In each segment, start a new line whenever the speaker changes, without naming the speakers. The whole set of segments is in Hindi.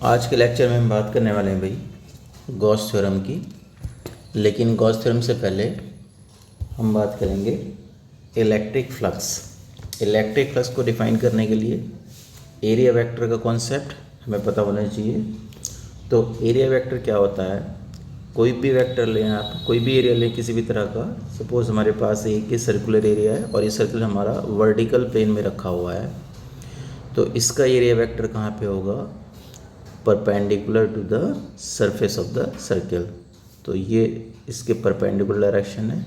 आज के लेक्चर में हम बात करने वाले हैं भाई गॉस थ्योरम की। लेकिन गॉस थ्योरम से पहले हम बात करेंगे इलेक्ट्रिक फ्लक्स। इलेक्ट्रिक फ्लक्स को डिफाइन करने के लिए एरिया वेक्टर का कॉन्सेप्ट हमें पता होना चाहिए। तो एरिया वेक्टर क्या होता है, कोई भी वेक्टर लें आप, कोई भी एरिया लें किसी भी तरह का। सपोज़ हमारे पास एक ही सर्कुलर एरिया है और ये सर्कुलर हमारा वर्टिकल प्लेन में रखा हुआ है, तो इसका एरिया वेक्टर कहाँ पे होगा, perpendicular to the surface of the circle. तो ये इसके परपेंडिकुलर डायरेक्शन है,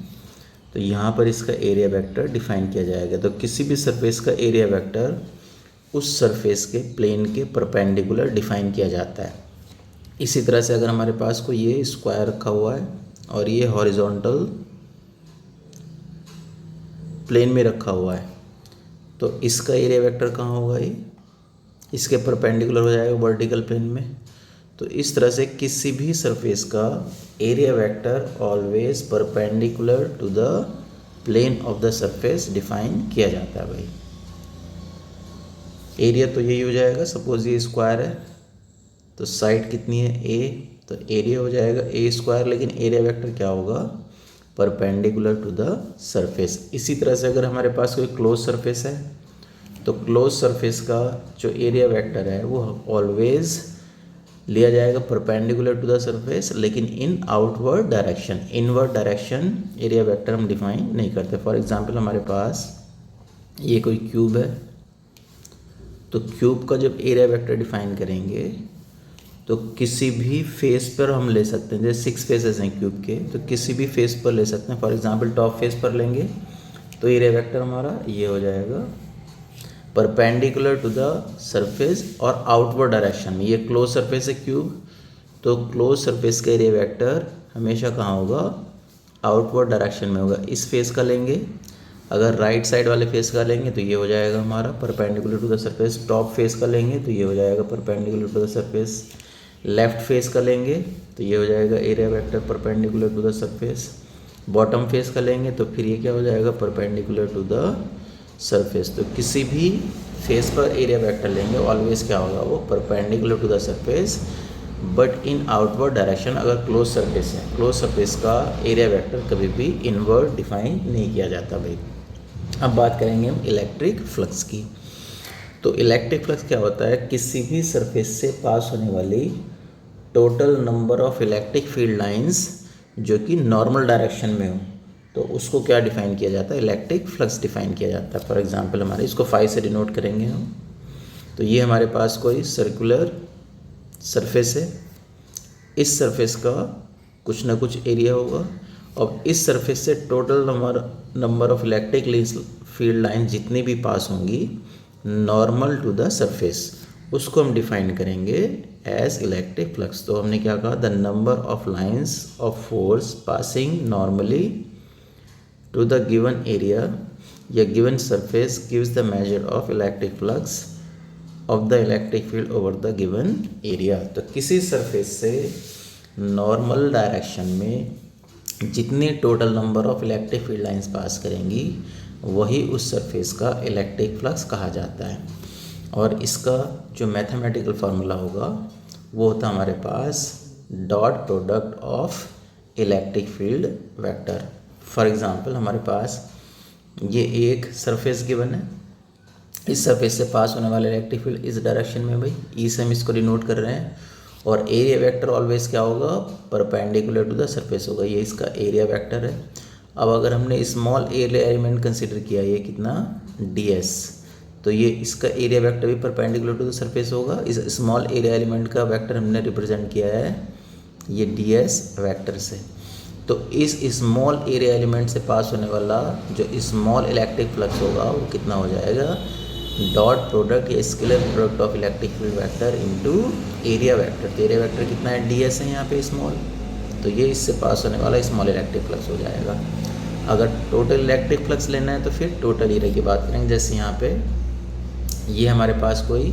तो यहाँ पर इसका एरिया वेक्टर डिफाइन किया जाएगा। तो किसी भी सरफेस का एरिया वेक्टर उस सरफेस के प्लेन के परपेंडिकुलर डिफाइन किया जाता है। इसी तरह से अगर हमारे पास कोई ये स्क्वायर रखा हुआ है और ये हॉरिजॉन्टल प्लेन में रखा हुआ है, तो इसका एरिया वेक्टर कहाँ होगा, ये इसके परपेंडिकुलर हो जाएगा वर्टिकल प्लेन में। तो इस तरह से किसी भी सरफेस का area vector always perpendicular to the plane of the surface define किया जाता है भाई। एरिया तो यही हो जाएगा, सपोज ये स्क्वायर है तो साइड कितनी है ए, तो एरिया हो जाएगा ए स्क्वायर, लेकिन एरिया वेक्टर क्या होगा, परपेंडिकुलर टू द सरफेस। इसी तरह से अगर हमारे पास कोई क्लोज सरफेस है तो क्लोज सरफेस का जो एरिया वेक्टर है वो ऑलवेज लिया जाएगा परपेंडिकुलर टू द सरफेस, लेकिन इन outward direction. Inward direction area vector हम डिफाइन नहीं करते। फॉर एग्जांपल हमारे पास ये कोई क्यूब है, तो क्यूब का जब एरिया वेक्टर डिफाइन करेंगे तो किसी भी फेस पर हम ले सकते हैं। जैसे 6 फेसेस हैं क्यूब के, तो किसी भी फेस पर ले सकते हैं। फॉर एग्जांपल टॉप फेस पर लेंगे तो एरिया वेक्टर हमारा ये हो जाएगा परपेंडिकुलर टू द सरफेस और आउटवर्ड डायरेक्शन में। ये क्लोज सरफेस है क्यूब, तो क्लोज सरफेस का एरिया वेक्टर हमेशा कहाँ होगा, आउटवर्ड डायरेक्शन में होगा। इस फेस का लेंगे, अगर राइट साइड वाले फेस का लेंगे तो ये हो जाएगा हमारा perpendicular to the surface. Top face का लेंगे तो ये हो जाएगा perpendicular to the surface. Left face का लेंगे तो ये हो जाएगा area vector perpendicular to the surface. Bottom face का लेंगे तो फिर ये क्या हो जाएगा, परपेंडिकुलर टू द सरफेस। तो किसी भी फेस पर एरिया वेक्टर लेंगे ऑलवेज क्या होगा, वो perpendicular to the surface, but in outward direction. अगर क्लोज सरफेस है, क्लोज सरफेस का एरिया वेक्टर कभी भी इनवर्ड डिफाइन नहीं किया जाता भाई। अब बात करेंगे हम इलेक्ट्रिक फ्लक्स की। तो इलेक्ट्रिक फ्लक्स क्या होता है, किसी भी सरफेस से पास होने वाली total number of electric field lines जो कि नॉर्मल डायरेक्शन में हो, तो उसको क्या डिफाइन किया जाता है, इलेक्ट्रिक फ्लक्स डिफाइन किया जाता है। फॉर एग्जांपल हमारे इसको 5 से डिनोट करेंगे हम। तो ये हमारे पास कोई सर्कुलर सरफेस है, इस सरफेस का कुछ ना कुछ एरिया होगा, और इस सरफेस से total number of electric field line जितनी भी पास होंगी नॉर्मल टू द सरफेस, उसको हम डिफाइन करेंगे एज इलेक्ट्रिक फ्लक्स। तो हमने क्या कहा, the number of lines of force passing normally to the given area या given surface gives the measure of electric flux of the electric field over the given area। तो किसी सरफेस से नॉर्मल डायरेक्शन में जितनी total number of electric field lines pass करेंगी वही उस सरफेस का इलेक्ट्रिक फ्लक्स कहा जाता है। और इसका जो मैथमेटिकल फार्मूला होगा वो होता है हमारे पास dot product of electric field vector. For example हमारे पास ये एक सरफेस गिवन है, इस सरफेस से पास होने वाले इलेक्ट्रिक फील्ड इस डायरेक्शन में भाई, ई से हम इसको डिनोट कर रहे हैं। और एरिया वेक्टर ऑलवेज क्या होगा, परपेंडिकुलर टू द सरफेस होगा, ये इसका एरिया वेक्टर है। अब अगर हमने स्मॉल एरिया एलिमेंट कंसिडर किया, ये कितना ds, तो ये इसका एरिया वेक्टर भी परपेंडिकुलर टू द सरफेस होगा। इस स्मॉल एरिया एलिमेंट का वेक्टर हमने रिप्रेजेंट किया है ये ds वेक्टर से। तो इस स्मॉल एरिया एलिमेंट से पास होने वाला जो स्मॉल इलेक्ट्रिक फ्लक्स होगा वो कितना हो जाएगा, डॉट प्रोडक्ट या scalar product of electric field vector into area vector. तो एरिया वेक्टर कितना है, ds है यहाँ पे स्मॉल, तो ये इससे पास होने वाला स्मॉल इलेक्ट्रिक फ्लक्स हो जाएगा। अगर टोटल इलेक्ट्रिक फ्लक्स लेना है तो फिर टोटल एरिया की बात करेंगे। जैसे यहाँ पे ये हमारे पास कोई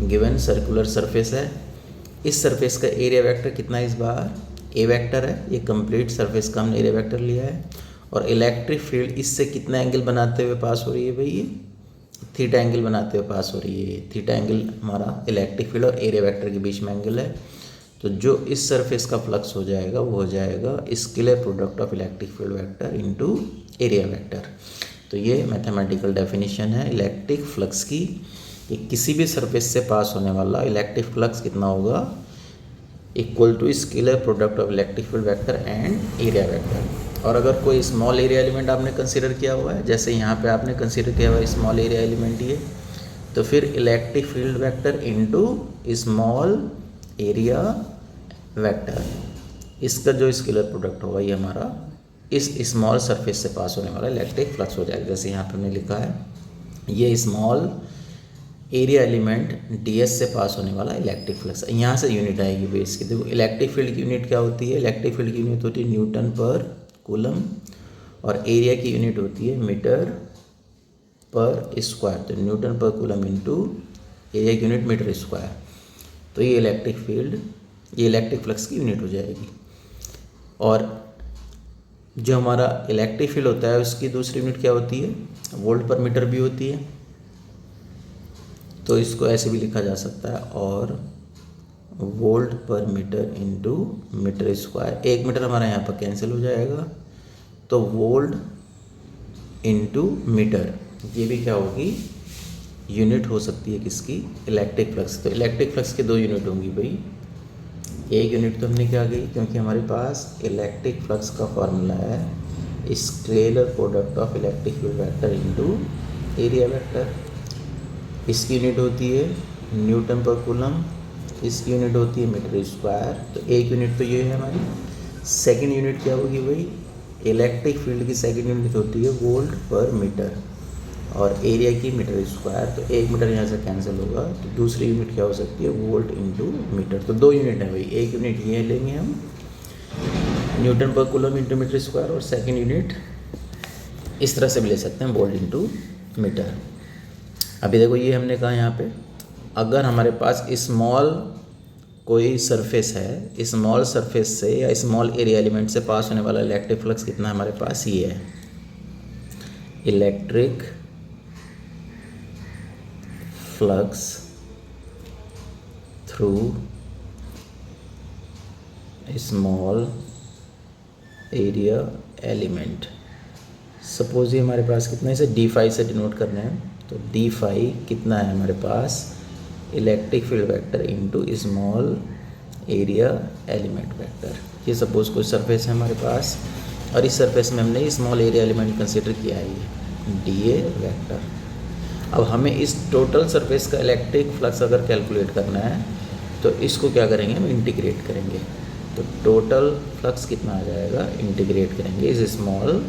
गिवन सर्कुलर सरफेस है, इस सरफेस का एरिया वेक्टर कितना है, इस बार ए वेक्टर है, ये कंप्लीट सरफेस का हमने एरिया वेक्टर लिया है। और इलेक्ट्रिक फील्ड इससे कितना एंगल बनाते हुए पास हो रही है भाई, ये थीटा एंगल बनाते हुए पास हो रही है। थीटा एंगल हमारा इलेक्ट्रिक फील्ड और एरिया वेक्टर के बीच में एंगल है। तो जो इस सरफेस का फ्लक्स हो जाएगा वो हो जाएगा scalar product of electric field vector into area vector. तो ये मैथमेटिकल डेफिनेशन है इलेक्ट्रिक फ्लक्स की कि किसी भी सरफेस से पास होने वाला इलेक्ट्रिक फ्लक्स कितना होगा, equal to scalar product of electric field vector and area vector. और अगर कोई स्मॉल एरिया एलिमेंट आपने कंसीडर किया हुआ है, जैसे यहाँ पे आपने कंसीडर किया हुआ है स्मॉल एरिया एलिमेंट ये, तो फिर electric field vector into small area vector, इसका जो स्केलर प्रोडक्ट होगा ये हमारा इस स्मॉल सरफेस से पास होने वाला इलेक्ट्रिक फ्लक्स हो जाएगा। जैसे यहाँ पे हमने लिखा है ये स्मॉल एरिया एलिमेंट ds से पास होने वाला इलेक्ट्रिक फ्लक्स, यहाँ से यूनिट आएगी बेस की। देखो इलेक्ट्रिक फील्ड की यूनिट क्या होती है, इलेक्ट्रिक फील्ड की यूनिट होती है न्यूटन पर कूलम, और एरिया की यूनिट होती है मीटर पर स्क्वायर। तो न्यूटन पर कूलम इंटू एरिया की यूनिट मीटर स्क्वायर। तो ये इलेक्ट्रिक फील्ड, ये इलेक्ट्रिक फ्लक्स की यूनिट हो जाएगी। और जो हमारा इलेक्ट्रिक फील्ड होता है उसकी दूसरी यूनिट क्या होती है, वोल्ट पर मीटर भी होती है। तो इसको ऐसे भी लिखा जा सकता है, और वोल्ट पर metre into metre square. 1 metre हमारा यहाँ पर कैंसिल हो जाएगा, तो वोल्ट इंटू मीटर, ये भी क्या होगी, यूनिट हो सकती है किसकी, इलेक्ट्रिक फ्लक्स। तो इलेक्ट्रिक फ्लक्स की 2 यूनिट होंगी भाई। एक यूनिट तो हमने क्या गई, क्योंकि हमारे पास इलेक्ट्रिक फ्लक्स का फॉर्मूला है scalar product of electric field vector into area vector. इसकी यूनिट होती है न्यूटन पर कूलम, इसकी यूनिट होती है मीटर स्क्वायर। तो एक यूनिट तो ये है हमारी। सेकंड यूनिट क्या होगी भाई, इलेक्ट्रिक फील्ड की सेकंड यूनिट होती है वोल्ट पर मीटर, और एरिया की मीटर स्क्वायर। तो 1 मीटर यहाँ से कैंसिल होगा, तो दूसरी यूनिट क्या हो सकती है, वोल्ट इंटू मीटर। तो 2 यूनिट है भाई, एक यूनिट ये लेंगे हम न्यूटन पर कूलम इंटू मीटर स्क्वायर, और सेकंड यूनिट इस तरह से भी ले सकते हैं वोल्ट इंटू मीटर। अभी देखो ये हमने कहा यहाँ पे, अगर हमारे पास स्मॉल कोई सरफेस है, स्मॉल सरफेस से या स्मॉल एरिया एलिमेंट से पास होने वाला इलेक्ट्रिक फ्लक्स कितना हमारे पास, ये है electric flux through small area element. Suppose ये हमारे पास कितना है, इसे d5 से डिनोट करना है। तो d5 कितना है हमारे पास, electric field vector into small area element vector. ये सपोज कोई सरफेस है हमारे पास, और इस सरफेस में हमने स्मॉल एरिया एलिमेंट कंसीडर किया है ये dA वेक्टर। अब हमें इस टोटल सरफेस का इलेक्ट्रिक फ्लक्स अगर कैलकुलेट करना है तो इसको क्या करेंगे, हम इंटीग्रेट करेंगे। तो टोटल फ्लक्स कितना आ जाएगा, इंटीग्रेट करेंगे इस स्मॉल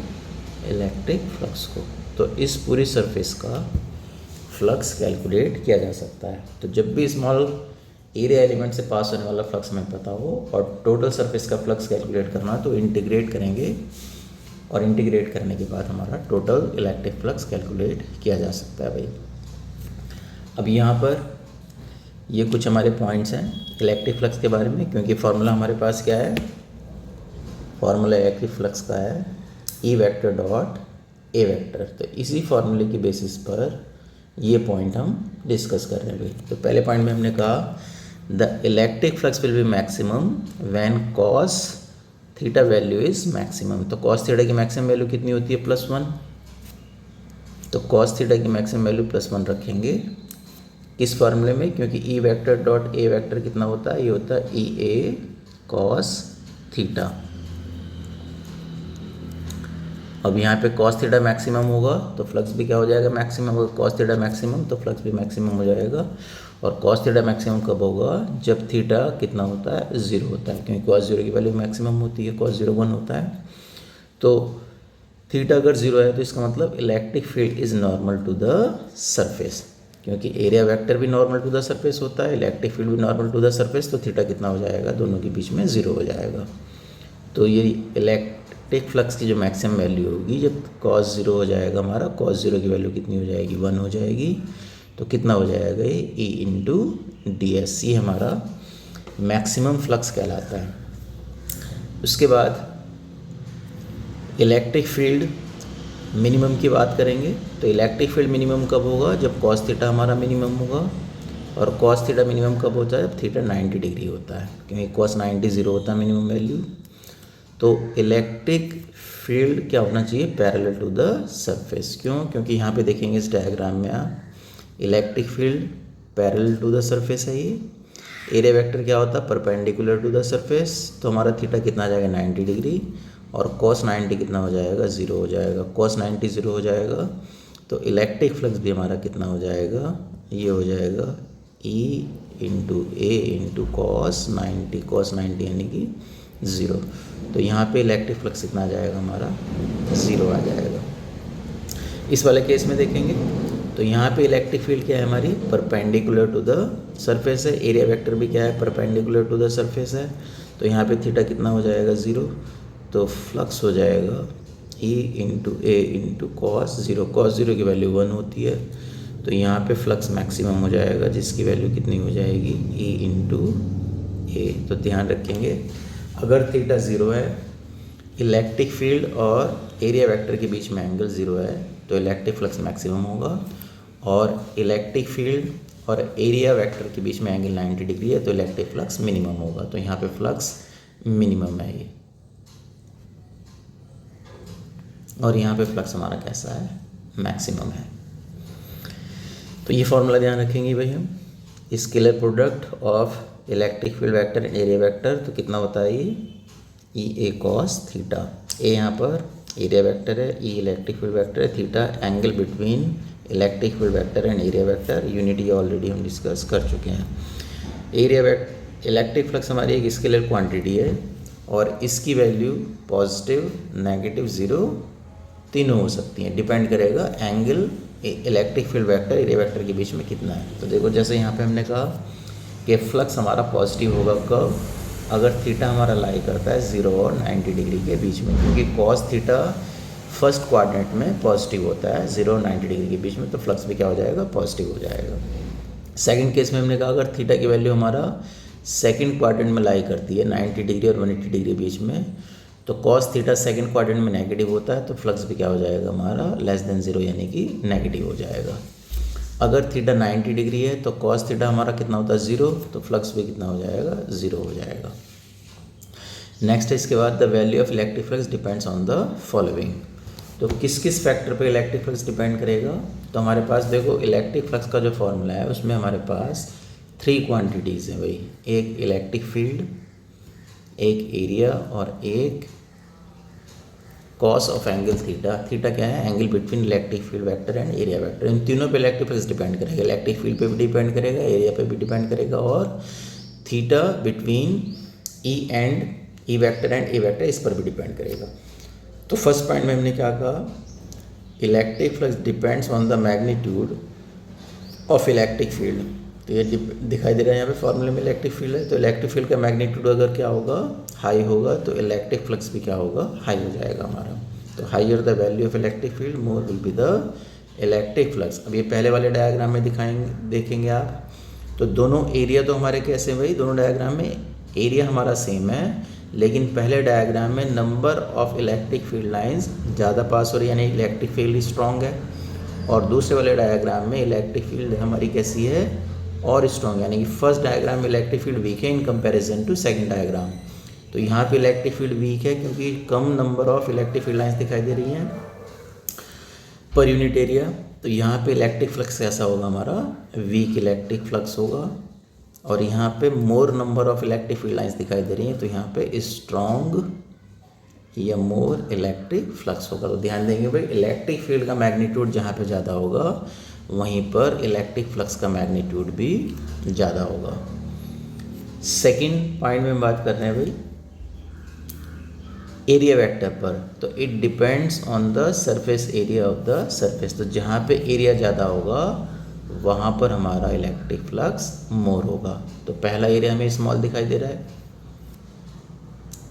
इलेक्ट्रिक फ्लक्स को, तो इस पूरी सरफेस का फ्लक्स कैलकुलेट किया जा सकता है। तो जब भी स्मॉल एरिया एलिमेंट से पास होने वाला फ्लक्स हमें पता हो और टोटल सरफेस का फ्लक्स कैलकुलेट करना है तो इंटीग्रेट करेंगे, और इंटीग्रेट करने के बाद हमारा टोटल इलेक्ट्रिक फ्लक्स कैलकुलेट किया जा सकता है भाई। अब यहाँ पर ये कुछ हमारे पॉइंट्स हैं इलेक्ट्रिक फ्लक्स के बारे में, क्योंकि फार्मूला हमारे पास क्या है, फार्मूला इलेक्ट्रिक फ्लक्स का है E vector dot A vector. तो इसी फार्मूले की बेसिस पर ये पॉइंट हम डिस्कस कर रहे हैं भाई। तो पहले पॉइंट में हमने कहा the electric flux will be maximum when cos theta value is maximum. तो कॉस थीटा की मैक्सिमम वैल्यू कितनी होती है, +1। तो कॉस थीटा की मैक्सिमम वैल्यू +1 रखेंगे किस फार्मूले में, क्योंकि ई वेक्टर डॉट ए वेक्टर कितना होता है, ये होता है ई ए कॉस थीटा। अब यहाँ पे कॉस थीटा मैक्सिमम होगा तो फ्लक्स भी क्या हो जाएगा, मैक्सिमम होगा। कॉस थीटा मैक्सिमम तो फ्लक्स भी मैक्सिमम हो जाएगा। और कॉस थीटा मैक्सिमम कब होगा, जब थीटा कितना होता है, 0 होता है, क्योंकि कॉस 0 की वैल्यू मैक्सिमम होती है, कॉस 0 1 होता है। तो थीटा अगर 0 है तो इसका मतलब electric field is normal to the surface, क्योंकि एरिया वेक्टर भी नॉर्मल टू द सरफेस होता है, इलेक्ट्रिक फील्ड भी नॉर्मल टू द सरफेस। तो थीटा कितना हो जाएगा, दोनों के बीच में 0 हो जाएगा। तो ये इलेक्ट्रिक फ्लक्स की जो मैक्सिमम वैल्यू होगी जब कॉस 0 हो जाएगा हमारा, कॉस 0 की वैल्यू कितनी हो जाएगी, 1 हो जाएगी। तो कितना हो जाएगा ये ई इंटू डी एस, ये हमारा मैक्सिमम फ्लक्स कहलाता है। उसके बाद इलेक्ट्रिक फील्ड मिनिमम की बात करेंगे तो इलेक्ट्रिक फील्ड मिनिमम कब होगा, जब कॉस थीटा हमारा मिनिमम होगा, और कॉस थीटा मिनिमम कब होता है, जब थीटा 90 डिग्री होता है, क्योंकि कॉस 90 0 होता है मिनिमम वैल्यू। तो इलेक्ट्रिक फील्ड क्या होना चाहिए, पैरेलल टू द सरफेस। क्यों, क्योंकि यहाँ पे देखेंगे इस डायग्राम में आप electric field parallel to the surface है ये। एरिया वेक्टर क्या होता है, परपेंडिकुलर टू द सरफेस। तो हमारा थीटा कितना आ जाएगा 90 डिग्री, और कॉस 90 कितना हो जाएगा, 0 हो जाएगा। कॉस 90 0 हो जाएगा तो इलेक्ट्रिक फ्लक्स भी हमारा कितना हो जाएगा, ये हो जाएगा E into A into cos 90 यानी कि 0। तो यहाँ पे इलेक्ट्रिक फ्लक्स कितना आ जाएगा हमारा, 0 आ जाएगा। इस वाले केस में देखेंगे तो यहाँ पे इलेक्ट्रिक फील्ड क्या है हमारी, परपेंडिकुलर टू द सरफेस है। एरिया वेक्टर भी क्या है, परपेंडिकुलर टू द सरफेस है। तो यहाँ पे थीटा कितना हो जाएगा, 0। तो फ्लक्स हो जाएगा E into A into cos 0। Cos 0 की वैल्यू 1 होती है, तो यहाँ पे फ्लक्स मैक्सिमम हो जाएगा, जिसकी वैल्यू कितनी हो जाएगी, E इंटू ए। तो ध्यान रखेंगे अगर थीटा 0 है, इलेक्ट्रिक फील्ड और एरिया वेक्टर के बीच में एंगल 0 है, तो इलेक्ट्रिक फ्लक्स मैक्सिमम होगा। और इलेक्ट्रिक फील्ड और एरिया वेक्टर के बीच में एंगल 90 डिग्री है, तो इलेक्ट्रिक फ्लक्स मिनिमम होगा। तो यहाँ पे फ्लक्स मिनिमम है ये, और यहाँ पे फ्लक्स हमारा कैसा है, मैक्सिमम है। तो ये फॉर्मूला ध्यान रखेंगे भाई हम। Scalar product of electric field vector and area vector, तो कितना होता है ये, ई ए कॉस थीटा। ए यहाँ पर एरिया वेक्टर है, ई इलेक्ट्रिक फील्ड वेक्टर है, theta angle between electric field vector and area vector. Unity already हम डिस्कस कर चुके हैं। इलेक्ट्रिक फ्लक्स हमारी एक स्केलर क्वांटिटी है, और इसकी वैल्यू पॉजिटिव, नेगेटिव, 0 तीनों हो सकती हैं। डिपेंड करेगा angle electric field vector area vector के बीच में कितना है। तो देखो जैसे यहाँ पे हमने कहा कि फ्लक्स हमारा पॉजिटिव होगा कब, अगर थीटा हमारा लाई करता है 0 और 90 डिग्री के बीच में, क्योंकि कॉस थीटा फर्स्ट क्वाड्रेंट में पॉजिटिव होता है 0 और 90 डिग्री के बीच में, तो फ्लक्स भी क्या हो जाएगा, पॉजिटिव हो जाएगा। सेकंड केस में हमने कहा अगर थीटा की वैल्यू हमारा सेकंड क्वाड्रेंट में लाई करती है 90 डिग्री और 180 डिग्री बीच में, तो कॉस थीटा सेकंड क्वाड्रेंट में नेगेटिव होता है, तो फ्लक्स भी क्या हो जाएगा हमारा, लेस देन 0 यानी कि नेगेटिव हो जाएगा। अगर थीटा 90 डिग्री है तो कॉस थीटा हमारा कितना होता है, 0, तो फ्लक्स भी कितना हो जाएगा, 0 हो जाएगा। नेक्स्ट है इसके बाद the value of electric flux depends on the following. तो किस किस फैक्टर पे इलेक्ट्रिक फ्लक्स डिपेंड करेगा, तो हमारे पास देखो इलेक्ट्रिक फ्लक्स का जो फॉर्मूला है उसमें हमारे पास 3 क्वांटिटीज़ हैं भाई, एक इलेक्ट्रिक फील्ड, एक एरिया और एक cos of angle theta. Theta क्या है, angle between electric field vector and area vector. इन तीनों पे इलेक्ट्रिक फ्लक्स डिपेंड करेगा, इलेक्ट्रिक फील्ड पे भी डिपेंड करेगा, एरिया पे भी डिपेंड करेगा, और theta between E vector and A vector इस पर भी डिपेंड करेगा। तो फर्स्ट पॉइंट में हमने क्या कहा, electric flux depends on the magnitude of electric field. तो ये दिखाई दे रहा है यहाँ पे फॉर्मूले में इलेक्ट्रिक फील्ड है, तो इलेक्ट्रिक फील्ड का मैग्नीट्यूड अगर क्या होगा, हाई होगा, तो इलेक्ट्रिक फ्लक्स भी क्या होगा, हाई हो जाएगा हमारा। तो higher the value of electric field more will be the electric flux. अब ये पहले वाले डायग्राम में देखेंगे आप, तो दोनों एरिया तो हमारे कैसे हैं भाई, दोनों डायग्राम में एरिया हमारा सेम है, लेकिन पहले डायग्राम में number of electric field lines ज़्यादा पास हो रही है, यानी इलेक्ट्रिक फील्ड स्ट्रॉन्ग है, और दूसरे वाले डायग्राम में इलेक्ट्रिक फील्ड हमारी कैसी है, और स्ट्रॉन्ग, यानी कि फर्स्ट डायग्राम में इलेक्ट्रिक फील्ड वीक है in comparison to second diagram. तो यहाँ पे इलेक्ट्रिक फील्ड वीक है क्योंकि कम number of electric field lines दिखाई दे रही हैं पर यूनिट एरिया। तो यहाँ पे इलेक्ट्रिक फ्लक्स कैसा होगा हमारा, वीक इलेक्ट्रिक फ्लक्स होगा, और यहाँ पे मोर number of electric field lines दिखाई दे रही हैं, तो यहाँ पे स्ट्रॉन्ग या मोर इलेक्ट्रिक फ्लक्स होगा। तो ध्यान देंगे भाई, इलेक्ट्रिक फील्ड का मैग्नीट्यूड जहाँ पे ज़्यादा होगा वहीं पर इलेक्ट्रिक फ्लक्स का मैग्नीट्यूड भी ज़्यादा होगा। सेकंड पॉइंट में बात कर रहे हैं भाई एरिया वेक्टर पर, तो it depends on the surface area of the surface. तो जहाँ पे एरिया ज़्यादा होगा वहाँ पर हमारा इलेक्ट्रिक फ्लक्स मोर होगा। तो पहला एरिया हमें स्मॉल दिखाई दे रहा है,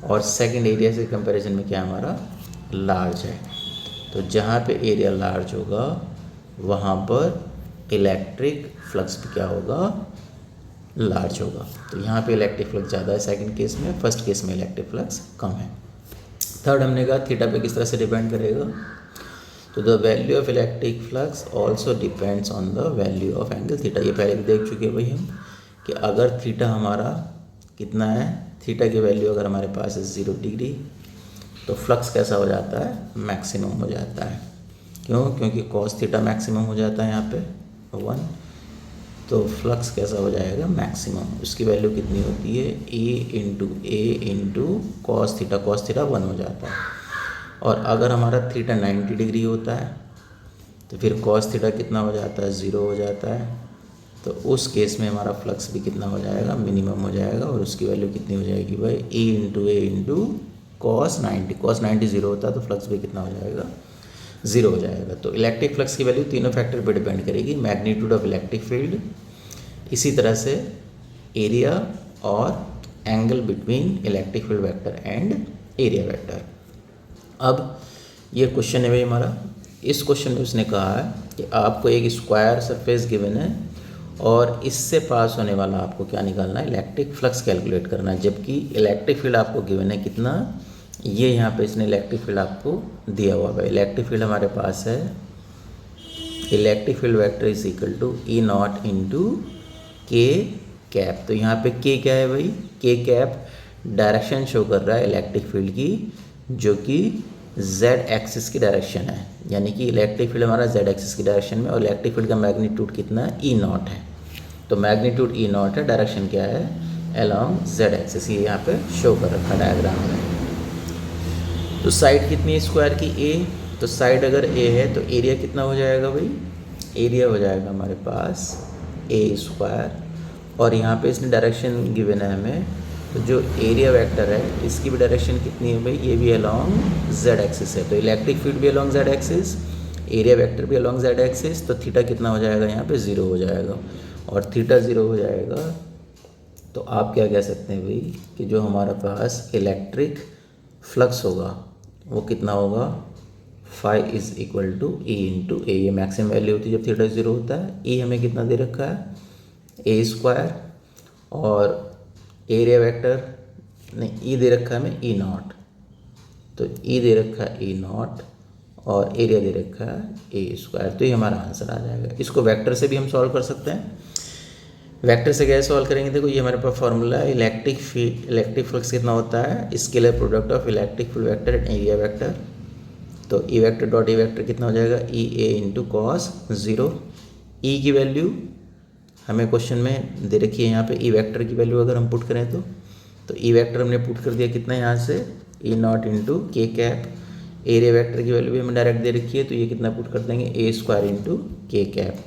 और सेकंड एरिया से कंपैरिजन में क्या हमारा लार्ज है। तो जहाँ पे एरिया लार्ज होगा वहाँ पर इलेक्ट्रिक फ्लक्स भी क्या होगा, लार्ज होगा। तो यहाँ पे इलेक्ट्रिक फ्लक्स ज़्यादा है सेकंड केस में, फर्स्ट केस में इलेक्ट्रिक फ्लक्स कम है। थर्ड हमने कहा थीटा पे किस तरह से डिपेंड करेगा, तो the value of electric flux also depends on the value of angle theta. ये पहले भी देख चुके हैं भाई हम कि अगर थीटा हमारा कितना है, थीटा की वैल्यू अगर हमारे पास है 0 डिग्री तो फ्लक्स कैसा हो जाता है, मैक्सिमम हो जाता है। क्यों? क्योंकि कॉस थीटा मैक्सिमम हो जाता है यहाँ पे 1, तो फ्लक्स कैसा हो जाएगा, मैक्सिमम। उसकी वैल्यू कितनी होती है, ए इंटू कॉस थीटा 1 हो जाता है। और अगर हमारा थीटा 90 डिग्री होता है तो फिर कॉस थीटा कितना हो जाता है, 0 हो जाता है। तो उस केस में हमारा फ्लक्स भी कितना हो जाएगा, मिनिमम हो जाएगा। और उसकी वैल्यू कितनी हो जाएगी भाई, ए इंटू कॉस 90 0 होता है तो फ्लक्स भी कितना हो जाएगा, 0 हो जाएगा। तो इलेक्ट्रिक फ्लक्स की वैल्यू तीनों फैक्टर पर डिपेंड करेगी, मैग्नीट्यूड ऑफ इलेक्ट्रिक फील्ड, इसी तरह से एरिया और angle between electric field vector and area vector. अब ये क्वेश्चन है भाई हमारा, इस क्वेश्चन में उसने कहा है कि आपको एक स्क्वायर सरफेस गिवन है और इससे पास होने वाला आपको क्या निकालना है, इलेक्ट्रिक फ्लक्स कैलकुलेट करना है। जबकि इलेक्ट्रिक फील्ड आपको गिवन है कितना, ये यहाँ पे इसने इलेक्ट्रिक फील्ड आपको दिया हुआ है। इलेक्ट्रिक फील्ड हमारे पास है, electric field vector is equal to E not into K cap. तो यहाँ पे के क्या है भाई, के कैप डायरेक्शन शो कर रहा है इलेक्ट्रिक फील्ड की, जो कि जेड एक्सिस की डायरेक्शन है। यानी कि इलेक्ट्रिक फील्ड हमारा जेड एक्सिस की डायरेक्शन में, और इलेक्ट्रिक फील्ड का मैग्नीट्यूड कितना है, ई नॉट है। तो मैग्नीट्यूड ई नॉट है, डायरेक्शन क्या है, अलोंग जेड एक्सिस। ये यहाँ पे शो कर रखा डायग्राम में। तो साइड कितनी है स्क्वायर की, ए। तो साइड अगर ए है तो एरिया कितना हो जाएगा भाई, एरिया हो जाएगा हमारे पास ए स्क्वायर। और यहाँ पे इसने डायरेक्शन गिवन है हमें, तो जो एरिया वेक्टर है इसकी भी डायरेक्शन कितनी है भाई, ये भी अलोंग जेड एक्सिस है। तो इलेक्ट्रिक फील्ड भी along Z axis, area vector भी अलोंग जेड एक्सिस। तो थीटा कितना हो जाएगा, यहाँ पे 0 हो जाएगा। और थीटा 0 हो जाएगा तो आप क्या कह सकते हैं भाई कि जो हमारे पास इलेक्ट्रिक फ्लक्स होगा वो कितना होगा, phi is equal to E into A. ये मैक्सिमम वैल्यू होती है जब थीटा 0 होता है। ई हमें कितना दे रखा है, ए स्क्वायर, और एरिया वेक्टर नहीं, ई दे रखा है हमें ई नॉट। तो ई दे रखा है ई नॉट और एरिया दे रखा है ए स्क्वायर। तो ये हमारा आंसर आ जाएगा। इसको वेक्टर से भी हम सॉल्व कर सकते हैं। वेक्टर से कैसे सॉल्व करेंगे, देखो ये हमारे पास फॉर्मूला है, इलेक्ट्रिक फ्लक्स कितना होता है, scalar product of electric field vector and area vector. तो E vector dot A vector कितना हो जाएगा, ई ए इंटू कॉस 0। ई की वैल्यू हमें क्वेश्चन में दे रखी है, यहाँ पे ई वेक्टर की वैल्यू अगर हम पुट करें तो ई वेक्टर हमने पुट कर दिया कितना, यहाँ से ई not into K cap. Area vector की वैल्यू भी हमें डायरेक्ट दे रखी है, तो ये कितना पुट कर देंगे, ए स्क्वायर इंटू के कैप।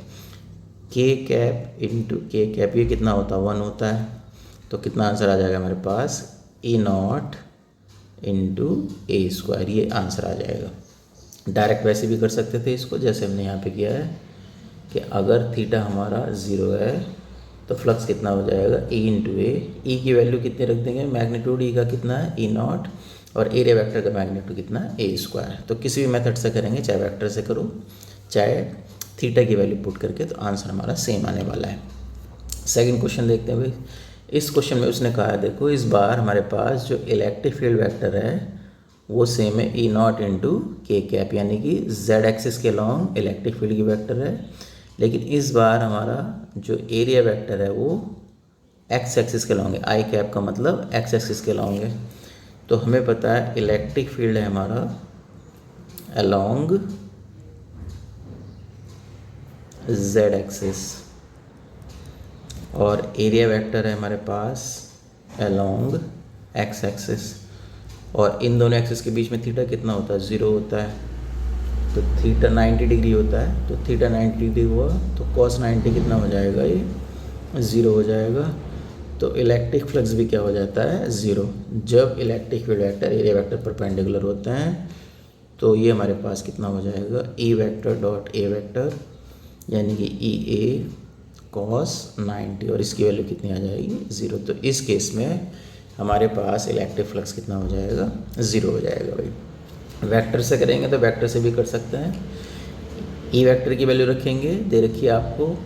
के कैप इंटू के कैप ये कितना होता है, 1 होता है। तो कितना आंसर आ जाएगा हमारे पास, E not into A square, ये आंसर आ जाएगा। डायरेक्ट वैसे भी कर सकते थे इसको, जैसे हमने यहाँ पे किया है कि अगर थीटा हमारा 0 है तो फ्लक्स कितना हो जाएगा, ई इंटू ए। ई की वैल्यू कितनी रख देंगे, मैग्नीट्यूड ई का कितना है, ई नॉट, और एरिया वेक्टर का मैग्नीट्यूड कितना है, ए स्क्वायर। तो किसी भी मेथड से करेंगे, चाहे वेक्टर से करो चाहे थीटा की वैल्यू पुट करके, तो आंसर हमारा सेम आने वाला है। सेकंड क्वेश्चन देखते हैं भाई। इस क्वेश्चन में उसने कहा है, देखो इस बार हमारे पास जो इलेक्ट्रिक फील्ड वेक्टर है वो सेम है, ई नॉट इंटू के कैप, यानी कि जेड एक्सिस के लॉन्ग इलेक्ट्रिक फील्ड की वेक्टर है। लेकिन इस बार हमारा जो एरिया वेक्टर है वो एक्स एक्सिस के लॉन्ग है, आई कैप का मतलब एक्स एक्सिस के लॉन्ग है। तो हमें पता है इलेक्ट्रिक फील्ड है हमारा अलोंग जेड एक्सिस, और एरिया वेक्टर है हमारे पास अलोंग एक्स एक्सिस। और इन दोनों एक्सिस के बीच में थीटा कितना होता है, 0 होता है। तो थीटा 90 डिग्री होता है, तो थीटा 90 डिग्री हुआ तो कॉस 90 कितना हो जाएगा, ये 0 हो जाएगा। तो इलेक्ट्रिक फ्लक्स भी क्या हो जाता है, 0। जब electric field vector area vector perpendicular होते हैं तो ये हमारे पास कितना हो जाएगा, E vector dot A vector, यानी कि ई ए कॉस 90, और इसकी वैल्यू कितनी आ जाएगी, 0। तो इस केस में हमारे पास इलेक्ट्रिक फ्लक्स कितना हो जाएगा, 0 हो जाएगा भाई। वेक्टर से करेंगे तो वेक्टर से भी कर सकते हैं। ई वेक्टर की वैल्यू रखेंगे, दे रखी है आपको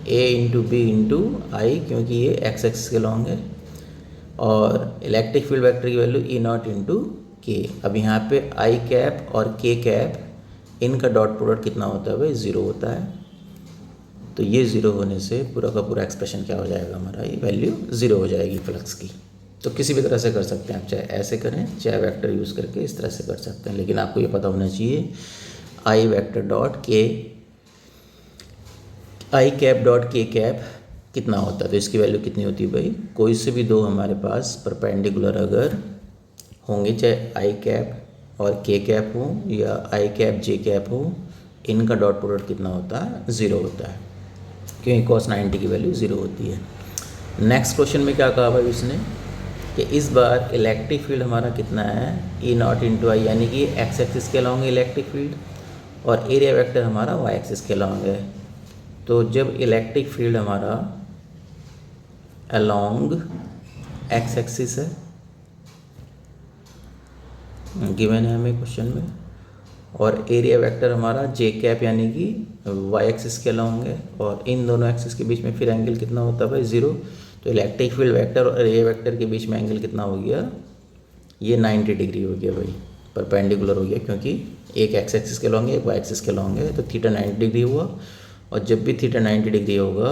ए इंटू बी इंटू आई, क्योंकि ये एक्स एक्सिस के लॉन्ग है। और इलेक्ट्रिक फील्ड वेक्टर की वैल्यू ई नॉट इंटू के। अब यहाँ पे आई कैप और के कैप इनका डॉट प्रोडक्ट कितना होता है भाई, 0 होता है। तो ये 0 होने से पूरा का पूरा एक्सप्रेशन क्या हो जाएगा हमारा, ये वैल्यू 0 हो जाएगी फ्लक्स की। तो किसी भी तरह से कर सकते हैं आप, चाहे ऐसे करें चाहे वेक्टर यूज़ करके इस तरह से कर सकते हैं, लेकिन आपको ये पता होना चाहिए आई वेक्टर डॉट के, आई कैप डॉट के कैप कितना होता है। तो इसकी वैल्यू कितनी होती है भाई, कोई से भी दो हमारे पास परपेंडिकुलर अगर होंगे, चाहे आई कैप और के कैप हो या आई कैप जे कैप हो, इनका डॉट प्रोडक्ट कितना होता है, 0 होता है, क्योंकि cos 90 की वैल्यू 0 होती है। नेक्स्ट क्वेश्चन में क्या कहा भाई उसने कि इस बार इलेक्ट्रिक फील्ड हमारा कितना है, ई नॉट इंटू आई, यानी कि एक्स एक्सिस के अलॉन्ग इलेक्ट्रिक फील्ड, और एरिया वेक्टर हमारा वाई एक्सिस के अलॉन्ग है। तो जब इलेक्ट्रिक फील्ड हमारा अलॉन्ग एक्स एक्सिस है, गिवन है हमें क्वेश्चन में, और एरिया वेक्टर हमारा जे कैप यानी कि वाई एक्सिस के अलॉन्ग है, और इन दोनों एक्सिस के बीच में फिर एंगल कितना होता है भाई, 0। तो इलेक्ट्रिक फील्ड वेक्टर और एरिया वेक्टर के बीच में एंगल कितना हो गया, ये 90 डिग्री हो गया भाई, परपेंडिकुलर हो गया, क्योंकि एक एक्स एक्सिस के अलॉन्ग है एक वाई एक्सिस के अलॉन्ग है। तो थीटा 90 डिग्री हुआ, और जब भी थीटा 90 डिग्री होगा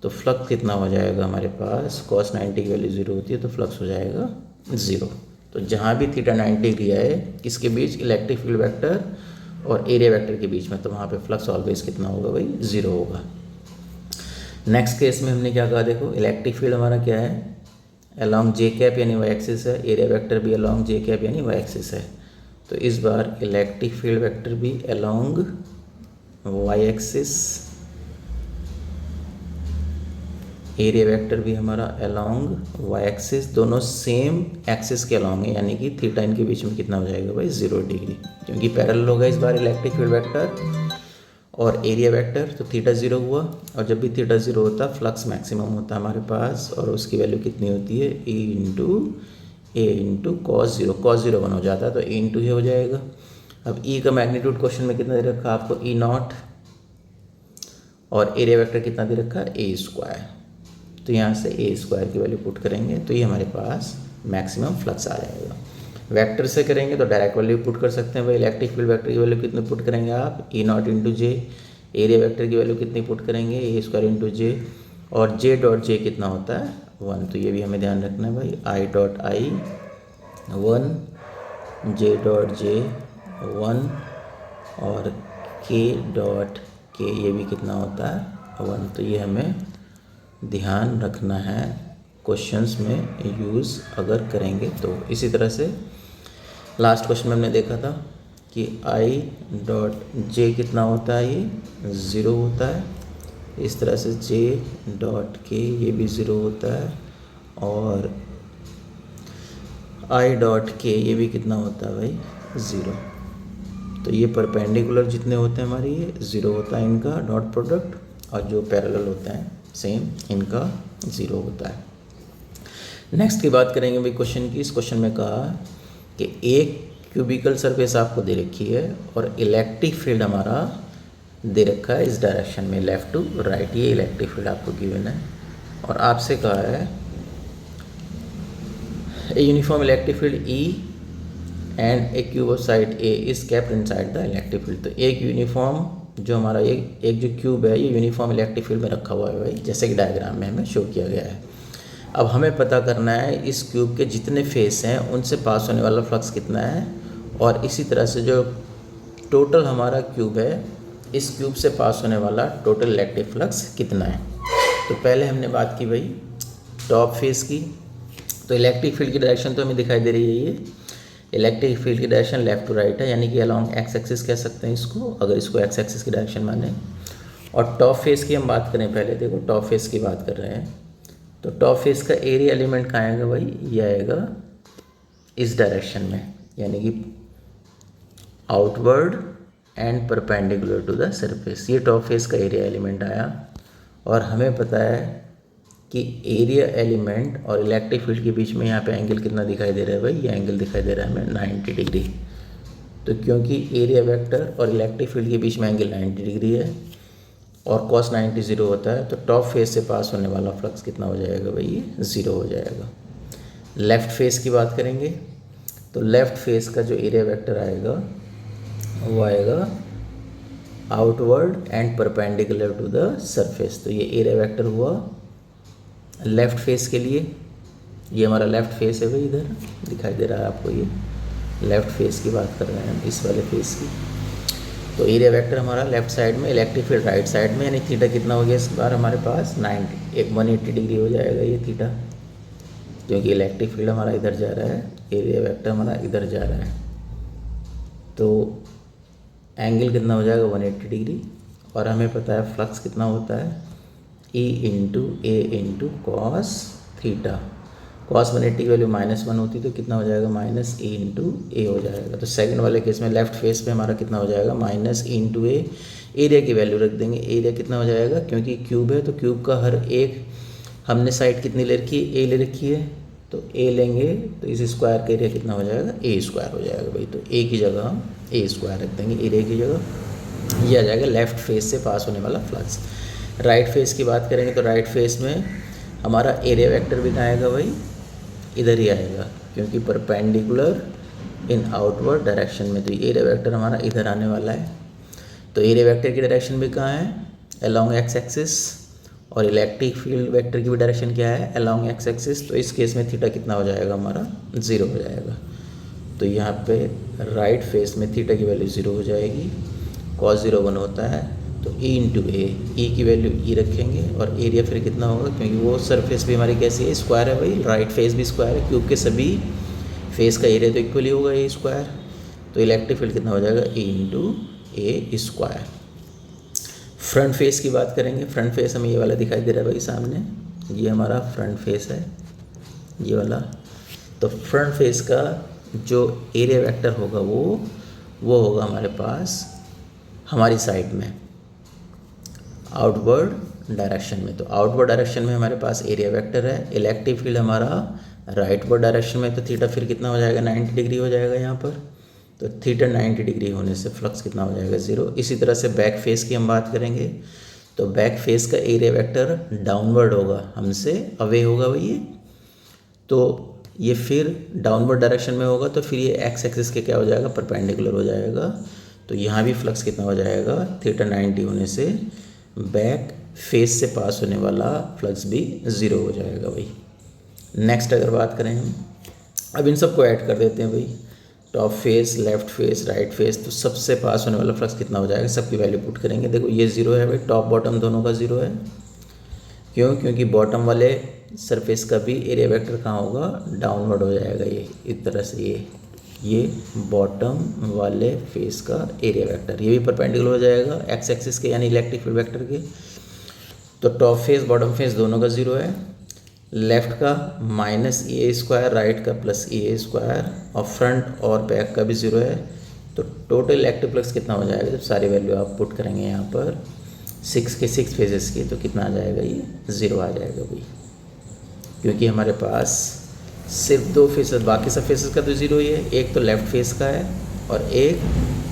तो फ्लक्स कितना हो जाएगा हमारे पास, cos 90 की वैल्यू 0 होती है तो फ्लक्स हो जाएगा 0। तो जहाँ भी थीटा 90 डिग्री आए किसके बीच, इलेक्ट्रिक फील्ड वेक्टर और एरिया वेक्टर के बीच में, तो वहाँ पे फ्लक्स ऑलवेज कितना होगा भाई, 0 होगा। नेक्स्ट केस में हमने क्या कहा, देखो इलेक्ट्रिक फील्ड हमारा क्या है, अलॉन्ग जे कैप यानी वाई एक्सिस है, एरिया वेक्टर भी अलॉन्ग जे कैप यानी वाई एक्सिस है। तो इस बार इलेक्ट्रिक फील्ड वेक्टर भी along Y axis, area vector भी हमारा अलॉन्ग वाई एक्सिस, दोनों सेम एक्सिस के अलॉन्ग है, यानी कि थीटा इनके बीच में कितना हो जाएगा भाई, 0 डिग्री, क्योंकि पैरेलल होगा इस बार इलेक्ट्रिक फील्ड वेक्टर और एरिया वेक्टर। तो थीटा 0 हुआ, और जब भी थीटा 0 होता फ्लक्स मैक्सिमम होता है हमारे पास, और उसकी वैल्यू कितनी होती है, ए इंटू कॉस 0, cos 0 1 हो जाता है, तो ए इंटू ए हो जाएगा। अब ई का मैग्नीट्यूड क्वेश्चन में कितना दे रखा है आपको, ई नॉट, और एरिया वेक्टर कितना दे रखा है, ए स्क्वायर। तो यहाँ से ए स्क्वायर की वैल्यू पुट करेंगे तो ये हमारे पास मैक्सिमम फ्लक्स आ जाएगा। वेक्टर से करेंगे तो डायरेक्ट वैल्यू पुट कर सकते हैं भाई, इलेक्ट्रिक फील्ड वेक्टर की वैल्यू कितनी पुट करेंगे आप, E not into J, area vector की वैल्यू कितनी पुट करेंगे, ए स्क्वायर इंटू जे, और जे डॉट जे कितना होता है 1। तो ये भी हमें ध्यान रखना है भाई, आई dot I 1, J dot J 1, और के डॉट के ये भी कितना होता है 1। तो ये हमें ध्यान रखना है क्वेश्चंस में यूज़ अगर करेंगे तो। इसी तरह से लास्ट क्वेश्चन में हमने देखा था कि आई डॉट जे कितना होता है, ये 0 होता है। इस तरह से जे डॉट के ये भी 0 होता है, और आई डॉट के ये भी कितना होता है भाई, 0। तो ये परपेंडिकुलर जितने होते हैं हमारे ये 0 होता है इनका डॉट प्रोडक्ट, और जो पैरेलल होते हैं सेम इनका 0 होता है। नेक्स्ट की बात करेंगे भाई क्वेश्चन की। इस क्वेश्चन में कहा कि एक क्यूबिकल सरफेस आपको दे रखी है और इलेक्ट्रिक फील्ड हमारा दे रखा है इस डायरेक्शन में, लेफ़्ट टू राइट, ये इलेक्ट्रिक फील्ड आपको गिवन है, और आपसे कहा है ए uniform electric field E and A cube of side A is kept inside the electric field. तो एक यूनिफॉर्म जो हमारा एक जो क्यूब है ये यूनिफॉर्म इलेक्ट्रिक फील्ड में रखा हुआ है भाई, जैसे कि डायग्राम में हमें शो किया गया है। अब हमें पता करना है इस क्यूब के जितने फेस हैं उनसे पास होने वाला फ्लक्स कितना है, और इसी तरह से जो टोटल हमारा क्यूब है इस क्यूब से पास होने वाला टोटल इलेक्ट्रिक फ्लक्स कितना है। तो पहले हमने बात की भाई टॉप फेस की। तो इलेक्ट्रिक फील्ड की डायरेक्शन तो हमें दिखाई दे रही है, ये इलेक्ट्रिक फील्ड की डायरेक्शन लेफ्ट टू राइट है, यानी कि अलॉन्ग एक्स एक्सिस कह सकते हैं इसको, अगर इसको एक्स एक्सिस की डायरेक्शन माने। और टॉप फेस की हम बात करें, पहले देखो टॉप फेस की बात कर रहे हैं, तो टॉप फेस का एरिया एलिमेंट कहाँ आएगा भाई, ये आएगा इस डायरेक्शन में, यानी कि outward and perpendicular to the surface, ये टॉप फेस का एरिया एलिमेंट आया। और हमें पता है कि एरिया एलिमेंट और इलेक्ट्रिक फील्ड के बीच में यहाँ पे एंगल कितना दिखाई दे रहा है भाई, ये एंगल दिखाई दे रहा है हमें 90 डिग्री। तो क्योंकि एरिया वेक्टर और इलेक्ट्रिक फील्ड के बीच में एंगल 90 डिग्री है और cos 90 0 होता है, तो टॉप फेस से पास होने वाला फ्लक्स कितना हो जाएगा भाई, ये 0 हो जाएगा। लेफ़्ट फेस की बात करेंगे तो लेफ़्ट फेस का जो एरिया वेक्टर आएगा वो आएगा outward and perpendicular to the surface. तो ये एरिया वेक्टर हुआ लेफ़्ट फेस के लिए, ये हमारा लेफ़्ट फेस है भाई, इधर दिखाई दे रहा है आपको, ये लेफ़्ट फेस की बात कर रहे हैं हम, इस वाले फेस की। तो एरिया वेक्टर हमारा लेफ्ट साइड में, इलेक्ट्रिक फील्ड राइट साइड में, यानी थीटा कितना हो गया इस बार हमारे पास 180 डिग्री हो जाएगा ये थीटा, क्योंकि इलेक्ट्रिक फील्ड हमारा इधर जा रहा है, एरिया वेक्टर हमारा इधर जा रहा है। तो एंगल कितना हो जाएगा 180 डिग्री। और हमें पता है फ्लक्स कितना होता है E into A into cos theta. Cos 180 की वैल्यू -1 होती तो कितना हो जाएगा -E इंटू ए हो जाएगा। तो सेकंड वाले केस में लेफ्ट फेस पे हमारा कितना हो जाएगा -E इंटू ए। एरिया की वैल्यू रख देंगे, एरिया कितना हो जाएगा, क्योंकि क्यूब है तो क्यूब का हर एक हमने साइड कितनी ले रखी है, ए ले रखी है, तो ए लेंगे तो इस स्क्वायर का एरिया कितना हो जाएगा, ए स्क्वायर हो जाएगा भाई। तो ए की जगह हम ए स्क्वायर रख देंगे एरिया की जगह। ये आ जाएगा लेफ्ट फेस से पास होने वाला फ्लक्स। राइट फेस की बात करेंगे तो राइट फेस में हमारा एरिया वेक्टर भी कहाँ आएगा भाई, इधर ही आएगा, क्योंकि परपेंडिकुलर इन आउटवर्ड डायरेक्शन में। तो एरिया वेक्टर हमारा इधर आने वाला है। तो एरिया वेक्टर की डायरेक्शन भी कहाँ है, अलोंग एक्स एक्सिस। और इलेक्ट्रिक फील्ड वेक्टर की भी डायरेक्शन क्या है, अलोंग एक्स एक्सिस। तो इस केस में थीटा कितना हो जाएगा हमारा 0 हो जाएगा। तो यहाँ पे राइट फेस में थीटा की वैल्यू 0 हो जाएगी, cos 0 1 होता है। तो E इंटू ए, ई की वैल्यू E रखेंगे और एरिया फिर कितना होगा, क्योंकि वो सरफेस भी हमारी कैसी है, स्क्वायर है भाई, राइट फेस भी स्क्वायर है, क्यूब के सभी फेस का एरिया तो इक्वली होगा ए स्क्वायर। तो इलेक्ट्रिक फील्ड कितना हो जाएगा E into A square. Front face की बात करेंगे, फ्रंट फेस हमें ये वाला दिखाई दे रहा है भाई सामने, ये हमारा फ्रंट फेस है ये वाला। तो फ्रंट फेस का जो एरिया वेक्टर होगा वो होगा हमारे पास हमारी साइड में आउटवर्ड डायरेक्शन में। तो आउटवर्ड डायरेक्शन में हमारे पास एरिया वेक्टर है, इलेक्ट्रिक फील्ड हमारा राइटवर्ड डायरेक्शन में। तो थीटा फिर कितना हो जाएगा 90 डिग्री हो जाएगा यहाँ पर। तो थीटा 90 डिग्री होने से फ्लक्स कितना हो जाएगा 0। इसी तरह से बैक फेस की हम बात करेंगे तो बैक फेस का एरिया वेक्टर डाउनवर्ड होगा, हमसे अवे होगा भाई ये। तो ये फिर डाउनवर्ड डायरेक्शन में होगा, तो फिर ये एक्स एक्सिस के क्या हो जाएगा, परपेंडिकुलर हो जाएगा। तो यहाँ भी फ्लक्स कितना हो जाएगा, थीटा 90 होने से बैक फेस से पास होने वाला फ्लक्स भी 0 हो जाएगा भाई। नेक्स्ट अगर बात करें हम, अब इन सबको ऐड कर देते हैं भाई, top face, left face, right face, तो सबसे पास होने वाला फ्लक्स कितना हो जाएगा, सबकी वैल्यू पुट करेंगे। देखो ये 0 है भाई, टॉप बॉटम दोनों का 0 है। क्यों, क्योंकि बॉटम वाले सरफेस का भी एरिया वेक्टर कहाँ होगा, डाउनवर्ड हो जाएगा। ये इस तरह से ये बॉटम वाले फेस का एरिया वेक्टर, ये भी परपेंडिकुलर हो जाएगा एक्स एक्सिस के, यानी इलेक्ट्रिक फील्ड वेक्टर के। तो टॉप फेस बॉटम फेस दोनों का 0 है। लेफ्ट का -EA स्क्वायर, राइट का +EA स्क्वायर, और फ्रंट और बैक का भी 0 है। तो टोटल इलेक्ट्रिक फ्लक्स कितना हो जाएगा, जब सारी वैल्यू आप पुट करेंगे यहाँ पर 6 के 6 फेजेस की, तो कितना आ जाएगा, ये 0 आ जाएगा भाई। क्योंकि हमारे पास सिर्फ 2 फेसेस, बाकी सब फेसेस का तो 0 ही है। एक तो लेफ्ट फेस का है और एक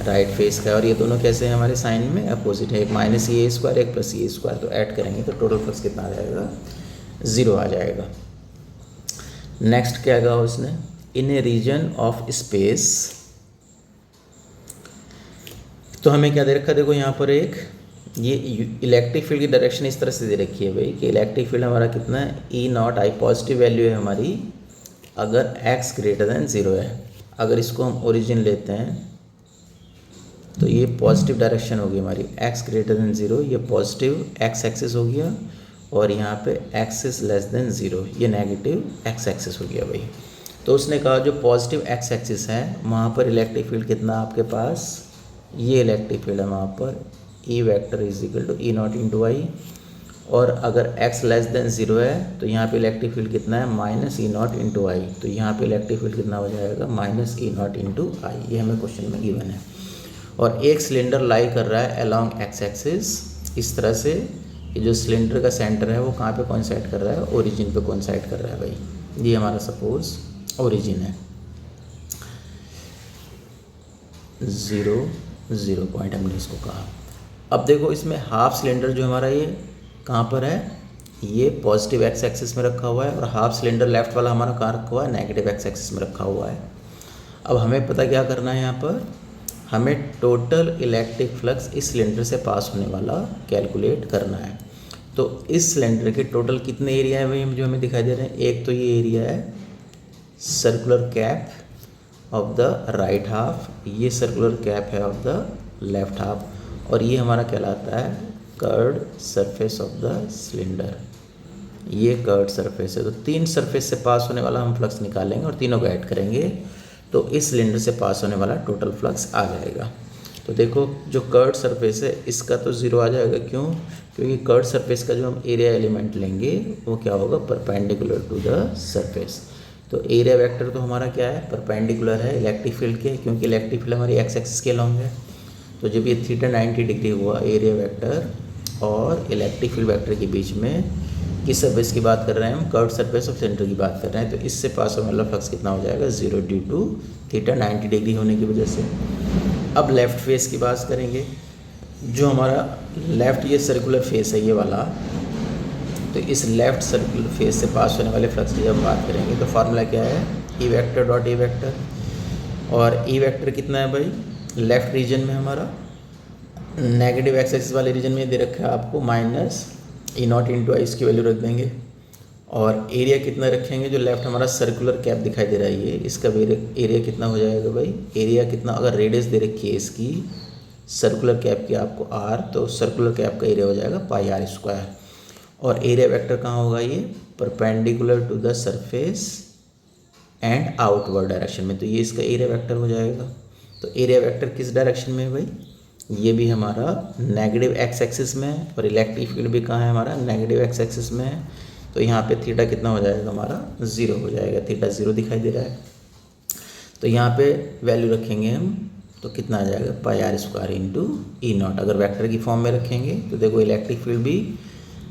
राइट फेस का है, और ये दोनों कैसे हैं हमारे साइन में अपोजिट है, एक -EA स्क्वायर, एक +EA स्क्वायर। तो ऐड करेंगे तो टोटल फ्लक्स कितना आ जाएगा, 0 आ जाएगा। नेक्स्ट क्या कहा उसने, इन ए रीजन ऑफ स्पेस। तो हमें क्या दे रखा, देखो यहाँ पर एक ये इलेक्ट्रिक फील्ड की डायरेक्शन इस तरह से दे रखी है भाई कि इलेक्ट्रिक फील्ड हमारा कितना है, E0I, पॉजिटिव वैल्यू है हमारी अगर x ग्रेटर दैन 0 है। अगर इसको हम ओरिजिन लेते हैं तो ये पॉजिटिव डायरेक्शन होगी हमारी, x ग्रेटर दैन 0, ये पॉजिटिव x एक्सिस हो गया, और यहाँ पे x इज लेस देन 0, ये नेगेटिव x एक्सिस हो गया भाई। तो उसने कहा जो पॉजिटिव x एक्सिस है वहाँ पर इलेक्ट्रिक फील्ड कितना आपके पास, ये इलेक्ट्रिक फील्ड है वहाँ पर E vector is equal to E0 into I. और अगर x लेस देन 0 है तो यहाँ पे इलेक्ट्रिक फील्ड कितना है, -E0 इंटू आई। तो यहाँ पे इलेक्ट्रिक फील्ड कितना हो जाएगा, -E0 इंटू आई। ये हमें क्वेश्चन में गिवन है। और एक सिलेंडर लाई कर रहा है अलोंग एक्स एक्सिस इस तरह से, कि जो सिलेंडर का सेंटर है वो कहाँ पे कोइंसाइड कर रहा है, ओरिजिन पे कोइंसाइड कर रहा है भाई। ये हमारा सपोज ओरिजिन है, 0 पॉइंट हमने इसको कहा। अब देखो इसमें हाफ सिलेंडर जो हमारा ये कहाँ पर है, ये पॉजिटिव एक्स एक्सिस में रखा हुआ है, और हाफ सिलेंडर लेफ्ट वाला हमारा कहाँ रखा हुआ है, नेगेटिव एक्स एक्सिस में रखा हुआ है। अब हमें पता क्या करना है, यहाँ पर हमें टोटल इलेक्ट्रिक फ्लक्स इस सिलेंडर से पास होने वाला कैलकुलेट करना है। तो इस सिलेंडर के टोटल कितने एरिया है भाई जो हमें दिखाई दे रहे हैं। एक तो ये एरिया है circular cap of the right half, ये सर्कुलर कैप है ऑफ द लेफ्ट हाफ, और ये हमारा कहलाता है curved surface of the cylinder. ये कर्व्ड सरफेस है। तो 3 सरफेस से पास होने वाला हम फ्लक्स निकालेंगे और तीनों को ऐड करेंगे तो इस सिलेंडर से पास होने वाला टोटल फ्लक्स आ जाएगा। तो देखो जो कर्व्ड सरफेस है इसका तो 0 आ जाएगा। क्यों? क्योंकि कर्व्ड सरफेस का जो हम एरिया एलिमेंट लेंगे वो क्या होगा, परपेंडिकुलर टू द सरफेस। तो एरिया वेक्टर तो हमारा क्या है, परपेंडिकुलर है इलेक्ट्रिक फील्ड के, क्योंकि इलेक्ट्रिक फील्ड हमारी एक्स एक्सिस के अलॉन्ग है। तो जब ये थीटा 90 डिग्री हुआ एरिया वेक्टर और इलेक्ट्रिक फील्ड वेक्टर के बीच में, किस सरफेस की बात कर रहे हैं हम, कर्व्ड सरफेस ऑफ सेंटर की बात कर रहे हैं, तो इससे पास होने वाला फ्लक्स कितना हो जाएगा, 0 ड्यू टू थीटा 90 डिग्री होने की वजह से। अब लेफ़्ट फेस की बात करेंगे। जो हमारा लेफ़्ट ये सर्कुलर फेस है ये वाला, तो इस लेफ़्ट सर्कुलर फेस से पास होने वाले फ्लक्स की जब बात करेंगे तो फार्मूला क्या है, E vector dot A vector. और ई वेक्टर कितना है भाई, लेफ़्ट रीजन में हमारा नेगेटिव एक्स एक्सिस वाले रीजन में दे रखा है आपको माइनस ई नॉट इंटू आई, इसकी वैल्यू रख देंगे। और एरिया कितना रखेंगे, जो लेफ्ट हमारा सर्कुलर कैप दिखाई दे रहा है ये, इसका एरिया कितना हो जाएगा भाई, एरिया कितना, अगर रेडियस दे रखी है इसकी सर्कुलर कैप की आपको आर, तो सर्कुलर कैप का एरिया हो जाएगा पाई आर स्क्वायर। और एरिया वेक्टर कहाँ होगा, ये perpendicular to the surface and outward direction में, तो ये इसका एरिया वेक्टर हो जाएगा। तो एरिया वेक्टर किस डायरेक्शन में है भाई, ये भी हमारा नेगेटिव एक्स एक्सिस में है, और इलेक्ट्रिक फील्ड भी कहाँ है हमारा, नेगेटिव एक्स एक्सिस में है। तो यहाँ पे थीटा कितना हो जाएगा हमारा, 0 हो जाएगा, थीटा 0 दिखाई दे रहा है। तो यहाँ पे वैल्यू रखेंगे हम, तो कितना आ जाएगा, pi R square into E not. अगर वेक्टर की फॉर्म में रखेंगे तो देखो इलेक्ट्रिक फील्ड भी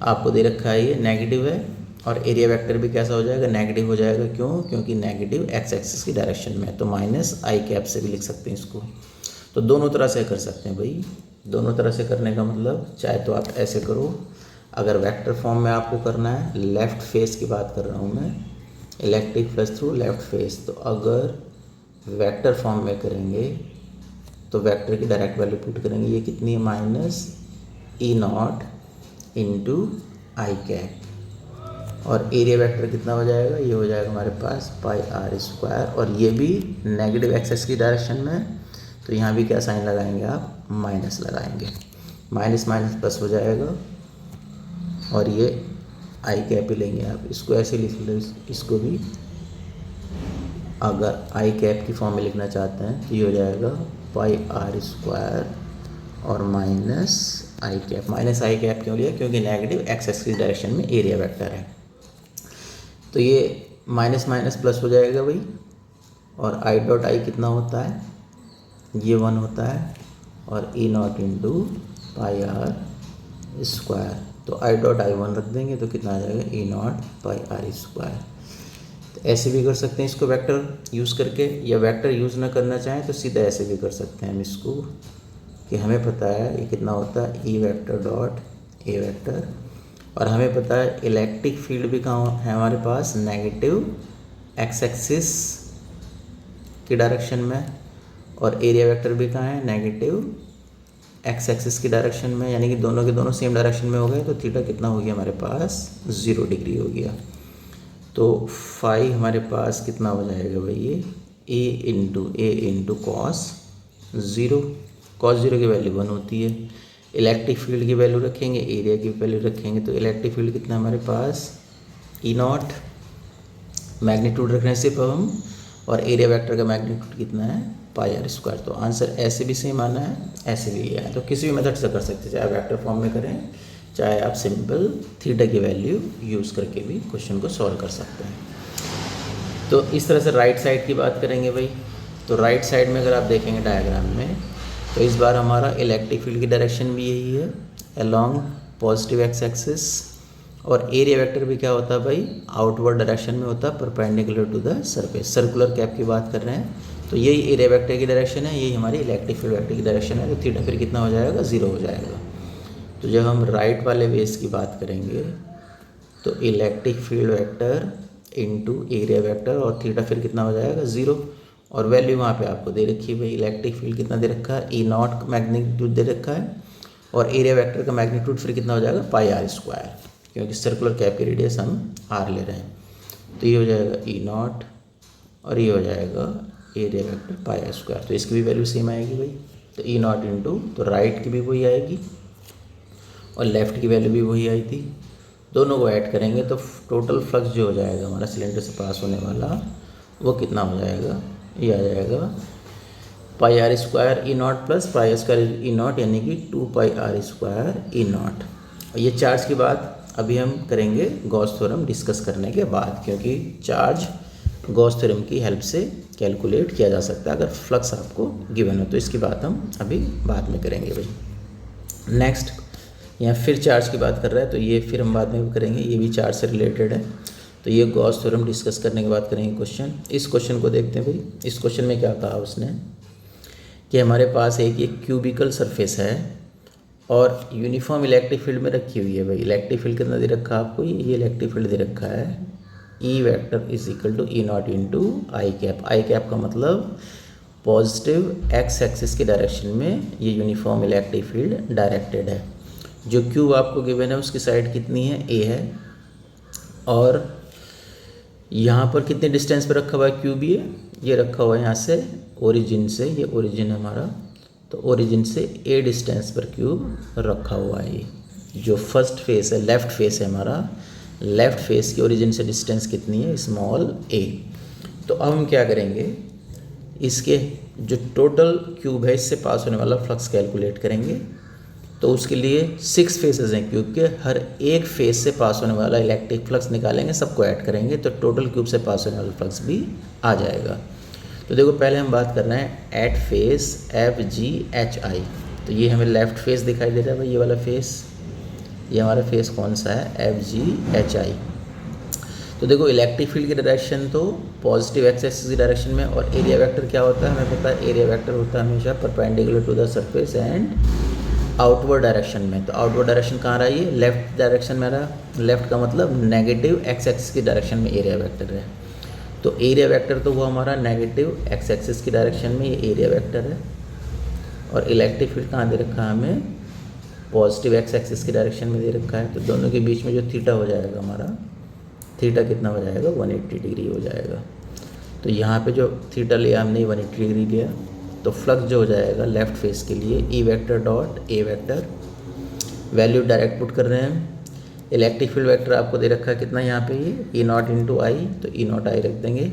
आपको दे रखा है, ये नेगेटिव है, और एरिया वेक्टर भी कैसा हो जाएगा, नेगेटिव हो जाएगा। क्यों? क्योंकि नेगेटिव एक्स एक्सिस की डायरेक्शन में है, तो माइनस आई कैप से भी लिख सकते हैं इसको। तो दोनों तरह से कर सकते हैं भाई। दोनों तरह से करने का मतलब, चाहे तो आप ऐसे करो, अगर वेक्टर फॉर्म में आपको करना है, लेफ़्ट फेस की बात कर रहा हूँ मैं, electric flux through left face, तो अगर वेक्टर फॉर्म में करेंगे तो वेक्टर की डायरेक्ट वैल्यू पुट करेंगे, ये कितनी है, minus E not into I cap. और एरिया वेक्टर कितना हो जाएगा, ये हो जाएगा हमारे पास पाई आर स्क्वायर, और ये भी नेगेटिव एक्सिस की डायरेक्शन में, तो यहाँ भी क्या साइन लगाएंगे आप, माइनस लगाएंगे, माइनस माइनस प्लस हो जाएगा। और ये आई कैप ही लेंगे आप, इसको ऐसे लिख लो, इसको भी अगर आई कैप की फॉर्म में लिखना चाहते हैं तो ये हो जाएगा पाई आर स्क्वायर और minus I cap. Minus I cap क्यों लिया, क्योंकि नेगेटिव एक्स एक्सिस की डायरेक्शन में एरिया वेक्टर है। तो ये माइनस माइनस प्लस हो जाएगा भाई, और आई डॉट आई कितना होता है, ये 1 होता है, और E not into pi R square, तो आई डॉट आई 1 रख देंगे तो कितना आ जाएगा, ई नॉट पाई आर स्क्वायर। तो ऐसे भी कर सकते हैं इसको वेक्टर यूज़ करके, या वेक्टर यूज़ ना करना चाहें तो सीधा ऐसे भी कर सकते हैं हम इसको, कि हमें पता है ये कितना होता है, E vector dot A vector, और हमें पता है इलेक्ट्रिक फील्ड भी कहाँ है हमारे पास, नेगेटिव एक्स एक्सिस की डायरेक्शन में, और एरिया वेक्टर भी कहाँ है, नेगेटिव एक्स एक्सिस की डायरेक्शन में, यानी कि दोनों के दोनों सेम डायरेक्शन में हो गए। तो थीटा कितना हो गया हमारे पास, 0 डिग्री हो गया। तो फाई हमारे पास कितना हो जाएगा भाई, ये ए इंटू कॉस 0, कॉस 0 की वैल्यू 1 होती है। इलेक्ट्रिक फील्ड की वैल्यू रखेंगे, एरिया की वैल्यू रखेंगे, तो इलेक्ट्रिक फील्ड कितना हमारे पास, ई नॉट, मैग्नीट्यूड रख रहे हैं सिर्फ हम, और एरिया वेक्टर का मैग्नीट्यूड कितना है, पाई आर स्क्वायर। तो आंसर ऐसे भी सेम आना है, ऐसे भी लिया है, तो किसी भी मेथड से कर सकते हैं, चाहे वेक्टर फॉर्म में करें, चाहे आप सिंपल थीटा की वैल्यू यूज़ करके भी क्वेश्चन को सॉल्व कर सकते हैं। तो इस तरह से राइट साइड की बात करेंगे भाई। तो राइट साइड में अगर आप देखेंगे डायग्राम में, तो इस बार हमारा इलेक्ट्रिक फील्ड की डायरेक्शन भी यही है, अलोंग पॉजिटिव एक्स एक्सिस, और एरिया वेक्टर भी क्या होता है भाई, आउटवर्ड डायरेक्शन में होता है, perpendicular to the surface. Circular cap की बात कर रहे हैं, तो यही एरिया वेक्टर की डायरेक्शन है, यही हमारी इलेक्ट्रिक फील्ड वेक्टर की डायरेक्शन है। तो थीटा फिर कितना हो जाएगा, 0 हो जाएगा। तो जब हम राइट वाले बेस की बात करेंगे तो electric field vector into area vector, और थीटा फिर कितना हो जाएगा, 0। और वैल्यू वहाँ पे आपको दे रखी है भाई, इलेक्ट्रिक फील्ड कितना दे रखा है, ई नॉट का मैग्नीट्यूड दे रखा है, और एरिया वेक्टर का मैग्नीट्यूड फिर कितना हो जाएगा, पाई आर स्क्वायर, क्योंकि सर्कुलर कैप की रेडियस हम आर ले रहे हैं। तो ये हो जाएगा ई नॉट और ये हो जाएगा area vector pi R square. तो इसकी भी वैल्यू सेम आएगी भाई, तो ई नॉट इंटू, तो राइट की भी वही आएगी और लेफ़्ट की वैल्यू भी वही आई थी, दोनों को ऐड करेंगे तो टोटल फ्लक्स जो हो जाएगा हमारा सिलेंडर से पास होने वाला वो कितना हो जाएगा, ये आ जाएगा pi R square E not plus pi R square E not, यानी कि 2 pi R square E not. और ये चार्ज की बात अभी हम करेंगे गॉस थ्योरम डिस्कस करने के बाद, क्योंकि चार्ज गॉस थ्योरम की हेल्प से कैलकुलेट किया जा सकता है अगर फ्लक्स आपको गिवन हो, तो इसकी बात हम अभी बाद में करेंगे भाई। नेक्स्ट यहाँ फिर चार्ज की बात कर रहा है, तो ये फिर हम बाद में भी करेंगे, ये भी चार्ज से रिलेटेड है। तो ये गॉस थ्योरम डिस्कस करने के बाद करेंगे क्वेश्चन। इस क्वेश्चन को देखते हैं भाई। इस क्वेश्चन में क्या कहा उसने कि हमारे पास एक ये क्यूबिकल सरफेस है और यूनिफॉर्म इलेक्ट्रिक फील्ड में रखी हुई है भाई। इलेक्ट्रिक फील्ड कितना दे रखा है आपको, ये इलेक्ट्रिक फील्ड दे रखा है E vector is equal to E not into I cap. I cap का मतलब पॉजिटिव एक्स एक्सिस की डायरेक्शन में ये यूनिफॉर्म इलेक्ट्रिक फील्ड डायरेक्टेड है। जो क्यूब आपको गिवन है उसकी साइड कितनी है, ए है, और यहाँ पर कितने डिस्टेंस पर रखा हुआ है क्यूब, ये रखा हुआ है यहाँ से ओरिजिन से, ये ओरिजिन है हमारा, तो ओरिजिन से ए डिस्टेंस पर क्यूब रखा हुआ है। ये जो फर्स्ट फेस है, लेफ़्ट फेस है हमारा, लेफ़्ट फेस की ओरिजिन से डिस्टेंस कितनी है, स्मॉल ए। तो अब हम क्या करेंगे, इसके जो टोटल क्यूब है इससे पास होने वाला फ्लक्स कैलकुलेट करेंगे। तो उसके लिए 6 फेसेस हैं क्यूब के, हर एक फेस से पास होने वाला इलेक्ट्रिक फ्लक्स निकालेंगे, सबको ऐड करेंगे तो टोटल क्यूब से पास होने वाला फ्लक्स भी आ जाएगा। तो देखो पहले हम बात कर रहे हैं at face F G H I. तो ये हमें लेफ़्ट फेस दिखाई दे रहा है भाई, ये वाला फेस, ये हमारा फेस कौन सा है, एफ जी एच आई। तो देखो इलेक्ट्रिक फील्ड की डायरेक्शन तो पॉजिटिव एक्स एक्सिस की डायरेक्शन में, और एरिया वेक्टर क्या होता है हमें पता है, एरिया वेक्टर होता है हमेशा perpendicular to the surface and outward direction में। तो आउटवर्ड डायरेक्शन कहाँ रहा, ये लेफ्ट डायरेक्शन में रहा। लेफ्ट का मतलब नेगेटिव एक्स एक्सिस की डायरेक्शन में एरिया वेक्टर है। तो एरिया वेक्टर तो वो हमारा नेगेटिव एक्स एक्सिस की डायरेक्शन में ये एरिया वेक्टर है, और इलेक्ट्रिक फील्ड कहाँ दे रखा है हमें, पॉजिटिव एक्स एक्सिस की डायरेक्शन में दे रखा है। तो दोनों के बीच में जो थीटा हो जाएगा हमारा, थीटा कितना हो जाएगा, 180 डिग्री हो जाएगा। तो यहाँ पे जो थीटा लिया हमने 180 डिग्री लिया, तो फ्लक्स जो हो जाएगा लेफ़्ट फेस के लिए ई vector dot A vector, value direct put कर रहे हैं। इलेक्ट्रिक फील्ड वेक्टर आपको दे रखा है कितना यहाँ पे, ये ई नॉट इंटू आई, तो ई नॉट आई रख देंगे,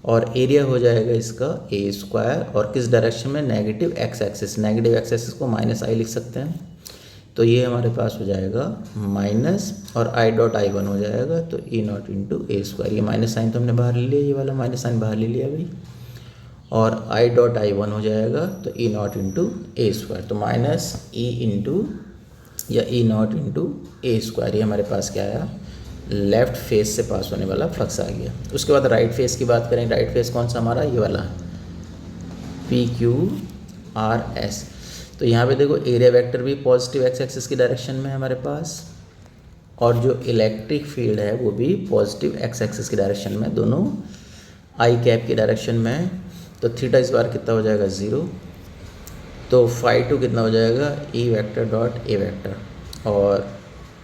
और एरिया हो जाएगा इसका ए स्क्वायर, और किस डायरेक्शन में, negative x axis. Negative x axis को माइनस आई लिख सकते हैं, तो ये हमारे पास हो जाएगा माइनस, और आई डॉट आई वन हो जाएगा, तो E not into A square. ये माइनस साइन तो हमने बाहर ले लिया, ये वाला माइनस साइन बाहर ले लिया भाई, और आई डॉट आई वन हो जाएगा, तो E not into A square. तो माइनस ई इंटू या ई नॉट इंटू ए स्क्वायर, ये हमारे पास क्या आया, लेफ़्ट फेस से पास होने वाला फ्लक्स आ गया। उसके बाद राइट फेस की बात करें, राइट फेस कौन सा हमारा, ये वाला पी क्यू आर एस। तो यहाँ पे देखो एरिया वेक्टर भी पॉजिटिव एक्स एक्सिस की डायरेक्शन में है हमारे पास, और जो इलेक्ट्रिक फील्ड है वो भी पॉजिटिव एक्स एक्सिस की डायरेक्शन में, दोनों आई कैप की डायरेक्शन में है। तो थीटा इस बार कितना हो जाएगा, 0। तो फाई टू कितना हो जाएगा, E vector dot A vector, और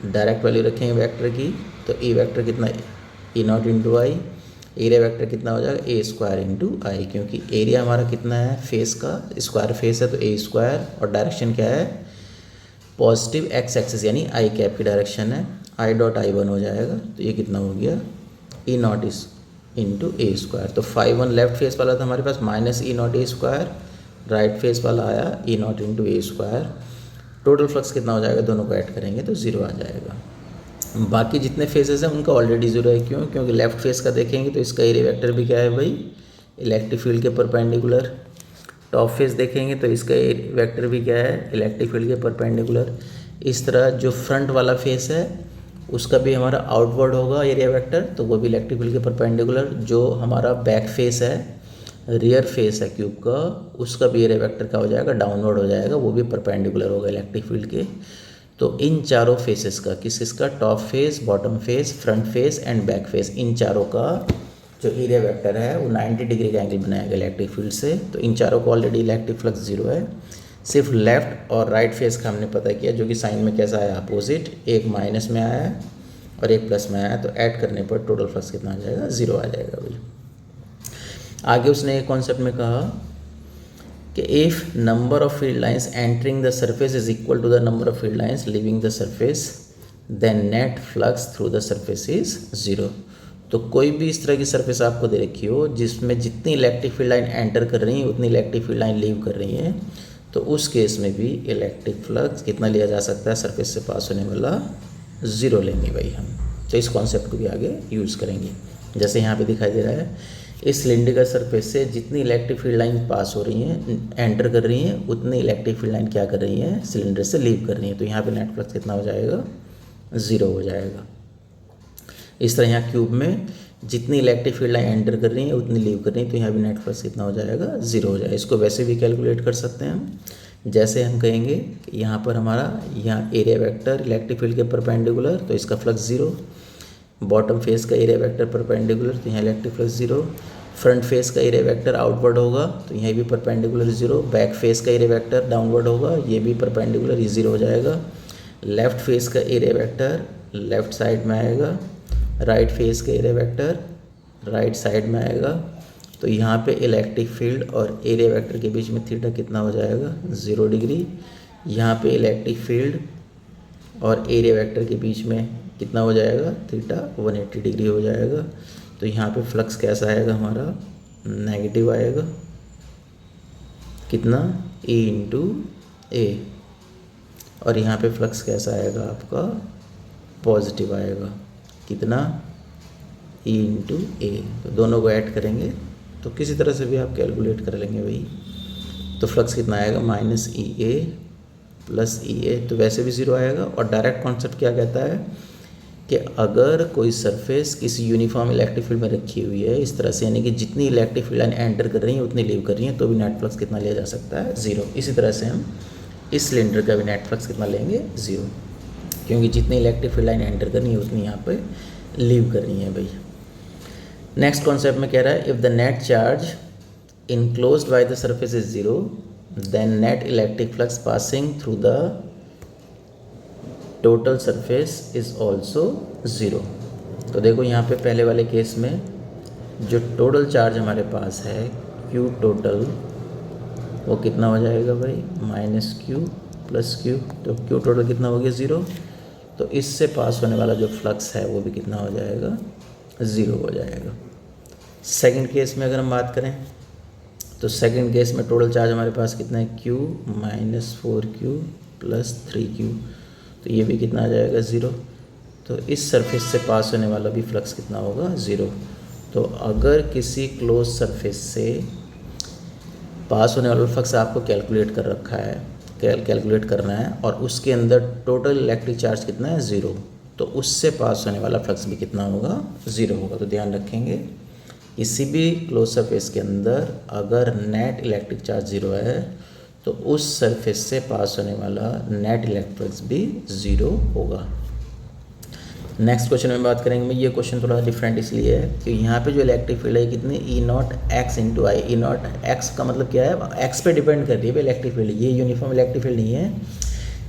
डायरेक्ट वैल्यू रखेंगे वेक्टर की, तो ई वेक्टर कितना, E not into I, area vector कितना हो जाएगा, ए स्क्वायर इंटू आई, क्योंकि एरिया हमारा कितना है फेस का, स्क्वायर फेस है, तो ए स्क्वायर, और डायरेक्शन क्या है, पॉजिटिव एक्स एक्सिस यानी आई कैप की डायरेक्शन है, आई डॉट आई वन हो जाएगा। तो ये कितना हो गया, E not is into A square. तो फाई वन लेफ्ट फेस वाला था हमारे पास minus E not A square, right face वाला आया E not into A square. Total flux कितना हो जाएगा, दोनों को ऐड करेंगे तो 0 आ जाएगा। बाकी जितने फेसेस हैं उनका ऑलरेडी 0 है, क्यों, क्योंकि लेफ्ट फेस का देखेंगे तो इसका एरिया वेक्टर भी क्या है भाई, इलेक्ट्रिक फील्ड के परपेंडिकुलर। टॉप फेस देखेंगे तो इसका वेक्टर भी क्या है, इलेक्ट्रिक फील्ड के परपेंडिकुलर। इस तरह जो फ्रंट वाला फेस है उसका भी हमारा आउटवर्ड होगा एरिया वेक्टर, तो वो भी इलेक्ट्रिक फील्ड के परपेंडिकुलर। जो हमारा बैक फेस है, रियर फेस है क्यूब का, उसका भी एरिया वेक्टर क्या हो जाएगा, डाउनवर्ड हो जाएगा, वो भी परपेंडिकुलर होगा इलेक्ट्रिक फील्ड के। तो इन चारों फेसेस का, किसका, top face, bottom face, front face and back face, इन चारों का जो एरिया वेक्टर है वो 90 डिग्री का एंगल बनाएगा इलेक्ट्रिक फील्ड से। तो इन चारों को ऑलरेडी इलेक्ट्रिक फ्लक्स जीरो है, सिर्फ लेफ्ट और राइट फेस का हमने पता किया, जो कि साइन में कैसा आया अपोजिट, एक माइनस में आया है और एक प्लस में आया है। तो ऐड करने पर टोटल फ्लक्स कितना आ जाएगा, जीरो आ जाएगा भाई। आगे उसने एक कॉन्सेप्ट में कहा कि if number of field lines entering the surface is equal to the number of field lines leaving the surface then net flux through the surface is zero. तो कोई भी इस तरह की सरफेस आपको दे रखी हो जिसमें जितनी इलेक्ट्रिक फील्ड लाइन एंटर कर रही है उतनी इलेक्ट्रिक फील्ड लाइन लीव कर रही है, तो उस केस में भी इलेक्ट्रिक फ्लक्स कितना लिया जा सकता है, सरफेस से पास होने वाला ज़ीरो लेंगे भाई हम। तो इस कॉन्सेप्ट को भी आगे यूज़ करेंगे। जैसे यहाँ पे दिखाई दे रहा है, इस सिलिंड्रिकल सरफेस से जितनी इलेक्ट्रिक फील्ड लाइन पास हो रही हैं, एंटर कर रही हैं, उतनी इलेक्ट्रिक फील्ड लाइन क्या कर रही हैं, सिलेंडर से लीव कर रही हैं। तो यहाँ पे नेट फ्लक्स कितना हो जाएगा, ज़ीरो हो जाएगा। इस तरह यहाँ क्यूब में जितनी इलेक्ट्रिक फील्ड लाइन एंटर कर रही हैं उतनी लीव कर रही हैं, तो यहाँ भी नेट फ्लक्स कितना हो जाएगा, ज़ीरो हो जाएगा। इसको वैसे भी कैलकुलेट कर सकते हैं हम। जैसे हम कहेंगे कि यहाँ पर हमारा यहाँ एरिया वेक्टर इलेक्ट्रिक फील्ड के परपेंडिकुलर, तो इसका फ्लक्स ज़ीरो। बॉटम फेस का एरिया वेक्टर परपेंडिकुलर, तो यहाँ electric flux zero. Front face का एरिया वेक्टर आउटवर्ड होगा, तो यहाँ भी परपेंडिकुलर ज़ीरो। बैक फेस का एरिया वेक्टर डाउनवर्ड होगा, ये भी परपेंडिकुलर, ये ज़ीरो हो जाएगा। लेफ़्ट फेस का एरिया वेक्टर लेफ़्ट साइड में आएगा, राइट फेस का एरिया वेक्टर राइट साइड में आएगा। तो यहाँ पे इलेक्ट्रिक फील्ड और एरिया वेक्टर के बीच में थीटा कितना हो जाएगा, 0 डिग्री। यहाँ पे इलेक्ट्रिक फील्ड और एरिया वेक्टर के बीच में कितना हो जाएगा, थीटा 180 डिग्री हो जाएगा। तो यहाँ पे फ्लक्स कैसा आएगा हमारा, नेगेटिव आएगा, कितना, E इंटू ए। और यहाँ पे फ्लक्स कैसा आएगा आपका, पॉजिटिव आएगा, कितना, E इंटू ए। तो दोनों को ऐड करेंगे तो किसी तरह से भी आप कैलकुलेट कर लेंगे भाई। तो फ्लक्स कितना आएगा, माइनस ई ए प्लस ई ए। तो वैसे भी ज़ीरो आएगा। और डायरेक्ट कॉन्सेप्ट क्या कहता है कि अगर कोई सरफेस किसी यूनिफॉर्म इलेक्ट्रिक फील्ड में रखी हुई है इस तरह से, यानी कि जितनी इलेक्ट्रिक फील्ड लाइन एंटर कर रही है उतनी लीव कर रही है, तो भी नेट फ्लक्स कितना लिया जा सकता है, ज़ीरो। इसी तरह से हम इस सिलेंडर का भी नेट फ्लक्स कितना लेंगे, ज़ीरो, क्योंकि जितनी इलेक्ट्रिक फील्ड लाइन एंटर कर रही है उतनी यहाँ पे लीव कर रही है भाई। नेक्स्ट कॉन्सेप्ट में कह रहा है, if the net charge enclosed by the surface is zero then net electric flux passing through the total surface is also zero. तो देखो यहाँ पे पहले वाले केस में जो टोटल चार्ज हमारे पास है Q टोटल, वो कितना हो जाएगा भाई, माइनस Q प्लस Q। तो Q टोटल कितना हो गया, ज़ीरो। तो इससे पास होने वाला जो फ्लक्स है वो भी कितना हो जाएगा, ज़ीरो हो जाएगा। सेकंड केस में अगर हम बात करें तो सेकंड केस में टोटल चार्ज हमारे पास कितना है, Q minus 4Q plus 3Q। तो ये भी कितना आ जाएगा, ज़ीरो। तो इस सरफेस से पास होने वाला भी फ्लक्स कितना होगा, ज़ीरो। तो अगर किसी क्लोज सरफेस से पास होने वाला फ्लक्स आपको कैलकुलेट कर रखा है, कैलकुलेट करना है, और उसके अंदर टोटल इलेक्ट्रिक चार्ज कितना है, ज़ीरो, तो उससे पास होने वाला फ्लक्स भी कितना होगा, ज़ीरो होगा। तो ध्यान रखेंगे, किसी भी क्लोज सरफेस के अंदर अगर नेट इलेक्ट्रिक चार्ज ज़ीरो है तो उस सरफेस से पास होने वाला नेट इलेक्ट्रिक फ्लक्स भी ज़ीरो होगा। नेक्स्ट क्वेश्चन में बात करेंगे। ये क्वेश्चन थोड़ा डिफरेंट इसलिए है कि यहाँ पे जो इलेक्ट्रिक फील्ड है कितनी, E not X into I. E not X का मतलब क्या है, एक्स पे डिपेंड कर रही है इलेक्ट्रिक फील्ड। ये यूनिफॉर्म इलेक्ट्रिक फील्ड नहीं है,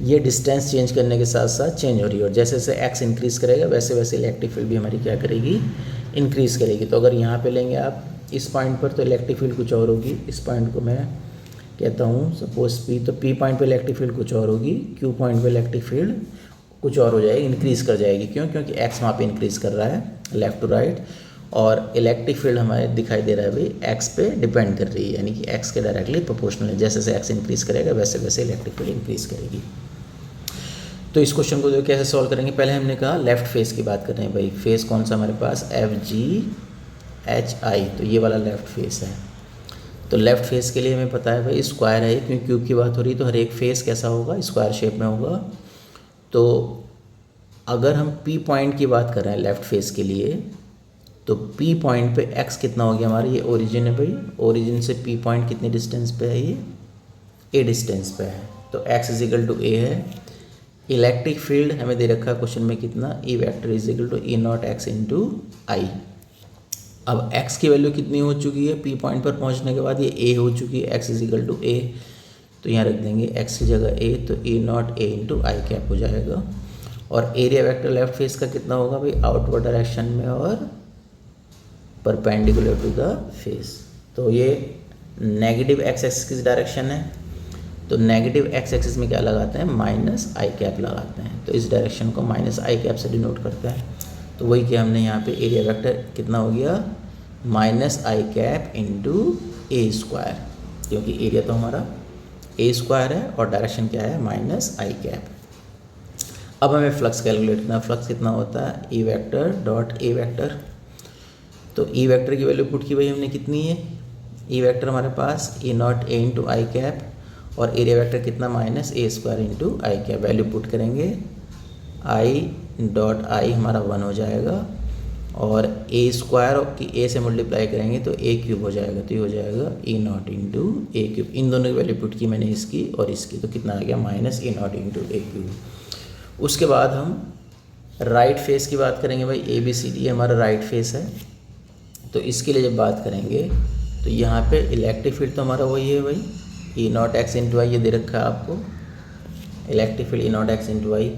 ये डिस्टेंस चेंज करने के साथ साथ चेंज हो रही है। और जैसे जैसे एक्स इंक्रीज़ करेगा वैसे वैसे इलेक्ट्रिक फील्ड भी हमारी क्या करेगी, इंक्रीज़ करेगी। तो अगर यहाँ पे लेंगे आप इस पॉइंट पर तो इलेक्ट्रिक फील्ड कुछ और होगी। इस पॉइंट को मैं कहता हूँ सपोज पी, तो पी पॉइंट पे इलेक्ट्रिक फील्ड कुछ और होगी, क्यू पॉइंट पे इलेक्ट्रिक फील्ड कुछ और हो जाएगी, इंक्रीज़ कर जाएगी। क्यों, क्योंकि एक्स वहाँ पे इंक्रीज़ कर रहा है लेफ़्ट टू राइट, और इलेक्ट्रिक फील्ड हमारे दिखाई दे रहा है भाई एक्स पे डिपेंड कर रही है, यानी कि एक्स के डायरेक्टली प्रोपोर्शनल है। जैसे जैसे एक्स इंक्रीज़ करेगा वैसे वैसे इलेक्ट्रिक फील्ड इंक्रीज़ करेगी। तो इस क्वेश्चन को जो कैसे सॉल्व करेंगे, पहले हमने कहा लेफ़्ट फेस की बात कर रहे हैं भाई। फेस कौन सा हमारे पास, FGHI, तो ये वाला लेफ़्ट फेस है। तो लेफ़्ट फेस के लिए हमें पता है भाई स्क्वायर है, क्योंकि क्यूब की बात हो रही है तो हर एक फेस कैसा होगा, स्क्वायर शेप में होगा। तो अगर हम P पॉइंट की बात कर रहे हैं लेफ़्ट फेस के लिए, तो P पॉइंट पे x कितना हो गया हमारा, ये ओरिजिन है भाई, ओरिजिन से P पॉइंट कितने डिस्टेंस पे है, ये A डिस्टेंस पे है। तो x इजिकल टू A है। इलेक्ट्रिक फील्ड हमें दे रखा है क्वेश्चन में कितना, E vector is equal to E not X into I. अब x की वैल्यू कितनी हो चुकी है, P पॉइंट पर पहुंचने के बाद ये a हो चुकी है, x is equal to a, तो यहाँ रख देंगे x की जगह a, तो a not a into I cap हो जाएगा। और एरिया वेक्टर लेफ्ट फेस का कितना होगा भाई, आउटवर्ड डायरेक्शन में और परपेंडिकुलर टू द फेस। तो ये नेगेटिव x एक्सिस की डायरेक्शन है, तो नेगेटिव x एक्सिस में क्या लगाते हैं, माइनस आई कैप लगाते हैं, तो इस डायरेक्शन को माइनस आई कैप से डिनोट करते हैं। तो वही कि हमने यहाँ पे एरिया वेक्टर कितना हो गया, minus I cap into A square, क्योंकि एरिया तो हमारा ए स्क्वायर है और डायरेक्शन क्या है, माइनस आई कैप। अब हमें फ्लक्स कैलकुलेट करना है, फ्लक्स कितना होता है, E vector dot A vector. तो ई वेक्टर की वैल्यू पुट की भाई हमने कितनी है, ई वेक्टर हमारे पास A not A into I cap, और एरिया वेक्टर कितना, minus A square into I cap. Value put करेंगे, आई डॉट आई हमारा 1 हो जाएगा, और ए स्क्वायर की ए से मल्टीप्लाई करेंगे तो ए क्यूब हो जाएगा, तो ये हो जाएगा ए नॉट इंटू ए क्यूब। इन दोनों की वैल्यू पुट की मैंने, इसकी और इसकी, तो कितना आ गया, minus A not into A cube. उसके बाद हम राइट फेस की बात करेंगे भाई, ए बी सी डी हमारा राइट फेस है, तो इसके लिए जब बात करेंगे तो यहाँ पे इलेक्ट्रिक फील्ड तो हमारा वही है भाई, E not X into I, ये दे रखा है आपको electric field E not X into I.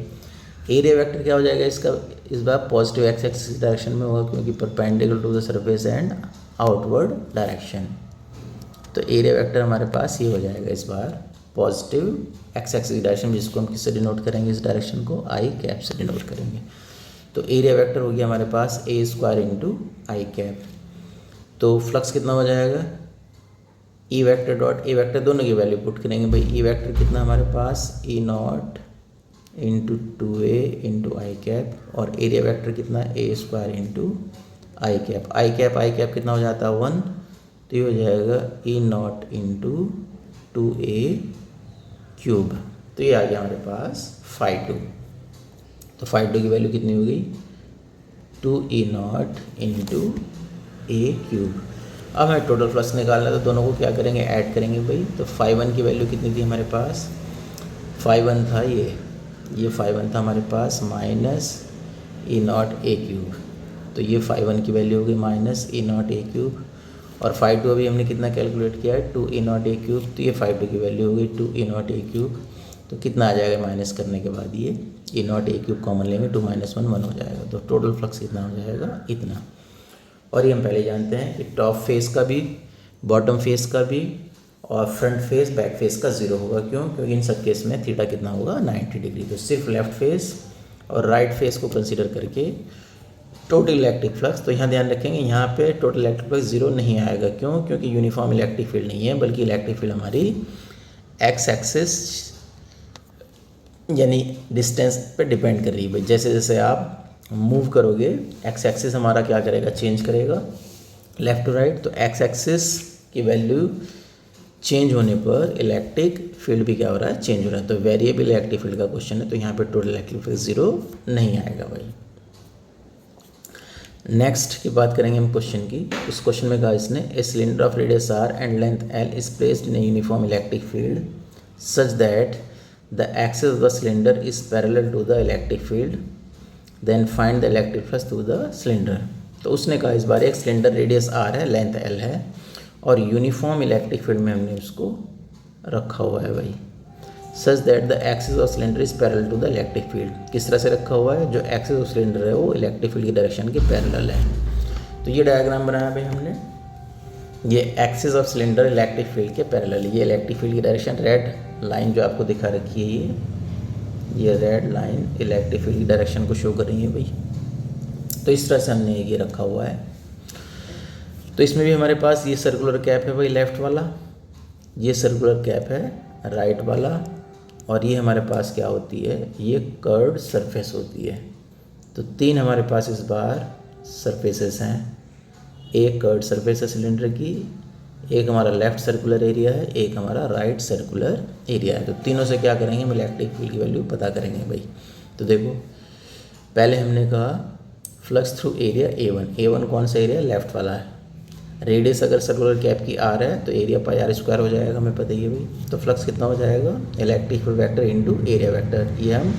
Area vector क्या हो जाएगा इसका, इस बार पॉजिटिव एक्स एक्सिस डायरेक्शन में होगा, क्योंकि perpendicular to the surface and outward direction. तो एरिया वेक्टर हमारे पास ये हो जाएगा इस बार पॉजिटिव एक्स एक्सिस डायरेक्शन, जिसको हम किससे डिनोट करेंगे, इस डायरेक्शन को आई कैप से डिनोट करेंगे। तो एरिया वेक्टर हो गया हमारे पास A square into I cap. तो फ्लक्स कितना हो जाएगा, E vector dot A vector, दोनों की वैल्यू पुट करेंगे भाई। ई वेक्टर कितना हमारे पास, E not into 2a into I cap, और एरिया वेक्टर कितना, A square into I cap. I cap कितना हो जाता है 1, तो ये हो जाएगा ई नॉट इंटू 2a क्यूब। तो ये आ गया हमारे पास φ2। तो φ2 की वैल्यू कितनी हो गई, 2e not into A cube. अब हमें टोटल फ्लक्स निकालना है, तो दोनों को क्या करेंगे, ऐड करेंगे भाई। तो φ1 की वैल्यू कितनी थी हमारे पास, φ1 था ये φ1 था हमारे पास minus E not A cube, तो ये φ1 की वैल्यू होगी minus E not A cube. और φ2 अभी हमने कितना कैलकुलेट किया है, 2 ई नॉट ए क्यूब, तो ये φ2 की वैल्यू होगी 2 ई नॉट ए क्यूब। तो कितना आ जाएगा माइनस करने के बाद, ये ई नॉट ए क्यूब कॉमन लेंगे, 2 - 1 1 हो जाएगा। तो टोटल फ्लक्स कितना हो जाएगा, इतना। और ये हम पहले जानते हैं कि टॉप फेस का भी, बॉटम फेस का भी, और फ्रंट फेस बैक फेस का 0 होगा। क्यों, क्योंकि इन सब केस में थीटा कितना होगा, 90 डिग्री। तो सिर्फ लेफ्ट फेस और राइट फेस को कंसीडर करके टोटल इलेक्ट्रिक फ्लक्स, तो यहाँ ध्यान रखेंगे, यहाँ पे टोटल इलेक्ट्रिक फ्लक्स 0 नहीं आएगा। क्यों, क्योंकि यूनिफॉर्म इलेक्ट्रिक फील्ड नहीं है, बल्कि इलेक्ट्रिक फील्ड हमारी एक्स एक्सिस यानी डिस्टेंस पे डिपेंड कर रही है भाई। जैसे जैसे आप मूव करोगे, एक्स एक्सिस हमारा क्या करेगा, चेंज करेगा लेफ़्ट टू राइट। तो एक्स एक्सिस की वैल्यू चेंज होने पर इलेक्ट्रिक फील्ड भी क्या हो रहा है, चेंज हो रहा है। तो वेरिएबल इलेक्ट्रिक फील्ड का क्वेश्चन है, तो यहाँ पे टोटल इलेक्ट्रिक फील्ड 0 नहीं आएगा भाई। नेक्स्ट की बात करेंगे हम क्वेश्चन की। उस क्वेश्चन में कहा इसने, a cylinder of radius R and length L is placed in a uniform electric field such that the axis of the cylinder is parallel to the electric field, then find the electric flux through the cylinder. तो उसने कहा इस बार एक सिलेंडर रेडियस आर है, लेंथ एल है, और यूनिफॉर्म इलेक्ट्रिक फील्ड में हमने उसको रखा हुआ है भाई, such that the axis of cylinder is parallel to the electric field. किस तरह से रखा हुआ है, जो एक्सिस ऑफ सिलेंडर है वो इलेक्ट्रिक फील्ड की डायरेक्शन के पैरेलल है। तो ये डायग्राम बनाया भाई हमने, ये axis of cylinder electric field के पैरेलल, ये इलेक्ट्रिक फील्ड की डायरेक्शन, रेड लाइन जो आपको दिखा रखी है ये रेड लाइन इलेक्ट्रिक फील्ड की डायरेक्शन को शो कर रही है भाई। तो इस तरह से हमने ये रखा हुआ है। तो इसमें भी हमारे पास ये सर्कुलर कैप है भाई लेफ़्ट वाला, ये सर्कुलर कैप है राइट वाला, और ये हमारे पास क्या होती है, ये कर्व्ड सरफेस होती है। तो 3 हमारे पास इस बार सरफेसेस हैं, एक कर्व्ड सरफेस है सिलेंडर की, एक हमारा लेफ़्ट सर्कुलर एरिया है, एक हमारा राइट सर्कुलर एरिया है। तो तीनों से क्या करेंगे, हम इलेक्ट्रिक फील्ड की वैल्यू पता करेंगे भाई। तो देखो पहले हमने कहा फ्लक्स थ्रू एरिया A1 कौन सा एरिया, लेफ़्ट वाला है। रेडियस अगर सर्कुलर कैप की आर है तो एरिया पाई आर स्क्वायर हो जाएगा, हमें पता ही है भाई। तो फ्लक्स कितना हो जाएगा, electric field vector into area vector. ये हम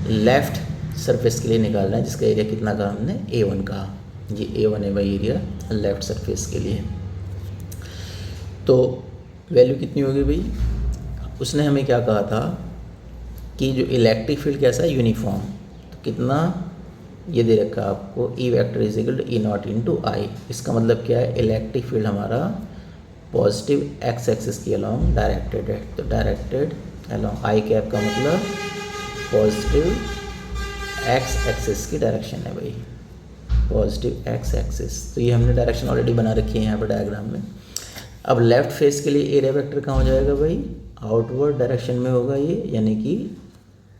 लेफ़्ट सरफेस के लिए निकाल रहे हैं, जिसका एरिया कितना कहा हमने, A1 कहा। ये A1 एरिया लेफ्ट सरफेस के लिए। तो वैल्यू कितनी होगी भाई, उसने हमें क्या कहा था कि जो इलेक्ट्रिक फील्ड कैसा है, यूनिफॉर्म। तो कितना ये दे रखा है आपको, E vector is equal to E not into I. इसका मतलब क्या है, इलेक्ट्रिक फील्ड हमारा पॉजिटिव एक्स एक्सिस के अलोंग डायरेक्टेड है। तो डायरेक्टेड अलोंग आई कैप का मतलब पॉजिटिव एक्स एक्सिस की डायरेक्शन है भाई, पॉजिटिव एक्स एक्सिस। तो ये हमने डायरेक्शन ऑलरेडी बना रखी है यहाँ पर डायग्राम में। अब लेफ्ट फेस के लिए एरिया वेक्टर कहाँ हो जाएगा भाई, आउटवर्ड डायरेक्शन में होगा ये, यानी कि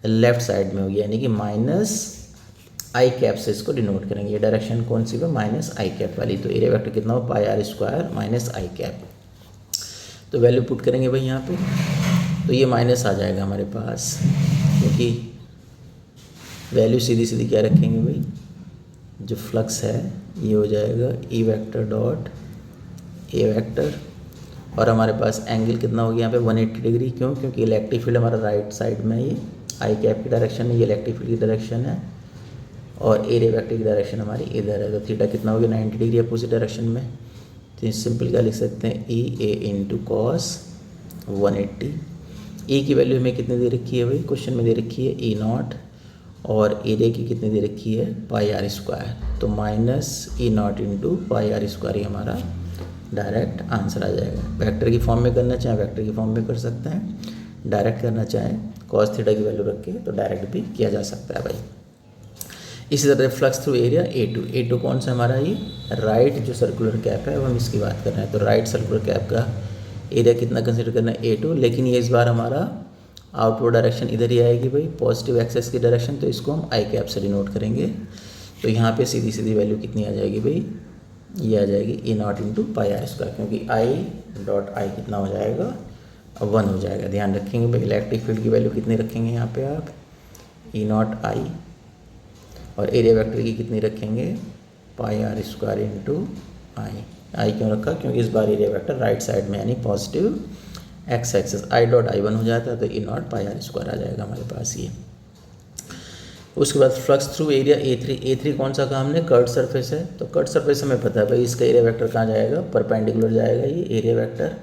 लेफ्ट साइड में होगी, यानी कि माइनस आई कैप से इसको डिनोट करेंगे। ये डायरेक्शन कौन सी है, माइनस आई कैप वाली। तो एरिया वेक्टर कितना हो, pi R square minus I cap. तो वैल्यू पुट करेंगे भाई यहाँ पे, तो ये माइनस आ जाएगा हमारे पास, क्योंकि वैल्यू सीधी सीधी क्या रखेंगे भाई, जो फ्लक्स है ये हो जाएगा E vector dot A vector, और हमारे पास एंगल कितना हो गया यहाँ पे 180 डिग्री। क्यों, क्योंकि इलेक्ट्रिक फील्ड हमारा राइट साइड में, ये आई कैप की डायरेक्शन है, ये इलेक्ट्रिक फील्ड की डायरेक्शन है, और एरिया वेक्टर की डायरेक्शन हमारी इधर है। तो थीटा कितना हो गया, 90 डिग्री अपोजिट डायरेक्शन में। तो सिंपल क्या लिख सकते हैं, ई ए इंटू कॉस 180। ई की वैल्यू हमें कितनी दे रखी है भाई, क्वेश्चन में दे रखी है ई नॉट, और एरिया की कितनी दे रखी है, पाई आर स्क्वायर। तो minus E not into pi R square, ये हमारा डायरेक्ट आंसर आ जाएगा। वेक्टर की फॉर्म में करना चाहें वेक्टर की फॉर्म में कर सकते हैं, डायरेक्ट करना चाहें कॉस थीटा की वैल्यू रख के तो डायरेक्ट भी किया जा सकता है भाई। इसी तरह फ्लक्स थ्रू एरिया A2 कौन सा हमारा, ये राइट जो सर्कुलर कैप है, वो हम इसकी बात कर रहे हैं। तो राइट सर्कुलर कैप का एरिया कितना कंसिडर करना है, A2, लेकिन ये इस बार हमारा आउटवर्ड डायरेक्शन इधर ही आएगी भाई, पॉजिटिव एक्सेस की डायरेक्शन। तो इसको हम आई कैप से डिनोट करेंगे। तो यहाँ पे सीधी सीधी वैल्यू कितनी आ जाएगी भाई, ये आ जाएगी E not into pi R square, क्योंकि आई डॉट आई कितना हो जाएगा, 1 हो जाएगा। ध्यान रखेंगे भाई, इलेक्ट्रिक फील्ड की वैल्यू कितनी रखेंगे यहाँ पे आप, ई नॉट आई, और एरिया वेक्टर की कितनी रखेंगे, pi R square into I. I क्यों रखा, क्योंकि इस बार एरिया वेक्टर राइट साइड में, यानी positive X axes, I dot I 1 हो जाता है, तो E naught pi R square आ जाएगा हमारे पास ये। उसके बाद फ्लक्स थ्रू एरिया A3 कौन सा कहा हमने, कर्व सरफेस है। तो कर्व सरफेस हमें पता है भाई, इसका एरिया वेक्टर कहाँ जाएगा, परपेंडिकुलर जाएगा ये एरिया वेक्टर,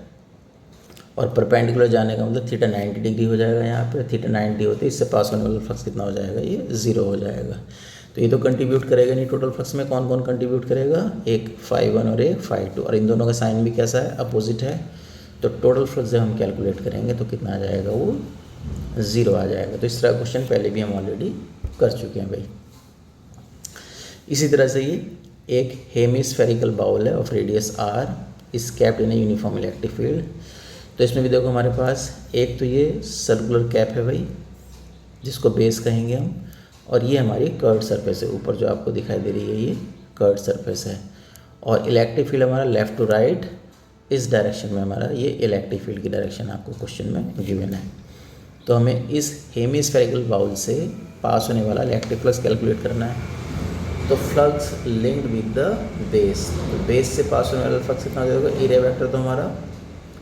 और परपेंडिकुलर जाने का मतलब थीटा 90 डिग्री हो जाएगा। यहाँ पे थीटा 90 होती है, इससे पास होने वाला फ्लक्स कितना हो जाएगा, ये 0 हो जाएगा। तो ये तो कंट्रीब्यूट करेगा नहीं, टोटल फ्लक्स में कौन कौन कंट्रीब्यूट करेगा, एक φ1 और एक φ2, और इन दोनों का साइन भी कैसा है, अपोजिट है। तो टोटल फ्लक्स जब हम कैलकुलेट करेंगे तो कितना आ जाएगा, वो 0 आ जाएगा। तो इस तरह क्वेश्चन पहले भी हम ऑलरेडी कर चुके हैं भाई। इसी तरह से ये एक हेमिस्फेरिकल बाउल है of radius r is capped in a uniform electric field. तो इसमें भी देखो हमारे पास एक तो ये सर्कुलर कैप है भाई, जिसको बेस कहेंगे हम, और ये हमारी कर्व्ड सरफेस है, ऊपर जो आपको दिखाई दे रही है ये कर्व्ड सरफेस है। और इलेक्ट्रिक फील्ड हमारा लेफ़्ट टू राइट इस डायरेक्शन में, हमारा ये इलेक्ट्रिक फील्ड की डायरेक्शन आपको क्वेश्चन में गिवन है। तो हमें इस हेमिस्फेरिकल बाउल से पास होने वाला इलेक्ट्रिक फ्लक्स कैलकुलेट करना है। तो flux linked with the base, तो बेस से पास होने वाला फ्लक्स कितना हो जाएगा, एरिया वेक्टर तो हमारा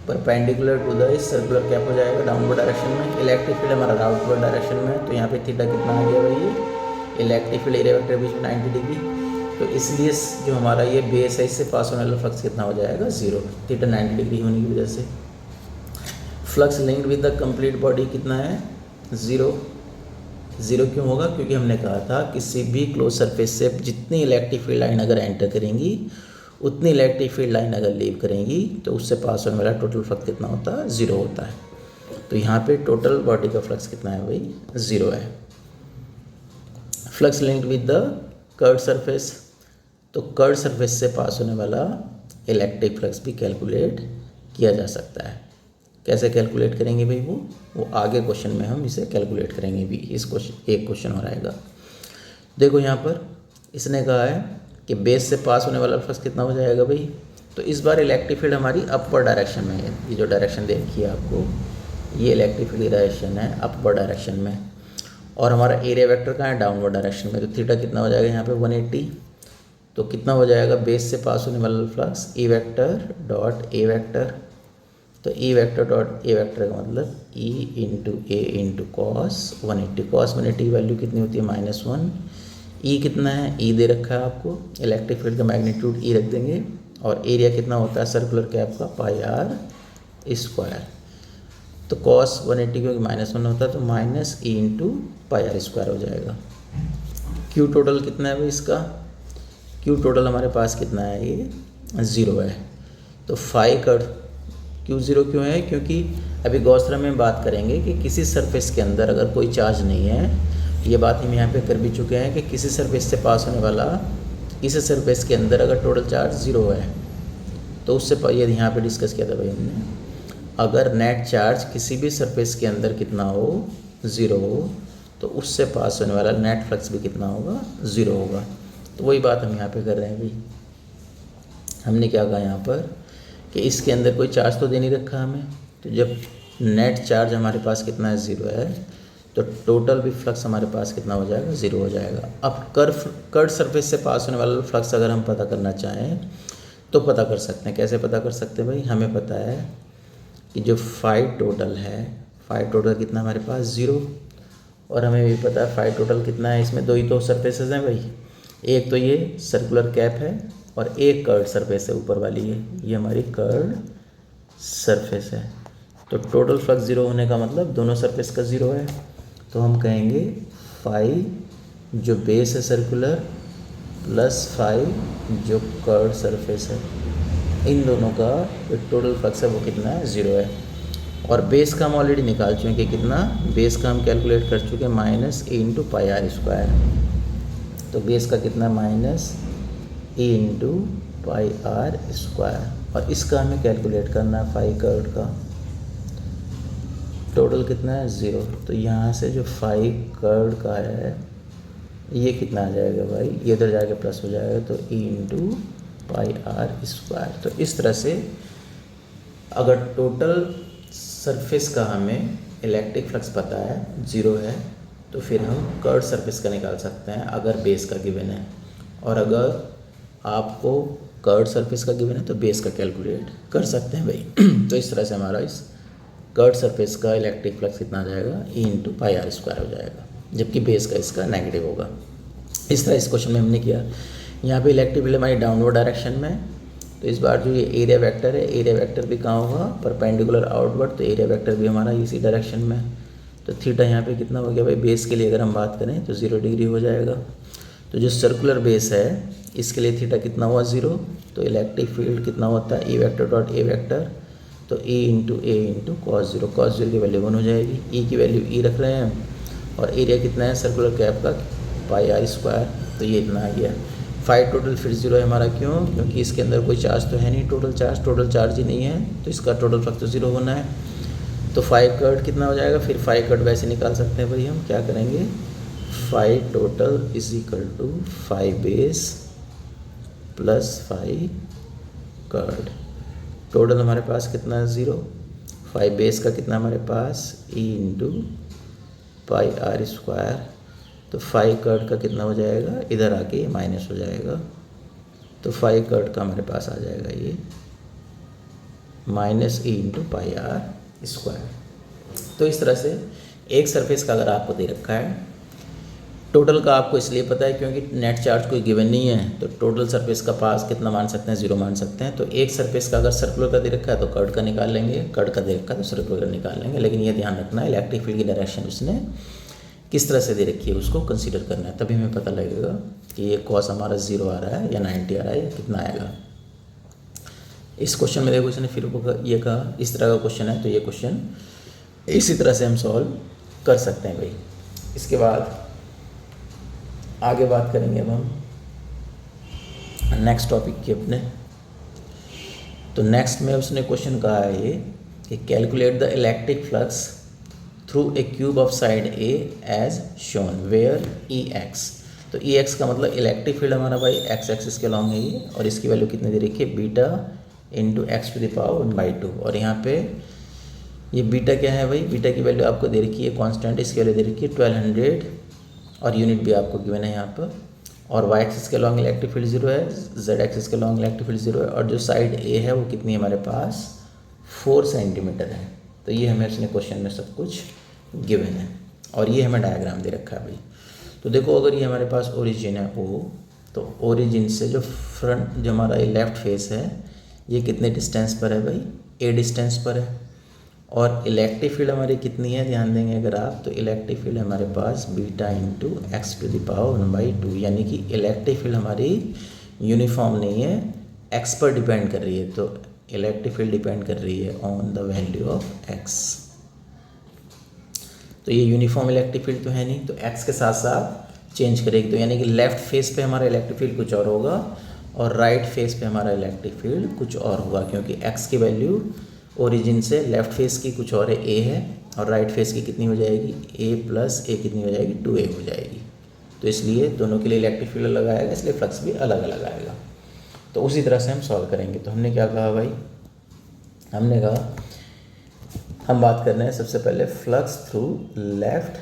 perpendicular to the circular cap हो जाएगा डाउनवर्ड डायरेक्शन में। इलेक्ट्रिक फील्ड हमारा आउटवर्ड डायरेक्शन में, तो यहाँ पे थीटा कितना आ गया भाई, इलेक्ट्रिक फील्ड एरिया वेक्टर बीच में 90 डिग्री। तो इसलिए जो हमारा ये बेस है, इससे पास होने वाला फ्लक्स कितना हो जाएगा, 0, थीटा 90 डिग्री होने की वजह से। Flux linked with the complete body कितना है, 0 क्यों होगा, क्योंकि हमने कहा था किसी भी क्लोज सरफेस से जितनी इलेक्ट्रिक फील्ड लाइन अगर एंटर करेंगी, उतनी इलेक्ट्रिक फील्ड लाइन अगर लीव करेंगी, तो उससे पास होने वाला टोटल फ्लक्स कितना होता है, 0 होता है। तो यहाँ पे टोटल बॉडी का फ्लक्स कितना है भाई, 0 है। Flux linked with the curved surface, तो कर्व्ड सरफेस से पास होने वाला इलेक्ट्रिक फ्लक्स भी कैलकुलेट किया जा सकता है। कैसे कैलकुलेट करेंगे भाई, वो आगे क्वेश्चन में हम इसे कैलकुलेट करेंगे भी। इस क्वेश्चन एक क्वेश्चन और आएगा। देखो यहाँ पर इसने कहा है कि बेस से पास होने वाला फ्लक्स कितना हो जाएगा भाई, तो इस बार इलेक्ट्रिक फील्ड हमारी अपवर्ड डायरेक्शन में है। ये जो डायरेक्शन दे रखी है आपको, ये इलेक्ट्रिक फील्ड की डायरेक्शन है अपवर्ड डायरेक्शन में, और हमारा एरिया वेक्टर कहाँ है, डाउनवर्ड डायरेक्शन में। तो थीटा कितना हो जाएगा यहाँ पे 180। तो कितना हो जाएगा, बेस से पास होने वाला flux E vector dot A vector. तो E vector dot A vector का मतलब E into A into cos 180। Cos 180 की वैल्यू कितनी होती है, -1। ई कितना है, ई दे रखा है आपको, इलेक्ट्रिक फील्ड का मैग्नीट्यूड ई रख देंगे, और एरिया कितना होता है सर्कुलर कैप का, पाई आर स्क्वायर। तो कॉस 180 क्योंकि -1 होता है तो minus E into pi R square हो जाएगा। क्यू टोटल कितना है भाई इसका, क्यू टोटल हमारे पास कितना है, ये 0 है। तो फाई कट क्यू 0 क्यों है, क्योंकि अभी गॉस थ्योरम में बात करेंगे कि किसी सरफेस के अंदर अगर कोई चार्ज नहीं है, ये बात हम यहाँ पे कर भी चुके हैं कि किसी सरफेस से पास होने वाला इस सरफेस के अंदर अगर टोटल चार्ज 0 है तो उससे ये यहाँ पे डिस्कस किया था भाई हमने, अगर नेट चार्ज किसी भी सरफेस के अंदर कितना हो, 0 हो, तो उससे पास होने वाला नेट फ्लक्स भी कितना होगा, 0 होगा। तो वही बात हम यहाँ पे कर रहे हैं भाई। हमने क्या कहा यहाँ पर कि इसके अंदर कोई चार्ज तो दे नहीं रखा हमें, तो जब नेट चार्ज हमारे पास कितना है, 0 है, तो टोटल भी फ्लक्स हमारे पास कितना हो जाएगा, 0 हो जाएगा। अब कर्व सरफेस से पास होने वाला फ्लक्स अगर हम पता करना चाहें तो पता कर सकते हैं। कैसे पता कर सकते हैं भाई, हमें पता है कि जो फाई टोटल है, फाई टोटल कितना हमारे पास 0, और हमें भी पता है फाई टोटल कितना है, इसमें दो ही तो सरफेसेस हैं भाई, एक तो ये सर्कुलर कैप है और एक कर्व सरफेस है ऊपर वाली है, ये हमारी कर्व सरफेस है। तो टोटल फ्लक्स 0 होने का मतलब दोनों सरफेस का 0 है, तो हम कहेंगे फाई जो बेस है सर्कुलर प्लस फाई जो कर्व सरफेस है, इन दोनों का जो टोटल फ्लक्स है वो कितना है, 0 है। और बेस का हम ऑलरेडी निकाल चुके हैं, कितना बेस का हम कैलकुलेट कर चुके हैं, minus A into pi R square. तो बेस का कितना, minus A into pi R square, और इसका हमें कैलकुलेट करना है फाई कर्व का, टोटल कितना है, 0। तो यहाँ से जो फाई कर्व का है ये कितना आ जाएगा भाई, ये इधर जाके प्लस हो जाएगा, तो E into pi R square. तो इस तरह से अगर टोटल सरफेस का हमें इलेक्ट्रिक फ्लक्स पता है 0 है, तो फिर हम कर्व सरफेस का निकाल सकते हैं अगर बेस का गिवन है, और अगर आपको कर्व सरफेस का गिवन है तो बेस का कैलकुलेट कर सकते हैं भाई। तो इस तरह से हमारा इस कर्व सरफेस का इलेक्ट्रिक फ्लक्स कितना आ जाएगा, E into pi R square हो जाएगा, जबकि बेस का इसका नेगेटिव होगा। इस तरह इस क्वेश्चन में हमने किया। यहाँ पे इलेक्ट्रिक फील्ड हमारी डाउनवर्ड डायरेक्शन में, तो इस बार जो ये एरिया वेक्टर है, एरिया वेक्टर भी कहाँ होगा, परपेंडिकुलर आउटवर्ड, तो एरिया वेक्टर भी हमारा इसी डायरेक्शन में। तो थीटा यहाँ पे कितना हो गया भाई, बेस के लिए अगर हम बात करें तो 0 डिग्री हो जाएगा। तो जो सर्कुलर बेस है इसके लिए थीटा कितना हुआ, 0। तो इलेक्ट्रिक फील्ड कितना होता है, E vector dot A vector, तो ए इंटू कॉस 0, कॉस 0 की वैल्यू 1 हो जाएगी, ई की वैल्यू ई रख रहे हैं, और एरिया कितना है सर्कुलर कैप का, पाई आर स्क्वायर, तो ये इतना आ गया। फाई टोटल फिर 0 है हमारा, क्यों, क्योंकि इसके अंदर कोई चार्ज तो है नहीं, टोटल चार्ज ही नहीं है, तो इसका टोटल फ्लक्स तो 0 होना है। तो फाई कट कितना हो जाएगा, फिर फाई कट वैसे निकाल सकते हैं भाई, हम क्या करेंगे, phi total is equal to phi base plus phi cut. Total हमारे पास कितना है, 0, फाई बेस का कितना हमारे पास, E into pi R square, तो फाई कट का कितना हो जाएगा, इधर आके माइनस हो जाएगा, तो फाई कट का हमारे पास आ जाएगा ये minus E into pi R square. तो इस तरह से एक सरफेस का अगर आपको दे रखा है, टोटल का आपको इसलिए पता है क्योंकि नेट चार्ज कोई गिवन नहीं है, तो टोटल सरफेस का पास कितना मान सकते हैं, 0 मान सकते हैं। तो एक सरफेस का अगर सर्कुलर का दे रखा है तो कर्व का निकाल लेंगे, कर्व का दे रखा है तो सर्कुलर का निकाल लेंगे, लेकिन ये ध्यान रखना है इलेक्ट्रिक फील्ड की डायरेक्शन उसने किस तरह से दे रखी है उसको कंसीडर करना है, तभी हमें पता लगेगा कि ये कॉस हमारा 0 आ रहा है या 90 आ रहा है या कितना आएगा। इस क्वेश्चन में देखो इसने फिर ये कहा, इस तरह का क्वेश्चन है, तो ये क्वेश्चन इसी तरह से हम सॉल्व कर सकते हैं भाई। इसके बाद आगे बात करेंगे अब हम नेक्स्ट टॉपिक के अपने। तो नेक्स्ट में उसने क्वेश्चन कहा है ये कि calculate the electric flux through a cube of side A as shown where E X. तो ई एक्स का मतलब इलेक्ट्रिक फील्ड हमारा भाई एक्स एक्सिस के लॉन्ग है ये, और इसकी वैल्यू कितनी दे रखी है, beta into X to the power 1/2। और यहाँ पे ये बीटा क्या है भाई, बीटा की वैल्यू आपको दे रखी है कांस्टेंट, इसकी वैल्यू दे रखी है 1200, और यूनिट भी आपको गिवन है यहाँ पर। और वाई एक्सिस के लॉन्ग इलेक्ट्रिक फील्ड 0 है, जेड एक्सिस के लॉन्ग इलेक्ट्रिक फील्ड 0 है, और जो साइड ए है वो कितनी है हमारे पास, 4 सेंटीमीटर है। तो ये हमें उसने क्वेश्चन में सब कुछ गिवन है, और ये हमें डायग्राम दे रखा है भाई। तो देखो अगर ये हमारे पास ओरिजिन है ओ, तो ओरिजिन से जो फ्रंट जो हमारा ये लेफ़्ट फेस है ये कितने डिस्टेंस पर है भाई, ए डिस्टेंस पर है। और इलेक्ट्रिक फील्ड हमारी कितनी है, ध्यान देंगे अगर आप, तो इलेक्ट्रिक फील्ड हमारे पास beta into X to the power 1/2, यानी कि इलेक्ट्रिक फील्ड हमारी यूनिफॉर्म नहीं है, एक्स पर डिपेंड कर रही है। तो इलेक्ट्रिक फील्ड डिपेंड कर रही है on the value of x. तो ये यूनिफॉर्म इलेक्ट्रिक फील्ड तो है नहीं, तो एक्स के साथ साथ चेंज करेगी। तो यानी कि लेफ्ट फेस पे हमारा इलेक्ट्रिक फील्ड कुछ और होगा और राइट फेस पे हमारा इलेक्ट्रिक फील्ड कुछ और होगा, क्योंकि एक्स की वैल्यू ओरिजिन से लेफ्ट फेस की कुछ और है, ए है, और राइट फेस की कितनी हो जाएगी, ए प्लस ए कितनी हो जाएगी, 2a हो जाएगी। तो इसलिए दोनों के लिए इलेक्ट्रिक फील्ड अलग आएगा, इसलिए फ्लक्स भी अलग अलग आएगा। तो उसी तरह से हम सॉल्व करेंगे। तो हमने क्या कहा भाई, हमने कहा हम बात कर रहे हैं सबसे पहले फ्लक्स थ्रू लेफ्ट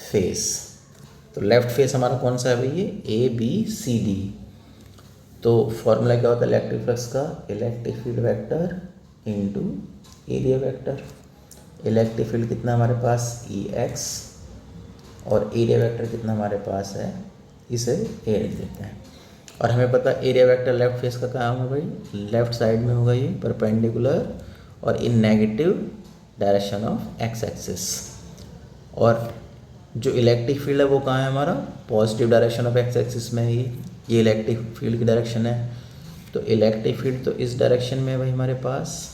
फेस। तो लेफ्ट फेस हमारा कौन सा है भाई, ये ABCD। तो फॉर्मूला क्या होता है इलेक्ट्रिक फ्लक्स का, electric field vector into area vector. Electric field कितना हमारे पास EX और एरिया वेक्टर कितना हमारे पास है, इसे ए लिख देते हैं। और हमें पता एरिया वेक्टर लेफ्ट फेस का कहाँ होगा भाई, लेफ्ट साइड में होगा ये परपेंडिकुलर और in negative direction of X axis. और जो इलेक्ट्रिक फील्ड है वो कहाँ है हमारा, positive direction of X axis में है ये इलेक्ट्रिक फील्ड की डायरेक्शन है। तो इलेक्ट्रिक फील्ड तो इस डायरेक्शन में है भाई हमारे पास,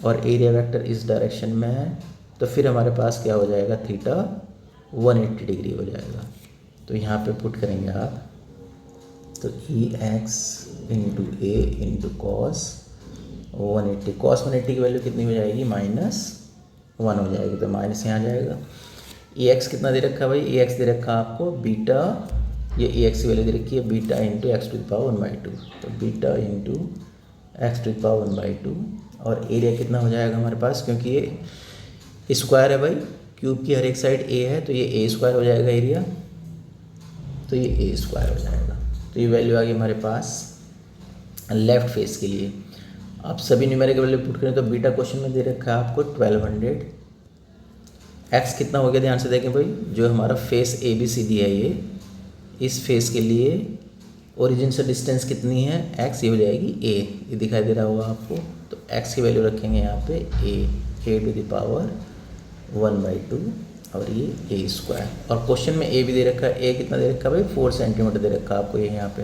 और एरिया वेक्टर इस डायरेक्शन में है। तो फिर हमारे पास क्या हो जाएगा, थीटा 180 डिग्री हो जाएगा। तो यहाँ पे पुट करेंगे आप, तो EX into A into cos 180, cos 180 की वैल्यू कितनी हो जाएगी, -1 हो जाएगी। तो माइनस यहाँ जाएगा। EX कितना दे रखा है भाई, EX दे रखा है आपको बीटा, ये EX की वैल्यू दे रखी है beta into X to the power 1/2। तो beta into X to the power 1/2। और एरिया कितना हो जाएगा हमारे पास, क्योंकि ये स्क्वायर है भाई, क्यूब की हर एक साइड a है, तो ये a² हो जाएगा एरिया, तो ये a² हो जाएगा। तो ये वैल्यू आ गई हमारे पास लेफ्ट फेस के लिए। आप सभी न्यूमेरिकल वैल्यू पुट करें तो बीटा क्वेश्चन में दे रखा है आपको 1200। एक्स कितना हो गया, ध्यान से देखें भाई, जो हमारा फेस ABCD है ये, इस फेस के लिए ओरिजिन से डिस्टेंस कितनी है, एक्स, ये हो जाएगी a, ये दिखाई दे रहा होगा आपको। तो एक्स की वैल्यू रखेंगे यहाँ पे a टू द पावर 1/2 और ये a²। और क्वेश्चन में a भी दे रखा है, a कितना दे रखा है भाई, 4 सेंटीमीटर दे रखा है आपको ये यहाँ पे।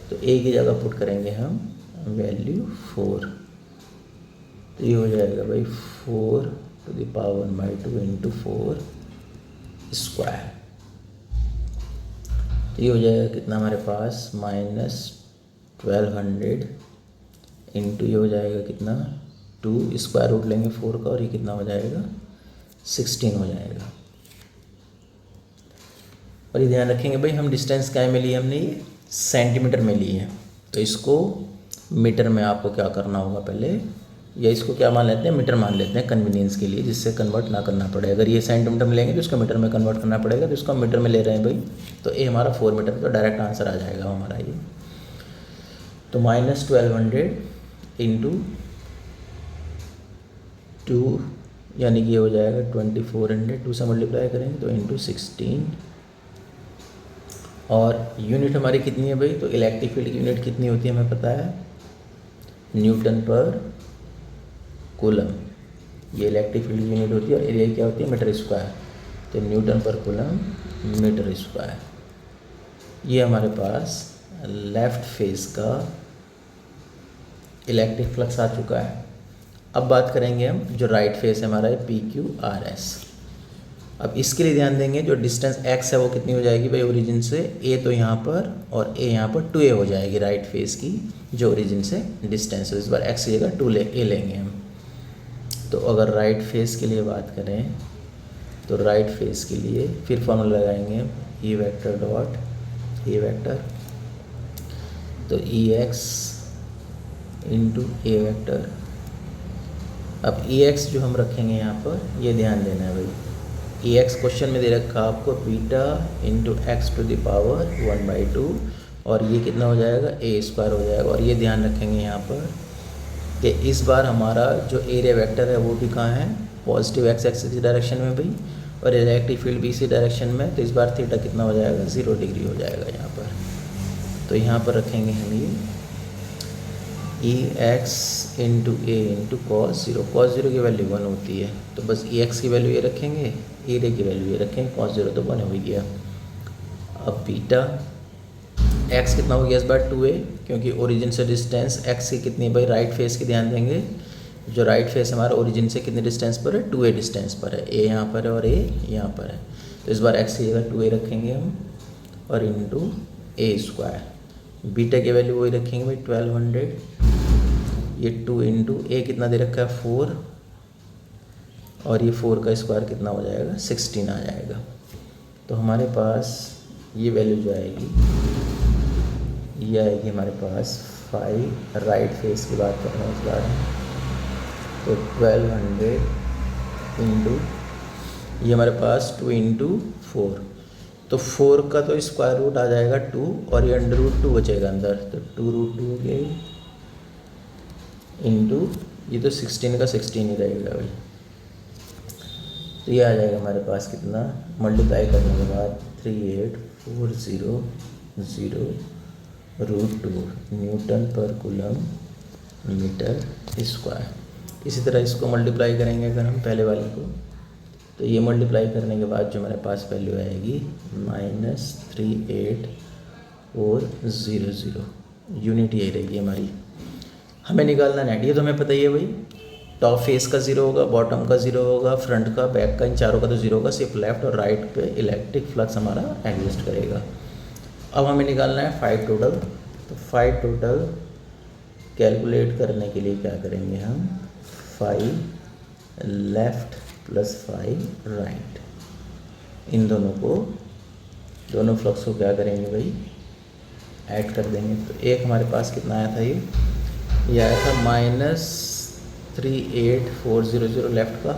तो a की जगह पुट करेंगे हम वैल्यू 4, तो ये हो जाएगा भाई 4 टू द पावर 1/2 इंटू 4²। तो ये हो जाएगा कितना हमारे पास, -1200 इंटू ये हो जाएगा कितना 2, स्क्वायर रूट लेंगे 4 का, और ये कितना हो जाएगा 16 हो जाएगा। और ये ध्यान रखेंगे भाई, हम डिस्टेंस क्या में लिए, हमने ये सेंटीमीटर में लिए हैं। तो इसको मीटर में आपको क्या करना होगा पहले, या इसको क्या मान लेते हैं, मीटर मान लेते हैं कन्वीनियंस के लिए, जिससे कन्वर्ट ना करना पड़े। अगर ये सेंटीमीटर में लेंगे तो इसको मीटर में कन्वर्ट करना पड़ेगा, तो इसको हम मीटर में ले रहे हैं भाई, तो ये हमारा 4 मीटर, तो डायरेक्ट आंसर आ जाएगा हमारा ये। तो -1200 इंटू 2, यानी कि ये हो जाएगा 2400, 2 से मल्टीप्लाई करेंगे तो इंटू 16। और यूनिट हमारी कितनी है भाई, तो इलेक्ट्रिक फील्ड की यूनिट कितनी होती है हमें पता है, न्यूटन पर कूलम। ये इलेक्ट्रिक फील्ड की यूनिट होती है, और एरिया क्या होती है, मीटर स्क्वायर। तो न्यूटन पर कूलम मीटर स्क्वायर। ये हमारे पास लेफ्ट फेस का इलेक्ट्रिक फ्लक्स आ चुका है। अब बात करेंगे हम जो राइट फेस है हमारा PQRS। अब इसके लिए ध्यान देंगे, जो डिस्टेंस x है वो कितनी हो जाएगी भाई ओरिजिन से, a तो यहाँ पर और a यहाँ पर 2a हो जाएगी राइट फेस की जो ओरिजिन से डिस्टेंस है। इस बार x की जगह 2a लेंगे हम। तो अगर राइट फेस के लिए बात करें तो राइट फेस के लिए फिर फॉर्मूला लगाएंगे E vector dot A vector, तो EX इंटू A वेक्टर। अब EX जो हम रखेंगे यहाँ पर, ये ध्यान देना है भाई, EX क्वेश्चन में दे रखा आपको beta into X to the power 1/2, और ये कितना हो जाएगा, a² हो जाएगा। और ये ध्यान रखेंगे यहाँ पर कि इस बार हमारा जो एरिया वेक्टर है वो भी कहाँ है, पॉजिटिव एक्स एक्सिस की डायरेक्शन में भाई, और इलेक्ट्रिक फील्ड भी इसी डायरेक्शन में, तो इस बार थीटा कितना हो जाएगा, 0 डिग्री हो जाएगा यहाँ पर। तो यहाँ पर रखेंगे हम ये ई x into A into cos 0। Cos 0 की वैल्यू 1 होती है, तो बस ई एक्स की वैल्यू ये रखेंगे, ए रे की वैल्यू ये रखेंगे, कॉस 0 तो 1 हो गया। अब बीटा एक्स कितना हो गया इस बार 2a, क्योंकि ओरिजिन से डिस्टेंस एक्स की कितनी भाई, राइट फेस की ध्यान देंगे, जो राइट फेस हमारा ओरिजिन से कितने डिस्टेंस पर है, 2a डिस्टेंस पर है, a यहाँ पर है और a यहाँ पर है। तो इस बार x की जगह 2a रखेंगे हम और इंटू a स्क्वायर। बीटा की वैल्यू वही रखेंगे भाई 1200, ये 2 इंटू a कितना दे रखा है 4, और ये 4 का स्क्वायर कितना हो जाएगा 16 आ जाएगा। तो हमारे पास ये वैल्यू जो आएगी ये आएगी हमारे पास 5, राइट फेस की बात कर रहे हैं इस बार, तो 1200 इंटू ये हमारे पास 2 इंटू 4, तो 4 का तो स्क्वायर रूट आ जाएगा 2 और ये अंडर रूट 2 बचेगा अंदर, तो 2 रूट 2 हो गया इंटू ये तो 16 का 16 ही रहेगा भाई। तो ये आ जाएगा हमारे पास कितना, मल्टीप्लाई करने के बाद 3840 रूट 2 न्यूटन पर कूलम मीटर स्क्वायर। इसी तरह इसको मल्टीप्लाई करेंगे अगर हम पहले वाले को, तो ये मल्टीप्लाई करने के बाद जो हमारे पास वैल्यू आएगी -38400, यूनिट यही रहेगी हमारी। हमें निकालना नेट, ये तो हमें पता ही है भाई, टॉप फेस का 0 होगा, बॉटम का 0 होगा, फ्रंट का, बैक का, इन चारों का तो 0 होगा, सिर्फ लेफ्ट और राइट पे इलेक्ट्रिक फ्लक्स हमारा एग्जिस्ट करेगा। अब हमें निकालना है 5 टोटल, तो 5 टोटल कैलकुलेट करने के लिए क्या करेंगे हम, 5 लेफ़्ट प्लस 5 राइट, इन दोनों को, दोनों फ्लक्स को क्या करेंगे भाई, ऐड कर देंगे। तो एक हमारे पास कितना आया था, ये आया था -38400 लेफ़्ट का,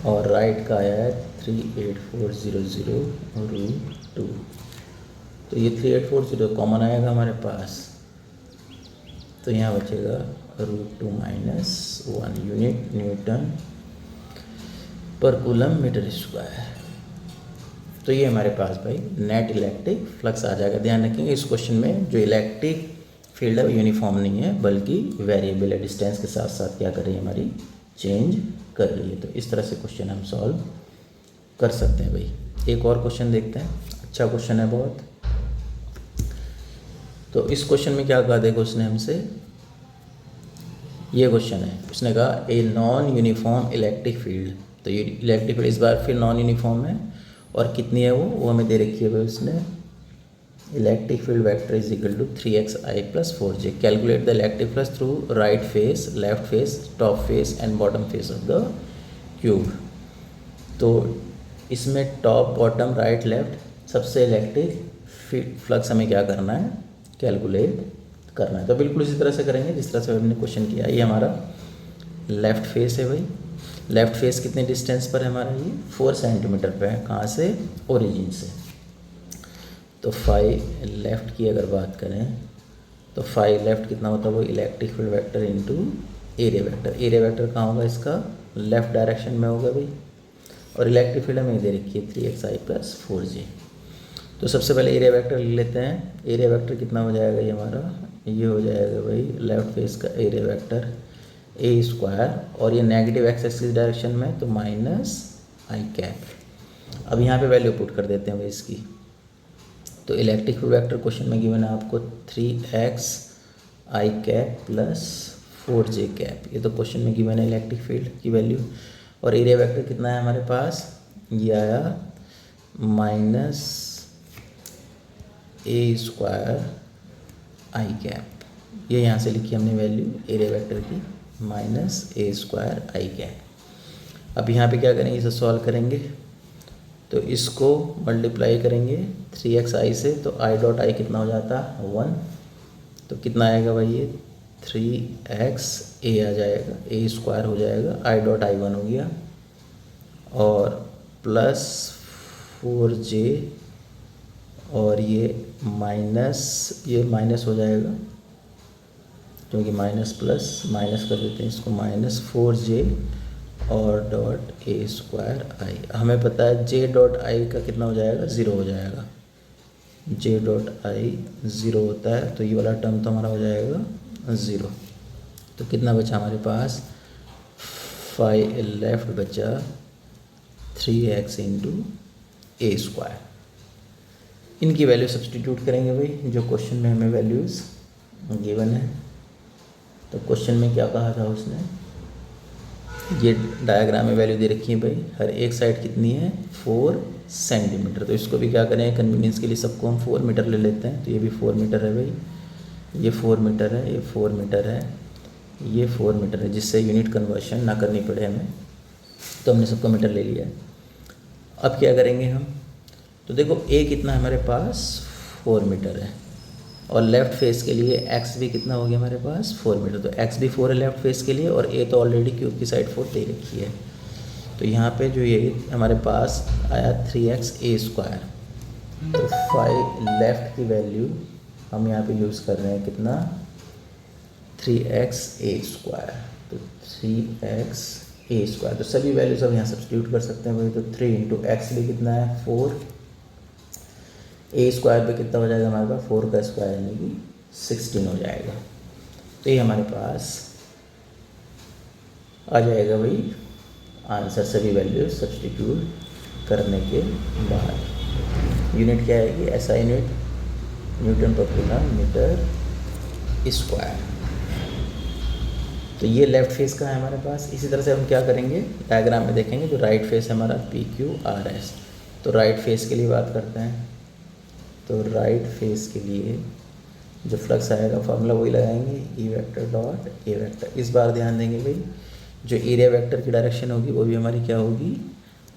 और राइट का आया है 38400 रूट 2। तो ये 3840 कॉमन आएगा हमारे पास, तो यहाँ बचेगा रूट 2 -1 यूनिट न्यूटन पर कूलम मीटर स्क्वायर। तो ये हमारे पास भाई नेट इलेक्ट्रिक फ्लक्स आ जाएगा। ध्यान रखेंगे इस क्वेश्चन में जो इलेक्ट्रिक फील्ड है वो यूनिफॉर्म नहीं है, बल्कि वेरिएबल है, डिस्टेंस के साथ साथ क्या कर रही है हमारी, चेंज कर रही है। तो इस तरह से क्वेश्चन हम सॉल्व कर सकते हैं भाई। एक और क्वेश्चन देखते हैं, अच्छा क्वेश्चन है बहुत। तो इस क्वेश्चन में क्या कहा, देखो उसने हमसे, ये क्वेश्चन है, उसने कहा a non uniform electric field. तो ये इलेक्ट्रिक फील्ड इस बार फिर नॉन यूनिफॉर्म है, और कितनी है वो हमें दे रखी है भाई उसने, electric field vector is equal to 3xi + 4j। Calculate the electric flux through right face, left face, top face and bottom face of the cube. तो इसमें टॉप, बॉटम, राइट, लेफ्ट सबसे इलेक्ट्रिक फ्लक्स हमें क्या करना है, कैलकुलेट करना है। तो बिल्कुल इसी तरह से करेंगे जिस तरह से हमने क्वेश्चन किया। ये हमारा लेफ़्ट फेस है भाई, लेफ़्ट फेस कितने डिस्टेंस पर है हमारा, ये 4 सेंटीमीटर पे है, कहाँ से, ओरिजिन से। तो 5 लेफ़्ट की अगर बात करें तो 5 लेफ़्ट कितना होता है, वो electric field vector into area vector. Area vector कहाँ होगा इसका, लेफ़्ट डायरेक्शन में होगा भाई, और इलेक्ट्रिक फील्ड हमें दे रखी है 3xi + 4j। तो सबसे पहले एरिया वेक्टर ले लेते हैं। एरिया वेक्टर कितना हो जाएगा, ये हमारा, ये हो जाएगा भाई लेफ़्ट फेस का एरिया वेक्टर a², और ये नेगेटिव एक्स एक्सिस डायरेक्शन में, तो -i। अब यहाँ पे वैल्यू पुट कर देते हैं भाई इसकी। तो इलेक्ट्रिक फील्ड वेक्टर क्वेश्चन में गिवन है आपको 3xi + 4j। ये तो क्वेश्चन में गिवन है इलेक्ट्रिक फील्ड की वैल्यू। और एरिया वेक्टर कितना है हमारे पास, ये आया -a²i। ये यहाँ से लिखी हमने वैल्यू एरिया वेक्टर की, -a²i। अब यहाँ पे क्या करेंगे, इसे सॉल्व करेंगे, तो इसको मल्टीप्लाई करेंगे 3xi से, तो i.i कितना हो जाता है 1। तो कितना आएगा भाई, ये 3xa आ जाएगा, a² हो जाएगा, i.i 1 हो गया, और प्लस 4j, और ये माइनस हो जाएगा, क्योंकि माइनस प्लस माइनस कर देते हैं इसको, -4j और डॉट ए स्क्वायर आई। हमें पता है जे डॉट आई का कितना हो जाएगा, 0 हो जाएगा। जे डॉट आई 0 होता है तो ये वाला टर्म तो हमारा हो जाएगा 0। तो कितना बचा हमारे पास, 5 लेफ्ट बचा 3x इंटू ए स्क्वायर। इनकी वैल्यू सब्सटीट्यूट करेंगे भाई, जो क्वेश्चन में हमें वैल्यूज़ गिवन है। तो क्वेश्चन में क्या कहा था उसने, ये डायग्राम में वैल्यू दे रखी है भाई, हर एक साइड कितनी है, 4 सेंटीमीटर। तो इसको भी क्या करें, कन्वीनियंस के लिए सबको हम 4 मीटर ले लेते हैं। तो ये भी 4 मीटर है भाई, ये 4 मीटर है, ये 4 मीटर है, ये 4 मीटर है, जिससे यूनिट कन्वर्शन ना करनी पड़े हमें। तो हमने सबको मीटर ले लिया है। अब क्या करेंगे हम, तो देखो ए कितना है हमारे पास, 4 मीटर है, और लेफ़्ट फेस के लिए एक्स भी कितना हो गया हमारे पास, 4 मीटर। तो एक्स भी 4 है लेफ़्ट फेस के लिए, और ए तो ऑलरेडी क्यूब की साइड 4 दे रखी है। तो यहाँ पे जो ये हमारे पास आया 3x ए स्क्वायर। तो 5 लेफ़्ट की वैल्यू हम यहाँ पे यूज़ कर रहे हैं कितना, 3x ए स्क्वायर। तो 3x ए स्क्वायर, तो सभी वैल्यूज अब यहाँ सब्स्टिट्यूट कर सकते हैं भाई। तो 3 इंटू एक्स भी कितना है, 4, ए स्क्वायर पे कितना हो जाएगा हमारे पास, 4 का स्क्वायर यानी कि 16 हो जाएगा। तो ये हमारे पास आ जाएगा भाई आंसर, सभी वैल्यूज सब्स्टिट्यूट करने के बाद। यूनिट क्या आएगी, ऐसा यूनिट न्यूटन पर मीटर स्क्वायर। तो ये लेफ़्ट फेस का है हमारे पास। इसी तरह से हम क्या करेंगे, डायग्राम में देखेंगे, जो राइट फेस है हमारा पी क्यू आर एस। तो राइट फेस के लिए बात करते हैं। तो राइट फेस के लिए जो फ्लक्स आएगा फार्मूला वही लगाएंगे, ई वेक्टर डॉट ए वेक्टर। इस बार ध्यान देंगे भाई, जो एरिया वेक्टर की डायरेक्शन होगी वो भी हमारी क्या होगी,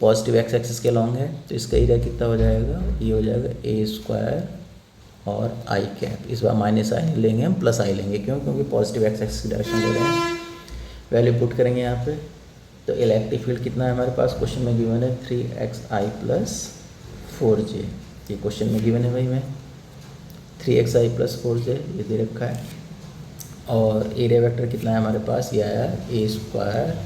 पॉजिटिव एक्स एक्सिस के लॉन्ग है। तो इसका एरिया कितना हो जाएगा, ये हो जाएगा ए स्क्वायर और आई कैप। इस बार माइनस आई लेंगे हम, प्लस आई लेंगे, क्यों, क्योंकि पॉजिटिव एक्स एक्सिस की डायरेक्शन ले रहे हैं। वैल्यू पुट करेंगे यहाँ पे। तो इलेक्ट्रिक फील्ड कितना है हमारे पास, क्वेश्चन में गिवन है 3xi प्लस 4j। ये क्वेश्चन में गिवन है भाई, में 3xi प्लस 4j ये दे रखा है। और एरिया वेक्टर कितना है हमारे पास, ये आया ए स्क्वायर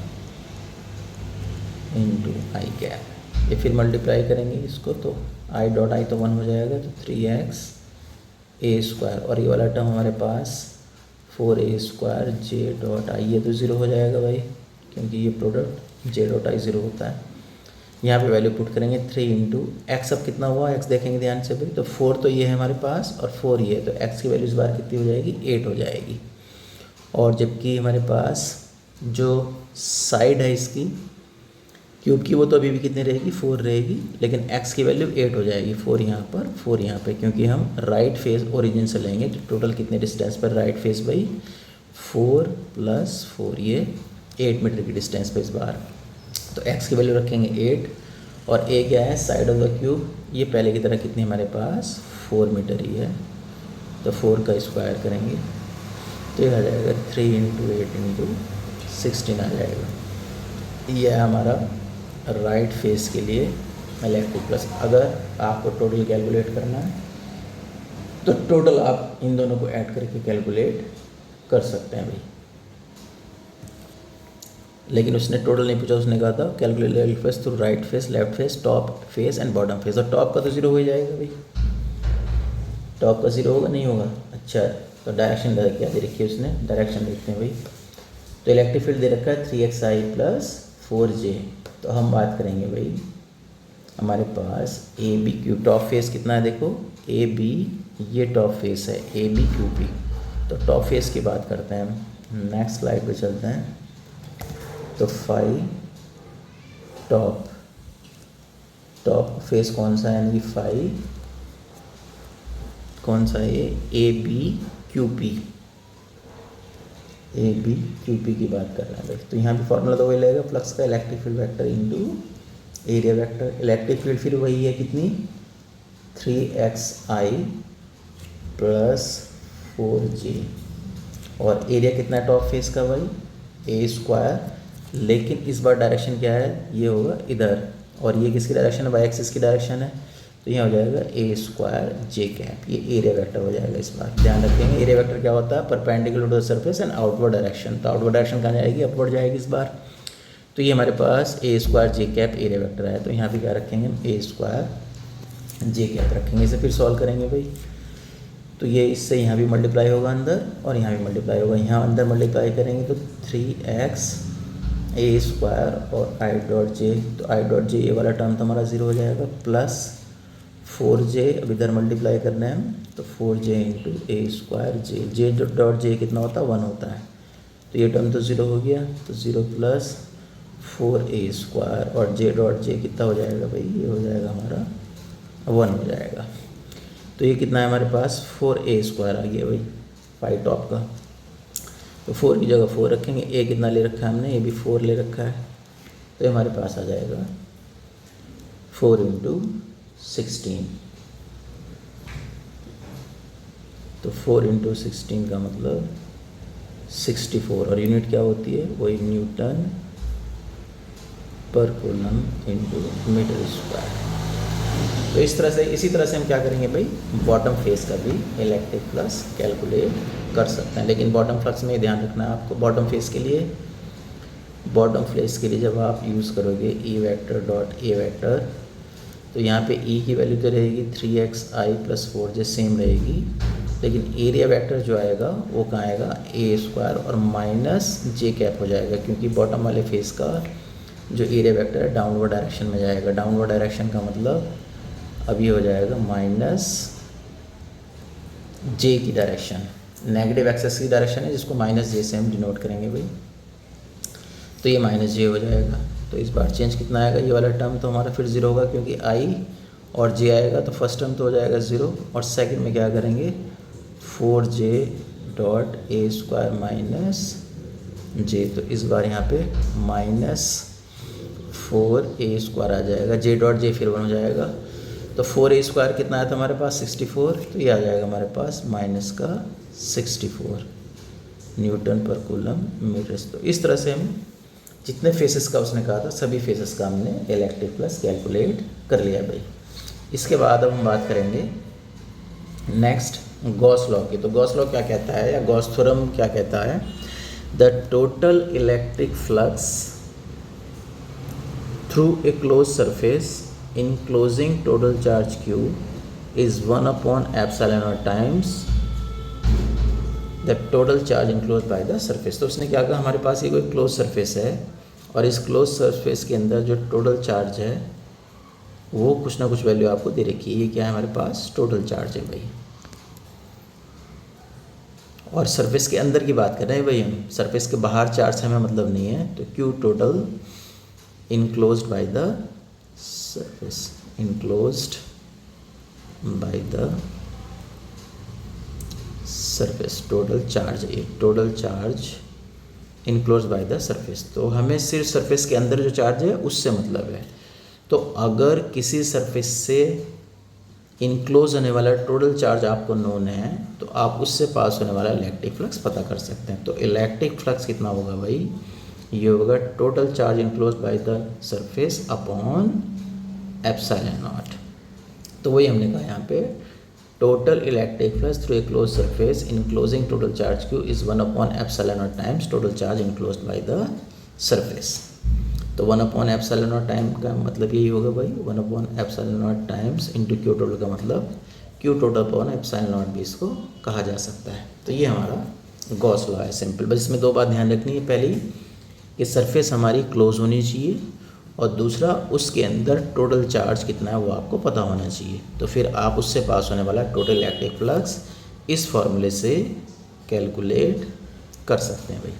इंटू आई कैप। ये फिर मल्टीप्लाई करेंगे इसको, तो आई डॉट आई तो 1 हो जाएगा, तो 3x ए स्क्वायर, और ये वाला टर्म हमारे पास 4a square J dot I, ये तो 0 हो जाएगा भाई, क्योंकि ये प्रोडक्ट जे डॉट आई 0 होता है। यहाँ पे वैल्यू पुट करेंगे 3 इंटू एक्स। अब कितना हुआ, एक्स देखेंगे ध्यान से भाई। तो 4 तो ये है हमारे पास और 4 ये है, तो एक्स की वैल्यू इस बार कितनी हो जाएगी, 8 हो जाएगी। और जबकि हमारे पास जो साइड है इसकी क्यूब की, वो तो अभी भी कितनी रहेगी, 4 रहेगी, लेकिन एक्स की वैल्यू 8 हो जाएगी। 4 यहाँ पर, 4 यहाँ पे, क्योंकि हम राइट फेस ओरिजिन से लेंगे। तो टोटल कितने डिस्टेंस पर राइट फेस भाई, 4 + 4, ये 8 मीटर की डिस्टेंस पर इस बार। तो एक्स की वैल्यू रखेंगे 8, और ए क्या है, साइड ऑफ द क्यूब, ये पहले की तरह कितनी हमारे पास 4 मीटर ही है। तो 4 का स्क्वायर करेंगे तो ये आ जाएगा 3 इंटू 8 इंटू 16 आ जाएगा। ये है हमारा राइट फेस के लिए इलेक्ट्रिक प्लस। अगर आपको टोटल कैलकुलेट करना है तो टोटल आप इन दोनों को ऐड करके कैलकुलेट कर सकते हैं भाई। लेकिन उसने टोटल नहीं पूछा, उसने कहा था calculate electric plus through right face, left face, top face and bottom face. और टॉप का तो 0 हो ही जाएगा भाई, टॉप का 0 होगा, नहीं होगा। अच्छा, तो डायरेक्शन क्या दे रखी है उसने, डायरेक्शन देखते हैं भाई। तो इलेक्ट्रिक फील्ड दे रखा है 3xi प्लस 4j। तो हम बात करेंगे भाई, हमारे पास A B Q, top face कितना है देखो, ए बी, ये टॉप फेस है ए बी क्यू पी। तो टॉप फेस की बात करते हैं हम, नेक्स्ट स्लाइड पे चलते हैं। तो फाई टॉप फेस कौन सा है, यानी कि फाई कौन सा है, A B Q P, A B Q P की बात कर रहे हैं। तो यहाँ पे फॉर्मूला तो वही लगेगा, फ्लक्स का electric field vector into area vector. Electric field फिर वही है कितनी, 3xi प्लस 4j, और एरिया कितना है टॉप फेस का भाई, ए स्क्वायर। लेकिन इस बार डायरेक्शन क्या है, ये होगा इधर, और ये किसकी डायरेक्शन है, वाई एक्सिस की डायरेक्शन है। तो यहाँ हो जाएगा ए स्क्वायर जे कैप, ये एरिया वेक्टर हो जाएगा। इस बार ध्यान रखेंगे, एरिया वेक्टर क्या होता है, perpendicular to the surface and outward direction. तो आउटवर्ड डायरेक्शन कहाँ जाएगी, अपवर्ड जाएगी इस बार। तो ये हमारे पास A square J cap area vector है, तो यहाँ पे क्या रखेंगे हम ए स्क्वायर जे कैप रखेंगे। इसे फिर सॉल्व करेंगे भाई, तो ये इससे यहाँ भी मल्टीप्लाई होगा अंदर और यहाँ भी मल्टीप्लाई होगा। यहाँ अंदर मल्टीप्लाई करेंगे तो 3x ए स्क्वायर और आई डॉट जे, तो आई डॉट जे ये वाला टर्म तो हमारा 0 हो जाएगा, प्लस 4j, अब इधर मल्टीप्लाई करना है हम, तो 4j into A square J dot J कितना होता है 1 होता है, तो ये टर्म तो 0 हो गया, तो 0 प्लस 4a स्क्वायर और जे डॉट जे कितना हो जाएगा भाई, ये हो जाएगा हमारा 1 हो जाएगा। तो ये कितना है हमारे पास 4a स्क्वायर आ गया भाई पाई टॉप का, तो 4 की जगह 4 रखेंगे, a कितना ले रखा है हमने, ये भी 4 ले रखा है, तो ये हमारे पास आ जाएगा 4 इंटू 16, तो 4 इंटू 16 का मतलब 64, और यूनिट क्या होती है, वही न्यूटन पर कूलम इंटू मीटर स्क्वायर। तो इस तरह से, इसी तरह से हम क्या करेंगे भाई, बॉटम फेस का भी इलेक्ट्रिक फ्लक्स कैलकुलेट कर सकते हैं। लेकिन बॉटम फ्लक्स में ध्यान रखना है आपको, बॉटम फेस के लिए जब आप यूज़ करोगे ई वेक्टर डॉट ए वेक्टर, तो यहाँ पे ई की वैल्यू तो रहेगी 3xi प्लस 4j सेम रहेगी, लेकिन एरिया वेक्टर जो आएगा वो कहाँ आएगा, ए स्क्वायर और माइनस जे कैप हो जाएगा, क्योंकि बॉटम वाले फेस का जो एरिया वेक्टर है डाउनवर्ड डायरेक्शन में जाएगा। डाउनवर्ड डायरेक्शन का मतलब अभी हो जाएगा माइनस जे की डायरेक्शन, नेगेटिव एक्सेस की डायरेक्शन है जिसको माइनस जे से हम डिनोट करेंगे भाई, तो ये माइनस जे हो जाएगा। तो इस बार चेंज कितना आएगा, ये वाला टर्म तो हमारा फिर 0 होगा, क्योंकि आई और जे आएगा, तो फर्स्ट टर्म तो हो जाएगा 0, और सेकंड में क्या करेंगे 4j dot A square minus J, तो इस बार यहाँ पे माइनस 4a स्क्वायर आ जाएगा, जे डॉट जे फिर 1 हो जाएगा, तो 4a स्क्वायर कितना आया था हमारे पास 64, तो ये आ जाएगा हमारे पास माइनस का 64 न्यूटन पर कूलम मीटर। तो इस तरह से हम जितने फेसेस का उसने कहा था सभी फेसेस का हमने इलेक्ट्रिक फ्लक्स कैलकुलेट कर लिया भाई। इसके बाद अब हम बात करेंगे नेक्स्ट गॉस लॉ की। तो गॉस लॉ क्या कहता है, या गॉस थ्योरम क्या कहता है, the total electric flux through A close surface enclosing total charge q is 1 upon epsilon naught times the total charge enclosed by the surface। तो उसने क्या कहा, हमारे पास ये कोई क्लोज सरफेस है और इस क्लोज सरफेस के अंदर जो टोटल चार्ज है वो कुछ ना कुछ वैल्यू आपको दे रखी है। ये क्या है हमारे पास, टोटल चार्ज है भाई, और सरफेस के अंदर की बात कर रहे हैं भाई हम, सरफेस के बाहर चार्ज हमें मतलब नहीं है। तो q total enclosed by the surface, enclosed by the surface, total charge enclosed by the surface। तो हमें सिर्फ सरफेस के अंदर जो चार्ज है उससे मतलब है। तो अगर किसी सरफेस से इनक्लोज होने वाला टोटल चार्ज आपको नोन है तो आप उससे पास होने वाला इलेक्ट्रिक फ्लक्स पता कर सकते हैं। तो इलेक्ट्रिक फ्लक्स कितना होगा भाई, ये होगा total charge enclose by the surface upon epsilon not. तो वही हमने कहा यहाँ पे, total electric flux through A close surface enclosing total charge Q is 1 upon epsilon not times total charge enclosed by the surface. तो 1 अपॉन एप्सिलॉन नॉट टाइम का मतलब यही होगा भाई, 1 upon epsilon not times into Q total का मतलब Q total upon epsilon not भी इसको कहा जा सकता है। तो ये हमारा गॉस लॉ है सिंपल। बस इसमें दो बात ध्यान रखनी है, पहली कि सरफेस हमारी क्लोज होनी चाहिए और दूसरा उसके अंदर टोटल चार्ज कितना है वो आपको पता होना चाहिए। तो फिर आप उससे पास होने वाला टोटल इलेक्ट्रिक फ्लक्स इस फॉर्मूले से कैलकुलेट कर सकते हैं भाई।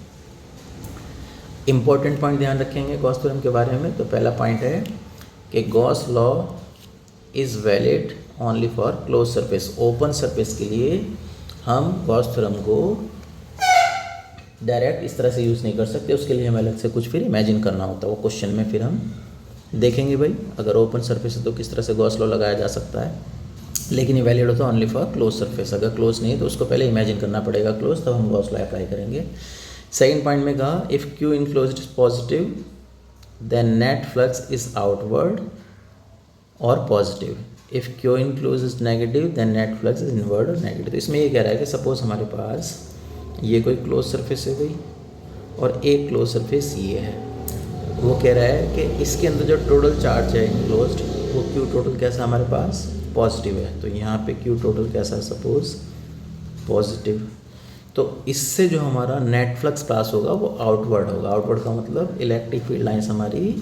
इम्पोर्टेंट पॉइंट ध्यान रखेंगे गॉस थ्योरम के बारे में। तो पहला पॉइंट है कि Gauss law is valid only for close surface. Open surface के लिए हम गॉस थ्योरम को डायरेक्ट इस तरह से यूज़ नहीं कर सकते, उसके लिए हमें अलग से कुछ फिर इमेजिन करना होता है, वो क्वेश्चन में फिर हम देखेंगे भाई। अगर ओपन सरफेस है तो किस तरह से गॉस लॉ लगाया जा सकता है, लेकिन ये वैलिड होता है ओनली फॉर क्लोज सरफेस। अगर क्लोज नहीं है तो उसको पहले इमेजिन करना पड़ेगा क्लोज, तब हम गॉस लॉ अप्लाई करेंगे। सेकेंड पॉइंट में कहा, if Q enclosed is positive then net flux is outward और positive. If Q enclose is negative then net flux is inward और नेगेटिव। तो इसमें ये कह रहा है कि सपोज हमारे पास ये कोई क्लोज सरफेस है भाई और एक क्लोज सरफेस ये है, वो कह रहा है कि इसके अंदर जो टोटल चार्ज है इनक्लोज्ड, वो क्यू टोटल कैसा हमारे पास पॉजिटिव है। तो यहाँ पे क्यू टोटल कैसा है, सपोज पॉजिटिव। तो इससे जो हमारा नेट फ्लक्स पास होगा वो आउटवर्ड होगा। आउटवर्ड का मतलब इलेक्ट्रिक फील्ड लाइंस हमारी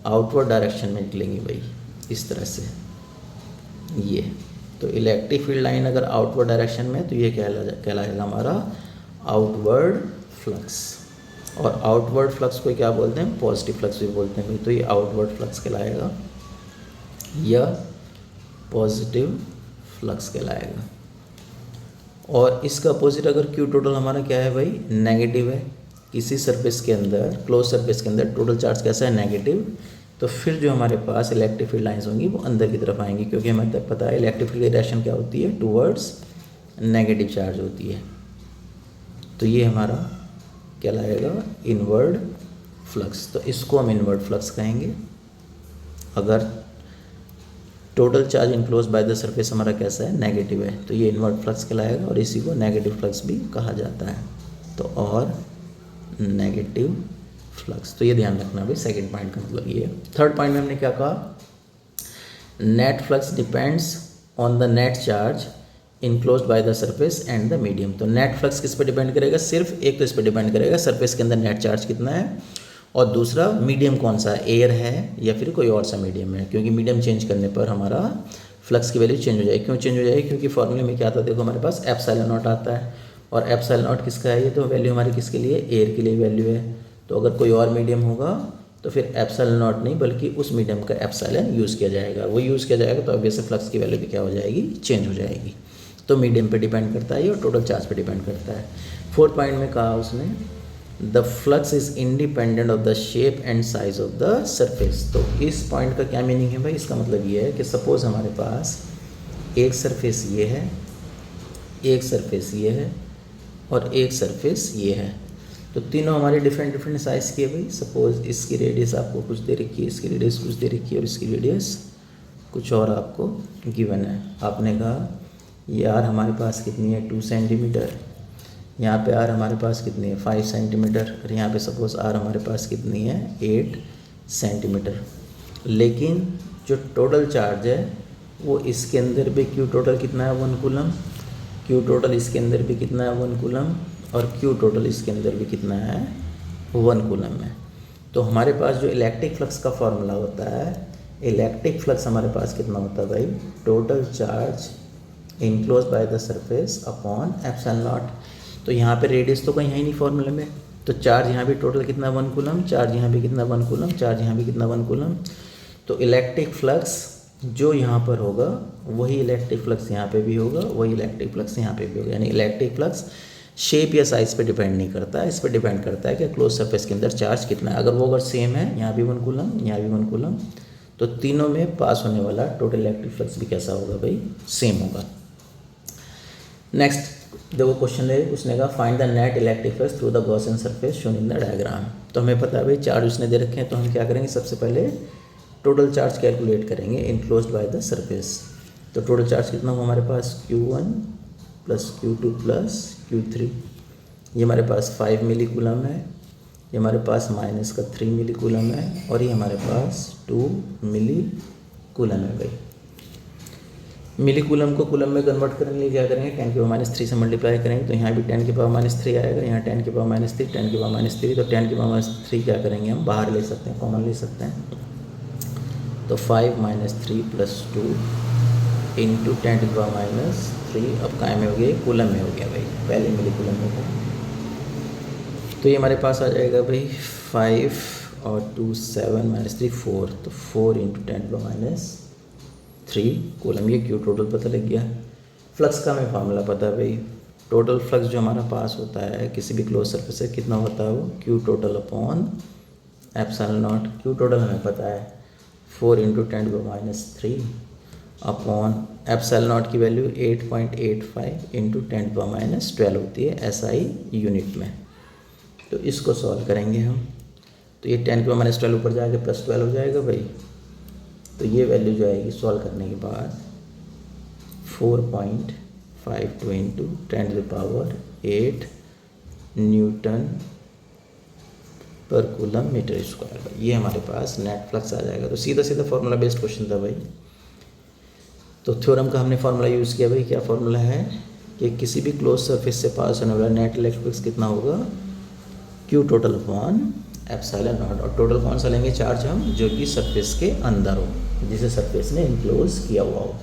आउटवर्ड डायरेक्शन में निकलेंगी भाई, इस तरह से ये। तो इलेक्ट्रिक फील्ड लाइन अगर आउटवर्ड डायरेक्शन में, तो ये कहलाएगा हमारा आउटवर्ड फ्लक्स। और आउटवर्ड फ्लक्स को क्या बोलते हैं, पॉजिटिव फ्लक्स भी बोलते हैं भाई। तो ये आउटवर्ड फ्लक्स कहलाएगा या पॉजिटिव फ्लक्स कहलाएगा। और इसका अपोजिट अगर क्यू टोटल हमारा क्या है भाई, नेगेटिव है। किसी सरफेस के अंदर, क्लोज सरफेस के अंदर टोटल चार्ज कैसा है, नेगेटिव। तो फिर जो हमारे पास इलेक्ट्रिक फील्ड लाइंस होंगी वो अंदर की तरफ आएंगी, क्योंकि हमें तक पता है इलेक्ट्रिक फील्ड की डायरेक्शन क्या होती है, टूवर्ड्स नेगेटिव चार्ज होती है। तो ये हमारा कहलाएगा इनवर्ड फ्लक्स। तो इसको हम इनवर्ड फ्लक्स कहेंगे अगर total charge enclose by the surface हमारा कैसा है, नेगेटिव है। तो ये इनवर्ड फ्लक्स कहलाएगा, और इसी को नेगेटिव फ्लक्स भी कहा जाता है। तो और नेगेटिव फ्लक्स, तो ये ध्यान रखना भाई, सेकंड पॉइंट का मतलब ये है। थर्ड पॉइंट में हमने क्या कहा, net flux depends on the net charge enclosed by the surface and the medium. तो नेट फ्लक्स किस पर डिपेंड करेगा, सिर्फ एक तो इस पर डिपेंड करेगा सरफेस के अंदर नेट चार्ज कितना है, और दूसरा मीडियम कौन सा है, एयर है या फिर कोई और सा मीडियम है। क्योंकि मीडियम चेंज करने पर हमारा फ्लक्स की वैल्यू चेंज हो जाएगी। क्यों चेंज हो जाएगी, क्योंकि फॉर्मूले में क्या आता है, देखो हमारे पास एप्सिलॉन नॉट आता है, और एप्सिलॉन नॉट किसका है, ये तो वैल्यू हमारी किसके लिए, एयर के लिए वैल्यू है। तो अगर कोई और मीडियम होगा तो फिर एप्सिलॉन नॉट नहीं बल्कि उस मीडियम का एप्सिलॉन यूज़ किया जाएगा। वो यूज़ किया जाएगा तो ऑब्वियसली फ्लक्स की वैल्यू भी क्या हो जाएगी, चेंज हो जाएगी। तो मीडियम पे डिपेंड करता है और टोटल चार्ज पे डिपेंड करता है। फोर्थ पॉइंट में कहा उसने, the flux is independent of the shape and size of the surface. तो इस पॉइंट का क्या मीनिंग है भाई, इसका मतलब ये है कि सपोज हमारे पास एक सरफेस ये है, एक सरफेस ये है, और एक सरफेस ये है। तो तीनों हमारे डिफरेंट डिफरेंट साइज़ की है भाई। सपोज इसकी रेडियस आपको कुछ दे रखी है, इसकी रेडियस कुछ दे रखी है, और इसकी रेडियस कुछ और आपको गिवन है। आपने कहा ये आर हमारे पास कितनी है, 2 सेंटीमीटर, यहाँ पे आर हमारे पास कितनी है, 5 सेंटीमीटर, और यहाँ पे सपोज आर हमारे पास कितनी है, 8 सेंटीमीटर। लेकिन जो टोटल चार्ज है वो इसके अंदर भी क्यू टोटल कितना है, 1 कूलम, क्यू टोटल इसके अंदर भी कितना है, 1 कूलम, और क्यू टोटल इसके अंदर भी कितना है, 1 कूलम है। तो हमारे पास जो इलेक्ट्रिक फ्लक्स का फॉर्मूला होता है, इलेक्ट्रिक फ्लक्स हमारे पास कितना होता है भाई, total charge enclose by the surface upon epsilon not. तो यहाँ पे रेडियस तो कहीं है ही नहीं फॉर्मूले में, तो चार्ज यहाँ भी टोटल कितना, 1 कूलम, चार्ज यहाँ भी कितना, 1 कूलम, चार्ज यहाँ भी कितना, 1 कूलम। तो इलेक्ट्रिक फ्लक्स जो यहाँ पर होगा वही इलेक्ट्रिक फ्लक्स यहाँ पे भी होगा, वही इलेक्ट्रिक फ्लक्स यहाँ पे भी होगा। यानी इलेक्ट्रिक फ्लक्स शेप या साइज़ पे डिपेंड नहीं करता है, इस पर डिपेंड करता है कि क्लोज सरफेस के अंदर चार्ज कितना है। अगर वो अगर सेम है, यहाँ भी 1 कूलम, यहाँ भी 1 कूलम, तो तीनों में पास होने वाला टोटल इलेक्ट्रिक फ्लक्स भी कैसा होगा भाई, सेम होगा। नेक्स्ट देखो क्वेश्चन है, उसने कहा find the net electric flux through the Gaussian surface shown in the diagram. तो हमें पता है भाई चार्ज उसने दे रखे हैं, तो हम क्या करेंगे, सबसे पहले टोटल चार्ज कैलकुलेट करेंगे इनक्लोज्ड बाय द सरफेस। तो टोटल चार्ज कितना हो हमारे पास, Q1 plus Q2 plus Q3। ये हमारे पास 5 मिली कूलम है, ये हमारे पास माइनस का 3 मिली कूलम है, और ये हमारे पास 2 मिली कूलम है भाई। मिली कूलम को कूलम में कन्वर्ट करने के लिए क्या करेंगे, 10 की पावर -3 से मल्टीप्लाई करेंगे। तो यहाँ भी 10 की पावर -3 आएगा, यहाँ 10 की पावर -3, 10 की पावर -3। तो 10 की पावर -3 क्या करेंगे, हम बाहर ले सकते हैं, कॉमन ले सकते हैं। तो 5 - 3 + 2 इंटू 10 की पावर -3। अब काय में हो गया, कूलम में हो गया भाई, पहले मिली कूलम में हो। तो ये हमारे पास आ जाएगा भाई 5 और 2 7 -3 4। तो 4 इंटू 10 की पावर -3 कूलम। ये क्यू टोटल पता लग गया। फ्लक्स का हमें फार्मूला पता है भाई, टोटल फ्लक्स जो हमारा पास होता है किसी भी क्लोज सरफेस से कितना होता है, वो Q total upon epsilon not. Q total हमें पता है 4 इंटू 10 की पावर -3 अपॉन एप्सिलॉन नॉट की वैल्यू 8.85 इंटू 10 की पावर -12 होती है SI यूनिट में। तो इसको सॉल्व करेंगे हम, तो ये 10 की पावर -12 ऊपर जाएगा +12 हो जाएगा भाई। तो ये वैल्यू जो आएगी सॉल्व करने के बाद 4.52 इंटू 10 की पावर 8 न्यूटन पर कूलम मीटर स्क्वायर। ये हमारे पास नेट फ्लक्स आ जाएगा। तो सीधा सीधा फार्मूला बेस्ड क्वेश्चन था भाई। तो थ्योरम का हमने फार्मूला यूज़ किया भाई। क्या फार्मूला है कि किसी भी क्लोज सरफेस से पास होने वाला नेट इलेक्ट्रिक फ्लक्स कितना होगा, Q total upon epsilon not. और टोटल कौन सा लेंगे चार्ज हम, जो कि सरफेस के अंदर हो, जिसे सरफेस ने इनक्लोज किया हुआ हो।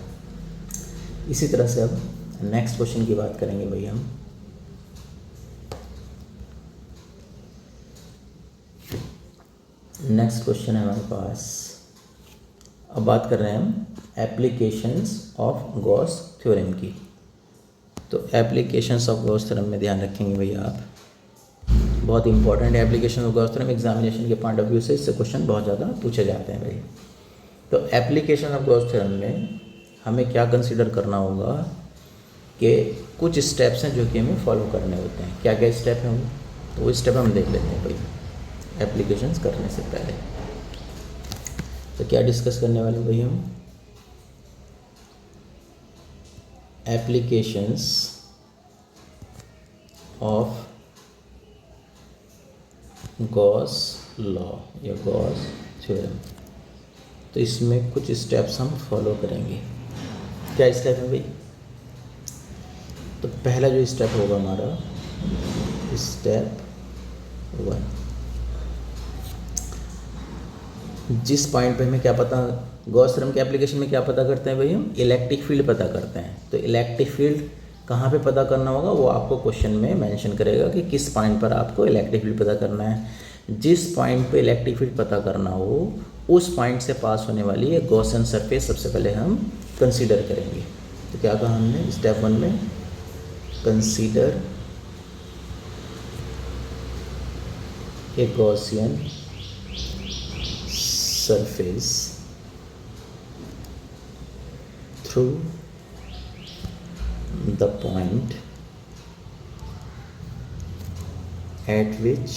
इसी तरह से अब नेक्स्ट क्वेश्चन की बात करेंगे भाई हम। नेक्स्ट क्वेश्चन है हमारे पास, अब बात कर रहे हैं हम एप्लीकेशंस ऑफ गॉस थ्योरम की। तो एप्लीकेशंस ऑफ गॉस थ्योरम में ध्यान रखेंगे भैया आप, बहुत इंपॉर्टेंट है application of Gauss theorem. Examination के पॉइंट ऑफ व्यू से इससे क्वेश्चन बहुत ज़्यादा पूछे जाते हैं भाई। तो एप्लीकेशन ऑफ गॉस थ्योरम में हमें क्या कंसीडर करना होगा कि कुछ स्टेप्स हैं जो कि हमें फॉलो करने होते हैं। क्या क्या स्टेप हैं वो, तो वो स्टेप हम देख लेते हैं भाई एप्लीकेशंस करने से पहले। तो क्या डिस्कस करने वाले भाई हम, एप्लीकेशंस ऑफ गॉस लॉ या गॉस थ्योरम। तो इसमें कुछ स्टेप्स हम फॉलो करेंगे। क्या स्टेप है भाई, तो पहला जो स्टेप होगा हमारा स्टेप 1, जिस पॉइंट पे हमें क्या पता, गॉस थ्योरम के एप्लीकेशन में क्या पता करते हैं भाई हम, इलेक्ट्रिक फील्ड पता करते हैं। तो इलेक्ट्रिक फील्ड कहाँ पे पता करना होगा, वो आपको क्वेश्चन में मेंशन करेगा कि किस पॉइंट पर आपको इलेक्ट्रिक फील्ड पता करना है। जिस पॉइंट पे इलेक्ट्रिक फील्ड पता करना हो उस पॉइंट से पास होने वाली है गॉसियन सरफेस सबसे पहले हम कंसीडर करेंगे। तो क्या कहा हमने स्टेप 1 में, consider a Gaussian surface through the point at which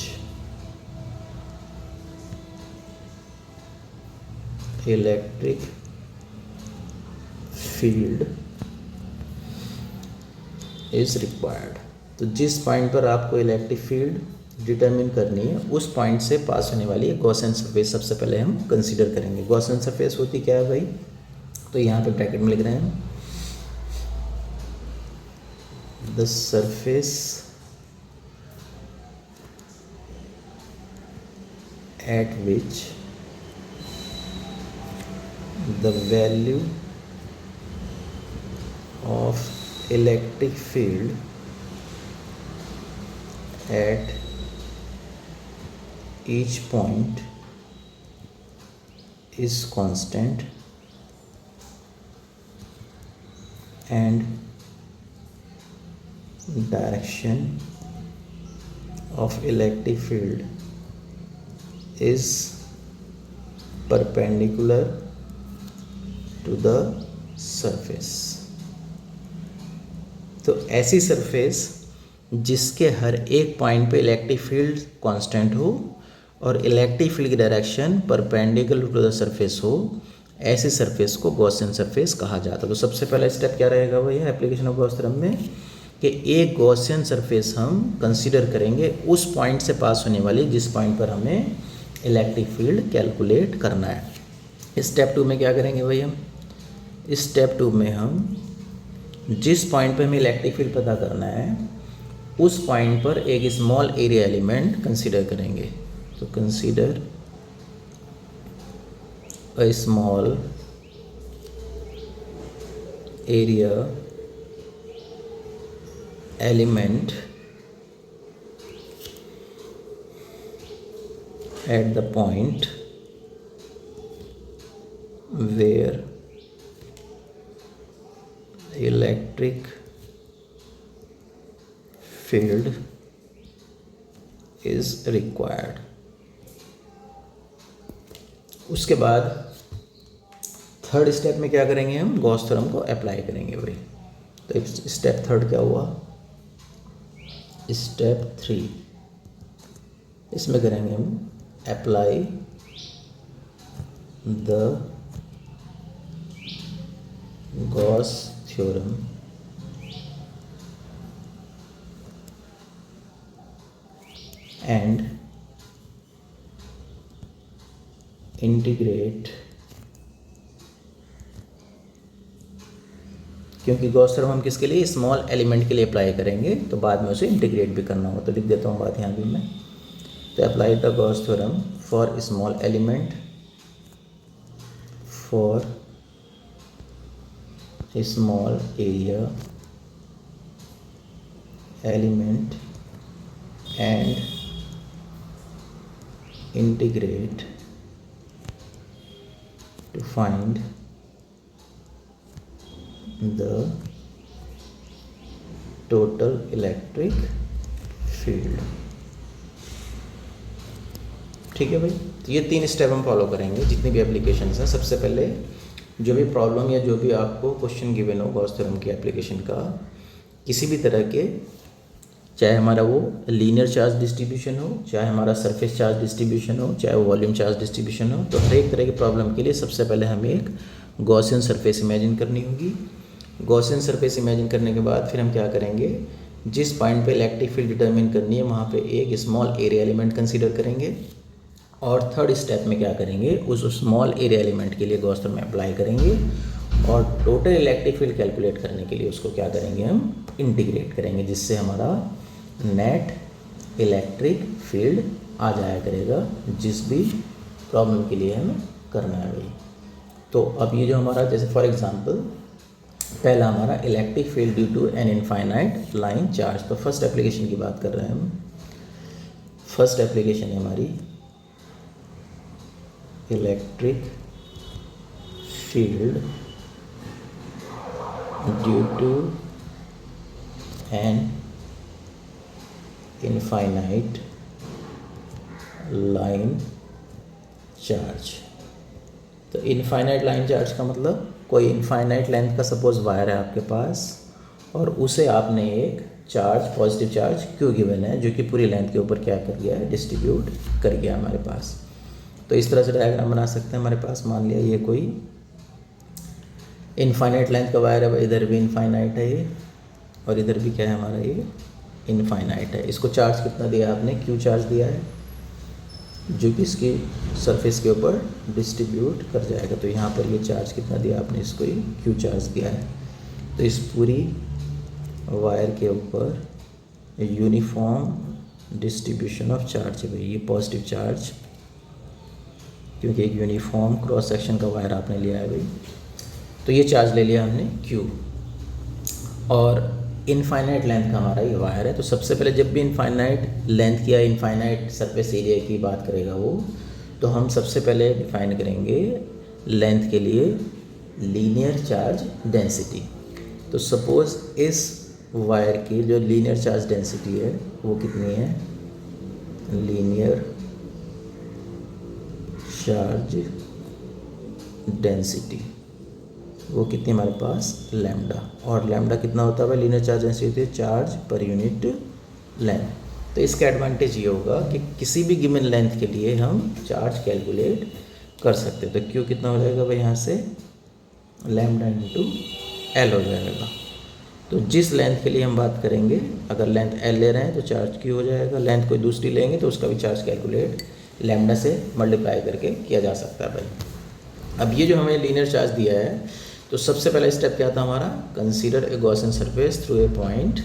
electric field is required। तो जिस पॉइंट पर आपको इलेक्ट्रिक फील्ड डिटरमिन करनी है उस पॉइंट से पास होने वाली गॉसियन सरफेस सबसे पहले हम कंसीडर करेंगे। गॉसियन सरफेस होती क्या है भाई, तो यहाँ पे ब्रैकेट में लिख रहे हैं the surface at which the value of electric field at each point is constant and direction of electric field is perpendicular to the surface। तो ऐसी सरफेस जिसके हर एक पॉइंट पे इलेक्ट्रिक फील्ड कांस्टेंट हो और इलेक्ट्रिक फील्ड की direction perpendicular to the surface हो, ऐसी सरफेस को गॉसियन सरफेस कहा जाता है। तो सबसे पहला स्टेप क्या रहेगा भाई एप्लीकेशन ऑफ गॉस थ्योरम में, कि एक गॉसियन सरफेस हम कंसीडर करेंगे उस पॉइंट से पास होने वाली जिस पॉइंट पर हमें इलेक्ट्रिक फील्ड कैलकुलेट करना है। स्टेप 2 में क्या करेंगे भाई हम, स्टेप 2 में हम जिस पॉइंट पर हमें इलेक्ट्रिक फील्ड पता करना है उस पॉइंट पर एक स्मॉल एरिया एलिमेंट कंसीडर करेंगे। तो consider a small area element at the point where electric field is required। उसके बाद थर्ड स्टेप में क्या करेंगे हम, गॉस थ्योरम को अप्लाई करेंगे भाई। तो स्टेप 3 क्या हुआ, स्टेप 3, इसमें करेंगे हम apply the Gauss theorem and integrate, क्योंकि गॉस थ्योरम हम किसके लिए, स्मॉल एलिमेंट के लिए अप्लाई करेंगे, तो बाद में उसे इंटीग्रेट भी करना होगा। तो लिख देता हूँ बात यहाँ भी मैं। तो apply the Gauss theorem for small element, for small area element and integrate to find the total electric field। ठीक है भाई, तो ये 3 स्टेप हम फॉलो करेंगे जितनी भी एप्लीकेशंस हैं। सबसे पहले जो भी प्रॉब्लम या जो भी आपको क्वेश्चन गिवन हो गॉस थ्योरम की एप्लीकेशन का, किसी भी तरह के, चाहे हमारा वो लीनियर चार्ज डिस्ट्रीब्यूशन हो, चाहे हमारा सरफेस चार्ज डिस्ट्रीब्यूशन हो, चाहे वो वॉल्यूम चार्ज डिस्ट्रीब्यूशन हो, तो हर एक तरह की प्रॉब्लम के लिए सबसे पहले हमें एक गॉसियन सरफेस इमेजिन करनी होगी। गॉसियन सरफेस इमेजिन करने के बाद फिर हम क्या करेंगे, जिस पॉइंट पे इलेक्ट्रिक फील्ड डिटरमिन करनी है वहाँ पे एक स्मॉल एरिया एलिमेंट कंसीडर करेंगे, और थर्ड स्टेप में क्या करेंगे, उस स्मॉल एरिया एलिमेंट के लिए गॉस थ्योरम अप्लाई करेंगे, और टोटल इलेक्ट्रिक फील्ड कैलकुलेट करने के लिए उसको क्या करेंगे, हम इंटीग्रेट करेंगे, जिससे हमारा नेट इलेक्ट्रिक फील्ड आ जाया करेगा जिस भी प्रॉब्लम के लिए हमें करना है भाई। तो अब ये जो हमारा, जैसे फॉर एग्जांपल पहला हमारा electric field due to an infinite line charge, तो फर्स्ट एप्लीकेशन की बात कर रहे हैं हम। फर्स्ट एप्लीकेशन है हमारी electric field due to an infinite line charge. तो इनफाइनाइट लाइन चार्ज का मतलब कोई इनफाइनाइट लेंथ का सपोज वायर है आपके पास, और उसे आपने एक charge, positive charge Q given है, जो कि पूरी लेंथ के ऊपर क्या कर गया है, डिस्ट्रीब्यूट कर गया हमारे पास। तो इस तरह से डायग्राम बना सकते हैं। हमारे पास मान लिया ये कोई इनफाइनाइट लेंथ का वायर है, इधर भी इनफाइनाइट है ये, और इधर भी क्या है हमारा ये इनफाइनाइट है। इसको चार्ज कितना दिया आपने, क्यू चार्ज दिया है, जो कि इसकी सरफेस के ऊपर डिस्ट्रीब्यूट कर जाएगा। तो यहाँ पर ये चार्ज कितना दिया आपने, इसको ये क्यू चार्ज दिया है। तो इस पूरी वायर के ऊपर यूनिफॉर्म डिस्ट्रीब्यूशन ऑफ चार्ज है भाई, ये पॉजिटिव चार्ज, क्योंकि एक यूनिफॉर्म क्रॉस सेक्शन का वायर आपने लिया है भाई। तो ये चार्ज ले लिया हमने क्यू, और इनफाइनाइट लेंथ का हमारा ये वायर है। तो सबसे पहले जब भी इनफाइनाइट लेंथ की या इनफाइनाइट सरफेस एरिया की बात करेगा वो, तो हम सबसे पहले डिफाइन करेंगे लेंथ के लिए लीनियर चार्ज डेंसिटी। तो सपोज इस वायर की जो लीनियर चार्ज डेंसिटी है वो कितनी है, लीनियर चार्ज डेंसिटी वो कितनी हमारे पास, लैम्डा। और लैम्डा कितना होता है भाई, linear charge density, charge per unit length. तो इसका एडवांटेज ये होगा कि किसी भी गिवन लेंथ के लिए हम चार्ज कैलकुलेट कर सकते हैं। तो क्यू कितना हो जाएगा भाई, यहाँ से लैम्डा इंटू एल हो जाएगा। तो जिस लेंथ के लिए हम बात करेंगे, अगर लेंथ एल ले रहे हैं तो चार्ज क्यू हो जाएगा, लेंथ कोई दूसरी लेंगे तो उसका भी चार्ज कैलकुलेट लैम्डा से मल्टीप्लाई करके किया जा सकता है भाई। अब ये जो हमें लीनियर चार्ज दिया है, तो सबसे पहला स्टेप क्या था हमारा, consider a Gaussian surface through a point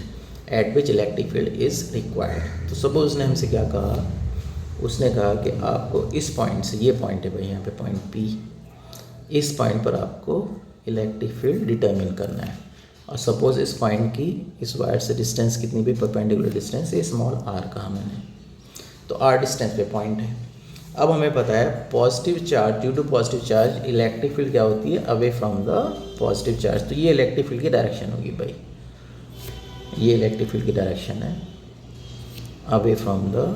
eight which electric field is required. तो सपोज उसने हमसे क्या कहा, उसने कहा कि आपको इस पॉइंट से, ये पॉइंट है भाई यहाँ पे पॉइंट पी, इस पॉइंट पर आपको इलेक्ट्रिक फील्ड डिटरमिन करना है। और सपोज इस पॉइंट की इस वायर से डिस्टेंस कितनी भी, परपेंडिकुलर डिस्टेंस, ये स्मॉल आर कहा मैंने, तो आर डिस्टेंस पे पॉइंट है। अब हमें पता है positive charge, due to positive charge electric field क्या होती है, away from the positive charge. तो ये इलेक्ट्रिक फील्ड की डायरेक्शन होगी भाई, ये इलेक्ट्रिक फील्ड की डायरेक्शन है away from the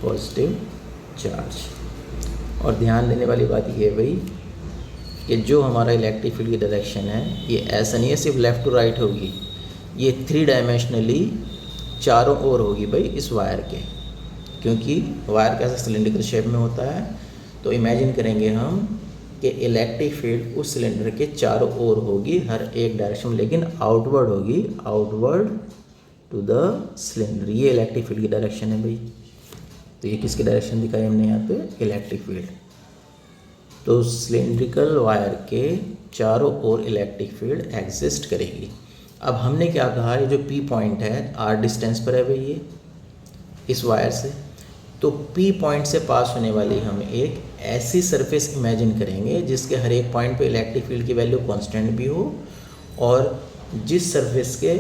positive charge. और ध्यान देने वाली बात ये है भाई कि जो हमारा इलेक्ट्रिक फील्ड की डायरेक्शन है, ये ऐसा नहीं है सिर्फ लेफ़्ट टू राइट होगी, ये 3 डायमेंशनली चारों ओर होगी भाई इस वायर के, क्योंकि वायर कैसा सिलेंड्रिकल शेप में होता है। तो इमेजिन करेंगे हम कि इलेक्ट्रिक फील्ड उस सिलेंडर के चारों ओर होगी हर एक डायरेक्शन में, लेकिन आउटवर्ड होगी, आउटवर्ड टू द सिलेंडर। ये इलेक्ट्रिक फील्ड की डायरेक्शन है भाई। तो ये किसकी डायरेक्शन दिखाई हमने यहाँ पे, इलेक्ट्रिक फील्ड। तो सिलेंड्रिकल वायर के चारों ओर इलेक्ट्रिक फील्ड एग्जिस्ट करेगी। अब हमने क्या कहा, ये जो पी पॉइंट है आर डिस्टेंस पर है भाई ये इस वायर से, तो पी पॉइंट से पास होने वाली हम एक ऐसी सरफेस इमेजिन करेंगे जिसके हर एक पॉइंट पे इलेक्ट्रिक फील्ड की वैल्यू कांस्टेंट भी हो और जिस सरफेस के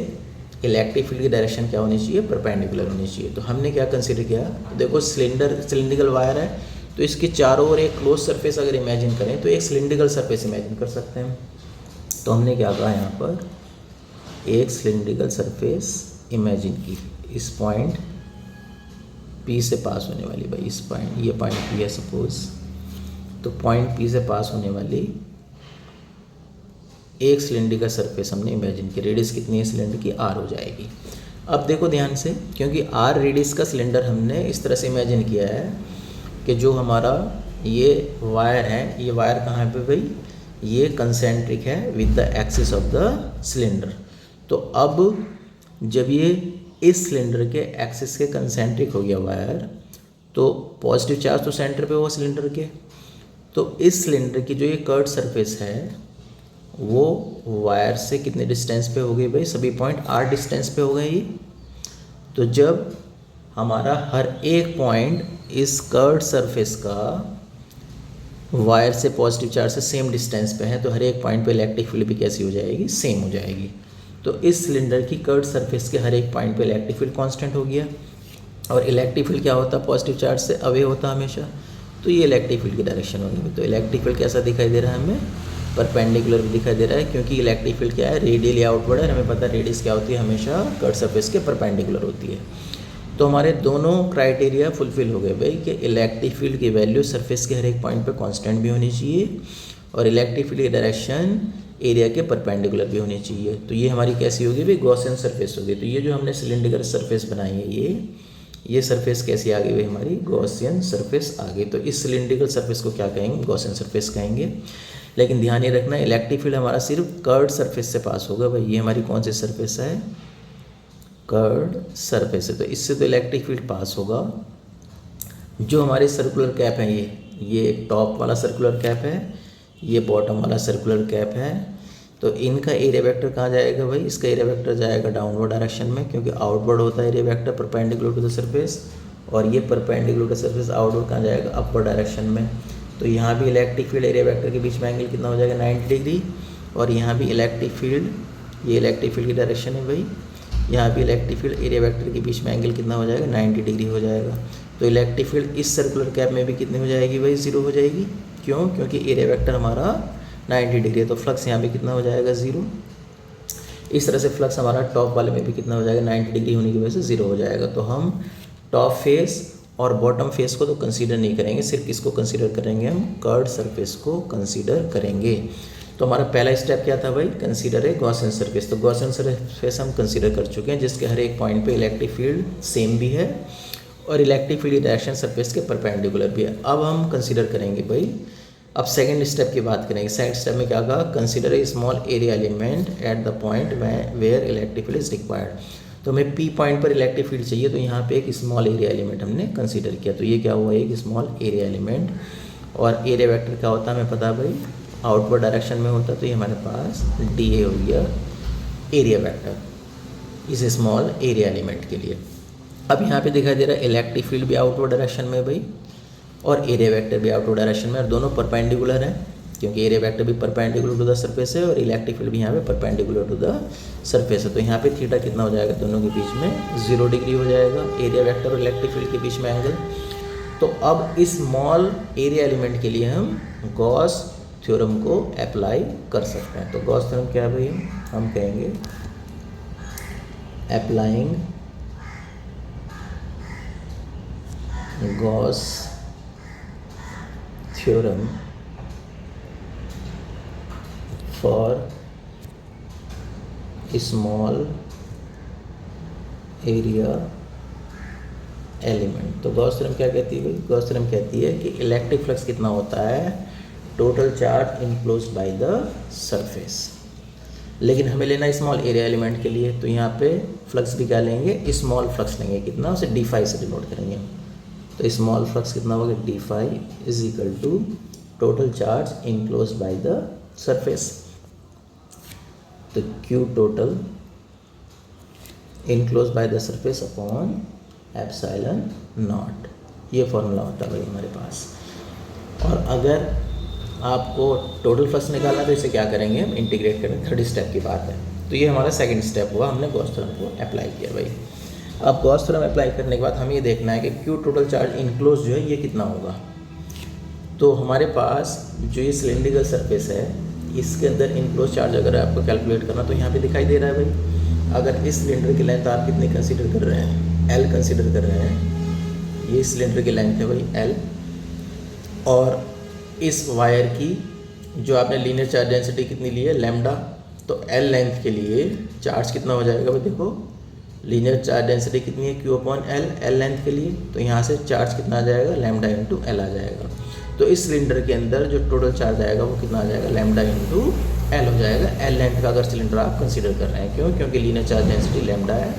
इलेक्ट्रिक फील्ड की डायरेक्शन क्या होनी चाहिए, परपेंडिकुलर होनी चाहिए। तो हमने क्या कंसीडर किया, तो देखो सिलिंड्रिकल वायर है तो इसके चारों ओर एक क्लोज सरफेस अगर इमेजिन करें तो एक सिलिंड्रिकल सरफेस इमेजिन कर सकते हैं। तो हमने क्या कहा, यहाँ पर एक सिलिंड्रिकल सरफेस इमेजिन की इस पॉइंट पी से पास होने वाली, भाई इस पॉइंट, ये पॉइंट पी है सपोज, तो पॉइंट पी से पास होने वाली एक सिलेंडर का सरफेस हमने इमेजिन की। रेडियस कितनी है सिलेंडर की, आर हो जाएगी। अब देखो ध्यान से, क्योंकि आर रेडियस का सिलेंडर हमने इस तरह से इमेजिन किया है कि जो हमारा ये वायर है, ये वायर कहाँ पे भाई, ये कंसेंट्रिक है with the axis of the cylinder. तो अब जब ये इस सिलेंडर के एक्सिस के कंसेंट्रिक हो गया वायर, तो पॉजिटिव चार्ज तो सेंटर पे होगा सिलेंडर के, तो इस सिलेंडर की जो ये कर्व सरफेस है वो वायर से कितने डिस्टेंस पे हो गई भाई, सभी पॉइंट आर डिस्टेंस पे हो गई। तो जब हमारा हर एक पॉइंट इस कर्व सरफेस का वायर से पॉजिटिव चार्ज से सेम डिस्टेंस पे है, तो हर एक पॉइंट पे इलेक्ट्रिक फील्ड भी कैसी हो जाएगी, सेम हो जाएगी। तो इस सिलेंडर की कर्व सरफेस के हर एक पॉइंट पे इलेक्ट्रिक फील्ड कांस्टेंट हो गया, और इलेक्ट्रिक फील्ड क्या होता है, पॉजिटिव चार्ज से अवे होता हमेशा, तो ये इलेक्ट्रिक फील्ड की डायरेक्शन होगी। तो इलेक्ट्रिक फील्ड कैसा दिखाई दे रहा है हमें, परपेंडिकुलर भी दिखाई दे रहा है, क्योंकि इलेक्ट्रिक फील्ड क्या है, रेडियली आउटवर्ड है, हमें पता है रेडियस क्या होती है, हमेशा कर्व सरफेस के परपेंडिकुलर होती है। तो हमारे दोनों क्राइटेरिया फुलफिल हो गए भाई कि इलेक्ट्रिक फील्ड की वैल्यू सरफेस के हर एक पॉइंट पे कांस्टेंट भी होनी चाहिए और इलेक्ट्रिक फील्ड की डायरेक्शन एरिया के परपेंडिकुलर भी होनी चाहिए। तो ये हमारी कैसी होगी भाई, गॉसियन सरफेस होगी। तो ये जो हमने सिलिंड्रिकल सरफेस बनाई है, ये सरफेस कैसी आ गई भाई, हमारी गॉसियन सरफेस आ गई। तो इस सिलिंड्रिकल सरफेस को क्या कहेंगे, गॉसियन सरफेस कहेंगे। लेकिन ध्यान ये रखना, इलेक्ट्रिक फील्ड हमारा सिर्फ कर्व सरफेस से पास होगा भाई। ये हमारी कौन सी सरफेस है, कर्व सरफेस है, तो इससे तो इलेक्ट्रिक फील्ड पास होगा। जो हमारे सर्कुलर कैप है, ये टॉप वाला सर्कुलर कैप है, ये बॉटम वाला सर्कुलर कैप है, तो इनका एरिया वेक्टर कहाँ जाएगा भाई, इसका एरिया वेक्टर जाएगा डाउनवर्ड डायरेक्शन में, क्योंकि आउटवर्ड होता है area vector perpendicular to the surface, और ये perpendicular to the surface outward कहाँ जाएगा, अपवर्ड डायरेक्शन में। तो यहाँ भी इलेक्ट्रिक फील्ड एरिया वेक्टर के बीच में एंगल कितना हो जाएगा, 90 डिग्री, और यहाँ भी इलेक्ट्रिक फील्ड, ये इलेक्ट्रिक फील्ड की डायरेक्शन है भाई, यहाँ भी इलेक्ट्रिक फील्ड एरिया वेक्टर के बीच में एंगल कितना हो जाएगा, 90 डिग्री हो जाएगा। तो इलेक्ट्रिक फील्ड इस सर्कुलर कैप में भी कितनी हो जाएगी भाई, 0 हो जाएगी। क्यों, क्योंकि एरिया वेक्टर हमारा 90 डिग्री है, तो फ्लक्स यहाँ पे कितना हो जाएगा, 0। इस तरह से फ्लक्स हमारा टॉप वाले में भी कितना हो जाएगा, 90 डिग्री होने की वजह से 0 हो जाएगा। तो हम टॉप फेस और बॉटम फेस को तो कंसीडर नहीं करेंगे, सिर्फ किसको कंसीडर करेंगे, हम कर्व सरफेस को कंसीडर करेंगे। तो हमारा पहला स्टेप क्या था भाई, कंसीडर है गॉसियन सरफेस। तो गॉसियन सरफेस हम कंसीडर कर चुके हैं, जिसके हर एक पॉइंट पे इलेक्ट्रिक फील्ड सेम भी है और इलेक्ट्रिक फील्ड डायरेक्शन सरफेस के परपेंडिकुलर भी है। अब हम कंसीडर करेंगे भाई, अब सेकंड स्टेप की बात करेंगे। सेकंड स्टेप में क्या कहा, consider a small area element at the point where electric field is required. तो हमें पी पॉइंट पर इलेक्ट्रिक फील्ड चाहिए, तो यहाँ पे एक स्मॉल एरिया एलिमेंट हमने कंसीडर किया। तो ये क्या हुआ, एक स्मॉल एरिया एलिमेंट, और एरिया वेक्टर क्या होता है हमें पता है भाई, आउटवर्ड डायरेक्शन में होता है। तो ये हमारे पास डी ए हो गया एरिया वेक्टर इस स्मॉल एरिया एलिमेंट के लिए। अब यहाँ पे दिखाई दे रहा है इलेक्ट्रिक फील्ड भी आउटवर्ड डायरेक्शन में भाई, और एरिया वेक्टर भी आउटवर्ड डायरेक्शन में, और दोनों परपेंडिकुलर हैं, क्योंकि एरिया वेक्टर भी परपेंडिकुलर टू द सरफेस है और इलेक्ट्रिक फील्ड भी यहाँ पे परपेंडिकुलर टू द सरफेस है। तो यहाँ पे थीटा कितना हो जाएगा, दोनों के बीच में 0 डिग्री हो जाएगा, एरिया वेक्टर और इलेक्ट्रिक फील्ड के बीच में एंगल। तो अब इस स्मॉल एरिया एलिमेंट के लिए हम गॉस थ्योरम को अप्लाई कर सकते हैं। तो गॉस थ्योरम क्या है भाई, हम कहेंगे applying Gauss theorem for small area element. तो गॉस थ्योरम क्या कहती है, गॉस थ्योरम कहती है कि इलेक्ट्रिक फ्लक्स कितना होता है, total charge enclosed by the surface. लेकिन हमें लेना स्मॉल एरिया एलिमेंट के लिए, तो यहाँ पे फ्लक्स भी क्या लेंगे, स्मॉल फ्लक्स लेंगे, कितना, उसे d फाई से डिनोट करेंगे। तो स्मॉल फ्लक्स कितना होगा, d phi is equal to total charge enclose by the surface, तो Q total enclose by the surface upon epsilon naught, ये फॉर्मूला होता है भाई हमारे पास। और अगर आपको टोटल फ्लक्स निकालना तो इसे क्या करेंगे हम, इंटीग्रेट करेंगे, थर्ड स्टेप की बात है। तो ये हमारा सेकंड स्टेप हुआ, हमने गॉस थ्योरम को अप्लाई किया भाई। अब गॉस थ्योरम अप्लाई करने के बाद हमें ये देखना है कि Q टोटल चार्ज इनक्लोज जो है ये कितना होगा। तो हमारे पास जो ये सिलेंड्रिकल सरफेस है इसके अंदर इनक्लोज चार्ज अगर आपको कैलकुलेट करना तो यहाँ पे दिखाई दे रहा है भाई। अगर इस सिलेंडर की लेंथ आप कितनी कंसीडर कर रहे हैं, L कंसीडर कर रहे हैं, ये सिलेंडर की लेंथ है भाई L, और इस वायर की जो आपने लीनियर चार्ज डेंसिटी कितनी ली है, लैम्डा, तो L लेंथ के लिए चार्ज कितना हो जाएगा भाई, देखो लीनियर चार्ज डेंसिटी कितनी है, Q अपॉन L लेंथ के लिए, तो यहाँ से चार्ज कितना आ जाएगा, लैम्डा इंटू L आ जाएगा। तो इस सिलेंडर के अंदर जो टोटल चार्ज आएगा वो कितना आ जाएगा, लैम्डा इंटू L हो जाएगा। L लेंथ का अगर सिलेंडर आप कंसीडर कर रहे हैं, क्यों, क्योंकि लीनियर चार्ज डेंसिटी लैम्डा है।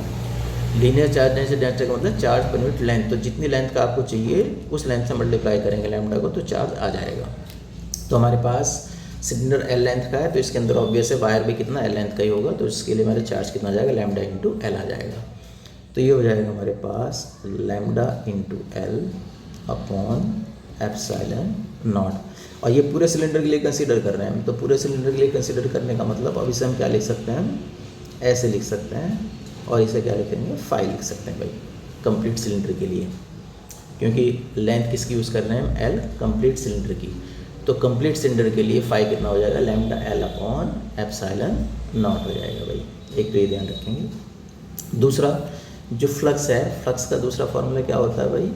लीनियर चार्ज डेंसिटी का मतलब चार्ज पर यूनिट लेंथ, तो जितनी लेंथ का आपको चाहिए उस लेंथ से मल्टीप्लाई करेंगे लैम्डा को तो चार्ज आ जाएगा। तो हमारे पास सिलेंडर L लेंथ का है तो इसके अंदर ऑब्वियस है वायर भी कितना L लेंथ का ही होगा, तो इसके लिए हमारे चार्ज कितना आ जाएगा, लैम्डा इंटू L आ जाएगा। तो ये हो जाएगा हमारे पास lambda into L upon epsilon not. और ये पूरे सिलेंडर के लिए कंसीडर कर रहे हैं हम, तो पूरे सिलेंडर के लिए कंसीडर करने का मतलब अब इसे हम क्या लिख सकते हैं, ऐसे लिख सकते हैं, और इसे क्या लिखेंगे, फाई लिख सकते हैं भाई, कंप्लीट सिलेंडर के लिए, क्योंकि लेंथ किसकी यूज़ कर रहे हैं हम, L कंप्लीट सिलेंडर की। तो कंप्लीट सिलेंडर के लिए फाई कितना हो जाएगा, lambda L upon epsilon not हो जाएगा भाई। एक तो ये ध्यान रखेंगे। दूसरा जो फ्लक्स है, फ्लक्स का दूसरा फार्मूला क्या होता है भाई,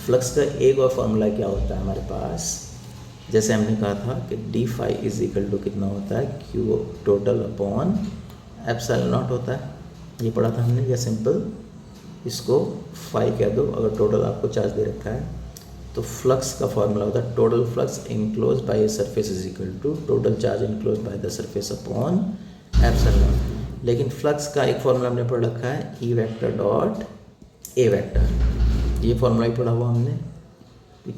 फ्लक्स का एक और फार्मूला क्या होता है हमारे पास, जैसे हमने कहा था कि D phi is equal to कितना होता है, Q total upon epsilon naught होता है, ये पढ़ा था हमने। या सिंपल इसको फाई कह दो अगर टोटल आपको चार्ज दे रखा है। तो फ्लक्स का फॉर्मूला होता है total flux enclose by a surface is equal to total charge enclose by the surface upon epsilon naught. लेकिन फ्लक्स का एक फॉर्मूला हमने पढ़ रखा है, E vector dot A vector, ये फॉर्मूला ही पढ़ा हुआ हमने,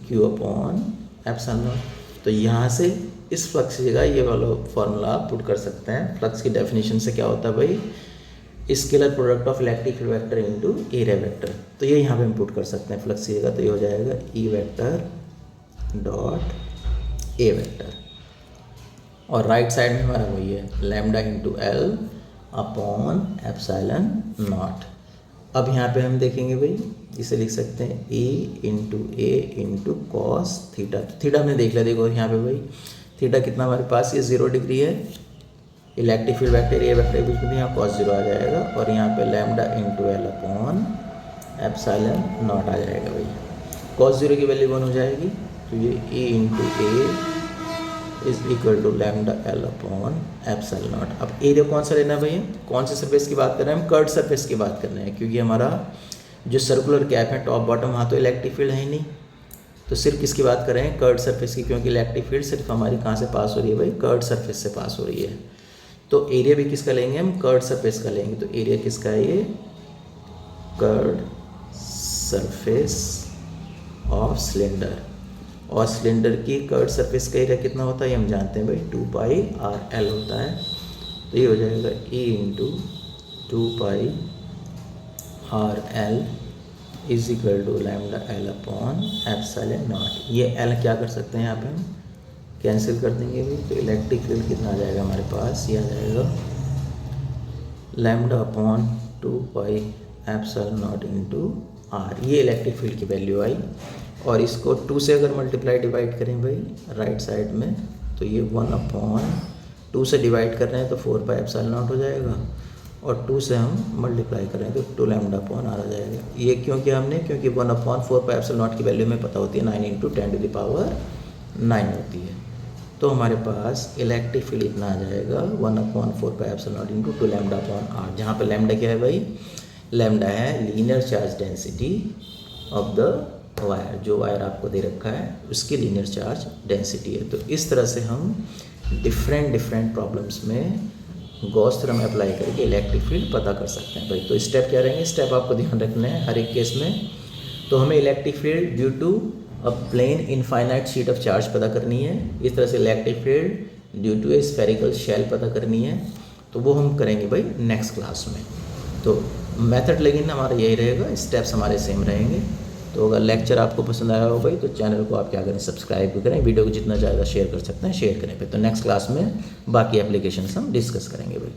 Q अपॉन एप्सिलॉन नॉट। तो यहाँ से इस फ्लक्स की जगह ये वाला फॉर्मूला आप पुट कर सकते हैं। फ्लक्स की डेफिनेशन से क्या होता है भाई, scalar product of electric field vector into area vector, तो ये यहाँ पे हम पुट कर सकते हैं फ्लक्स की जगह। तो ये हो जाएगा E vector dot A vector, और राइट साइड में हमारा वही है lambda into L upon epsilon naught. अब यहाँ पे हम देखेंगे भाई, इसे लिख सकते हैं E into A into cos theta. तो थीटा हमने देख लिया, देखो यहाँ पे भाई थीटा कितना हमारे पास, ये 0 डिग्री है, electric field vector A vector के बीच में यहाँ कॉस 0 आ जाएगा, और यहाँ पे lambda into L upon epsilon not आ जाएगा भाई। कॉस 0 की वैल्यू 1 हो जाएगी, तो ये E into A is equal to lambda L upon epsilon naught. अब एरिया कौन सा लेना है भाई, कौन से सरफेस की बात कर रहे हैं हम, कर्व सरफेस की बात कर रहे हैं, क्योंकि हमारा जो सर्कुलर कैप है टॉप बॉटम, वहाँ तो इलेक्ट्रिक फील्ड है ही नहीं, तो सिर्फ किसकी बात कर रहे हैं, कर्व सरफेस की, क्योंकि इलेक्ट्रिक फील्ड सिर्फ हमारी कहाँ से पास हो रही है भाई, कर्व सरफेस से पास हो रही है। तो एरिया भी किसका लेंगे हम, कर्व सरफेस का लेंगे। तो एरिया किसका है, ये कर्व सरफेस ऑफ सिलेंडर, और सिलेंडर की कर्व सरफेस का एरिया कितना होता है ये हम जानते हैं भाई, 2πr_L होता है। तो ये हो जाएगा E into 2πr_L is equal to lambda L upon epsilon naught. ये L क्या कर सकते हैं यहाँ पे हम कैंसिल कर देंगे भी, तो इलेक्ट्रिक फील्ड कितना आ जाएगा हमारे पास, ये आ जाएगा lambda upon 2π epsilon not into R। ये इलेक्ट्रिक फील्ड की वैल्यू आई, और इसको 2 से अगर मल्टीप्लाई डिवाइड करें भाई राइट साइड में, तो ये 1/2 से डिवाइड कर रहे हैं तो 4π एप्सिलॉन नॉट हो जाएगा, और 2 से हम मल्टीप्लाई करें तो 2 लैम्डा अपॉन R आ जाएगा। ये क्यों किया हमने, क्योंकि 1/4π एप्सिलॉन नॉट की वैल्यू में पता होती है 9 × 10⁹ होती है। तो हमारे पास इलेक्ट्रिक फील्ड इतना आ जाएगा 1/4π epsilon not into 2 lambda upon R, जहाँ पे लैम्डा क्या है भाई, लैम्डा है linear charge density of the wire, जो वायर आपको दे रखा है उसकी लीनियर चार्ज डेंसिटी है। तो इस तरह से हम डिफरेंट प्रॉब्लम्स में गॉस थ्योरम अप्लाई करके इलेक्ट्रिक फील्ड पता कर सकते हैं भाई। तो स्टेप क्या रहेंगे, स्टेप आपको ध्यान रखना है हर एक केस में। तो हमें इलेक्ट्रिक फील्ड ड्यू टू अब plane infinite sheet of charge पता करनी है, इस तरह से electric field due to a spherical shell पता करनी है, तो वो हम करेंगे भाई नेक्स्ट क्लास में। तो मेथड लेकिन हमारा यही रहेगा, स्टेप्स हमारे सेम रहेंगे। तो अगर लेक्चर आपको पसंद आया हो भाई तो चैनल को आप क्या करें, सब्सक्राइब भी करें, वीडियो को जितना ज़्यादा शेयर कर सकते हैं शेयर करें। फिर तो नेक्स्ट क्लास में बाकी एप्लीकेशंस हम डिस्कस करेंगे भाई।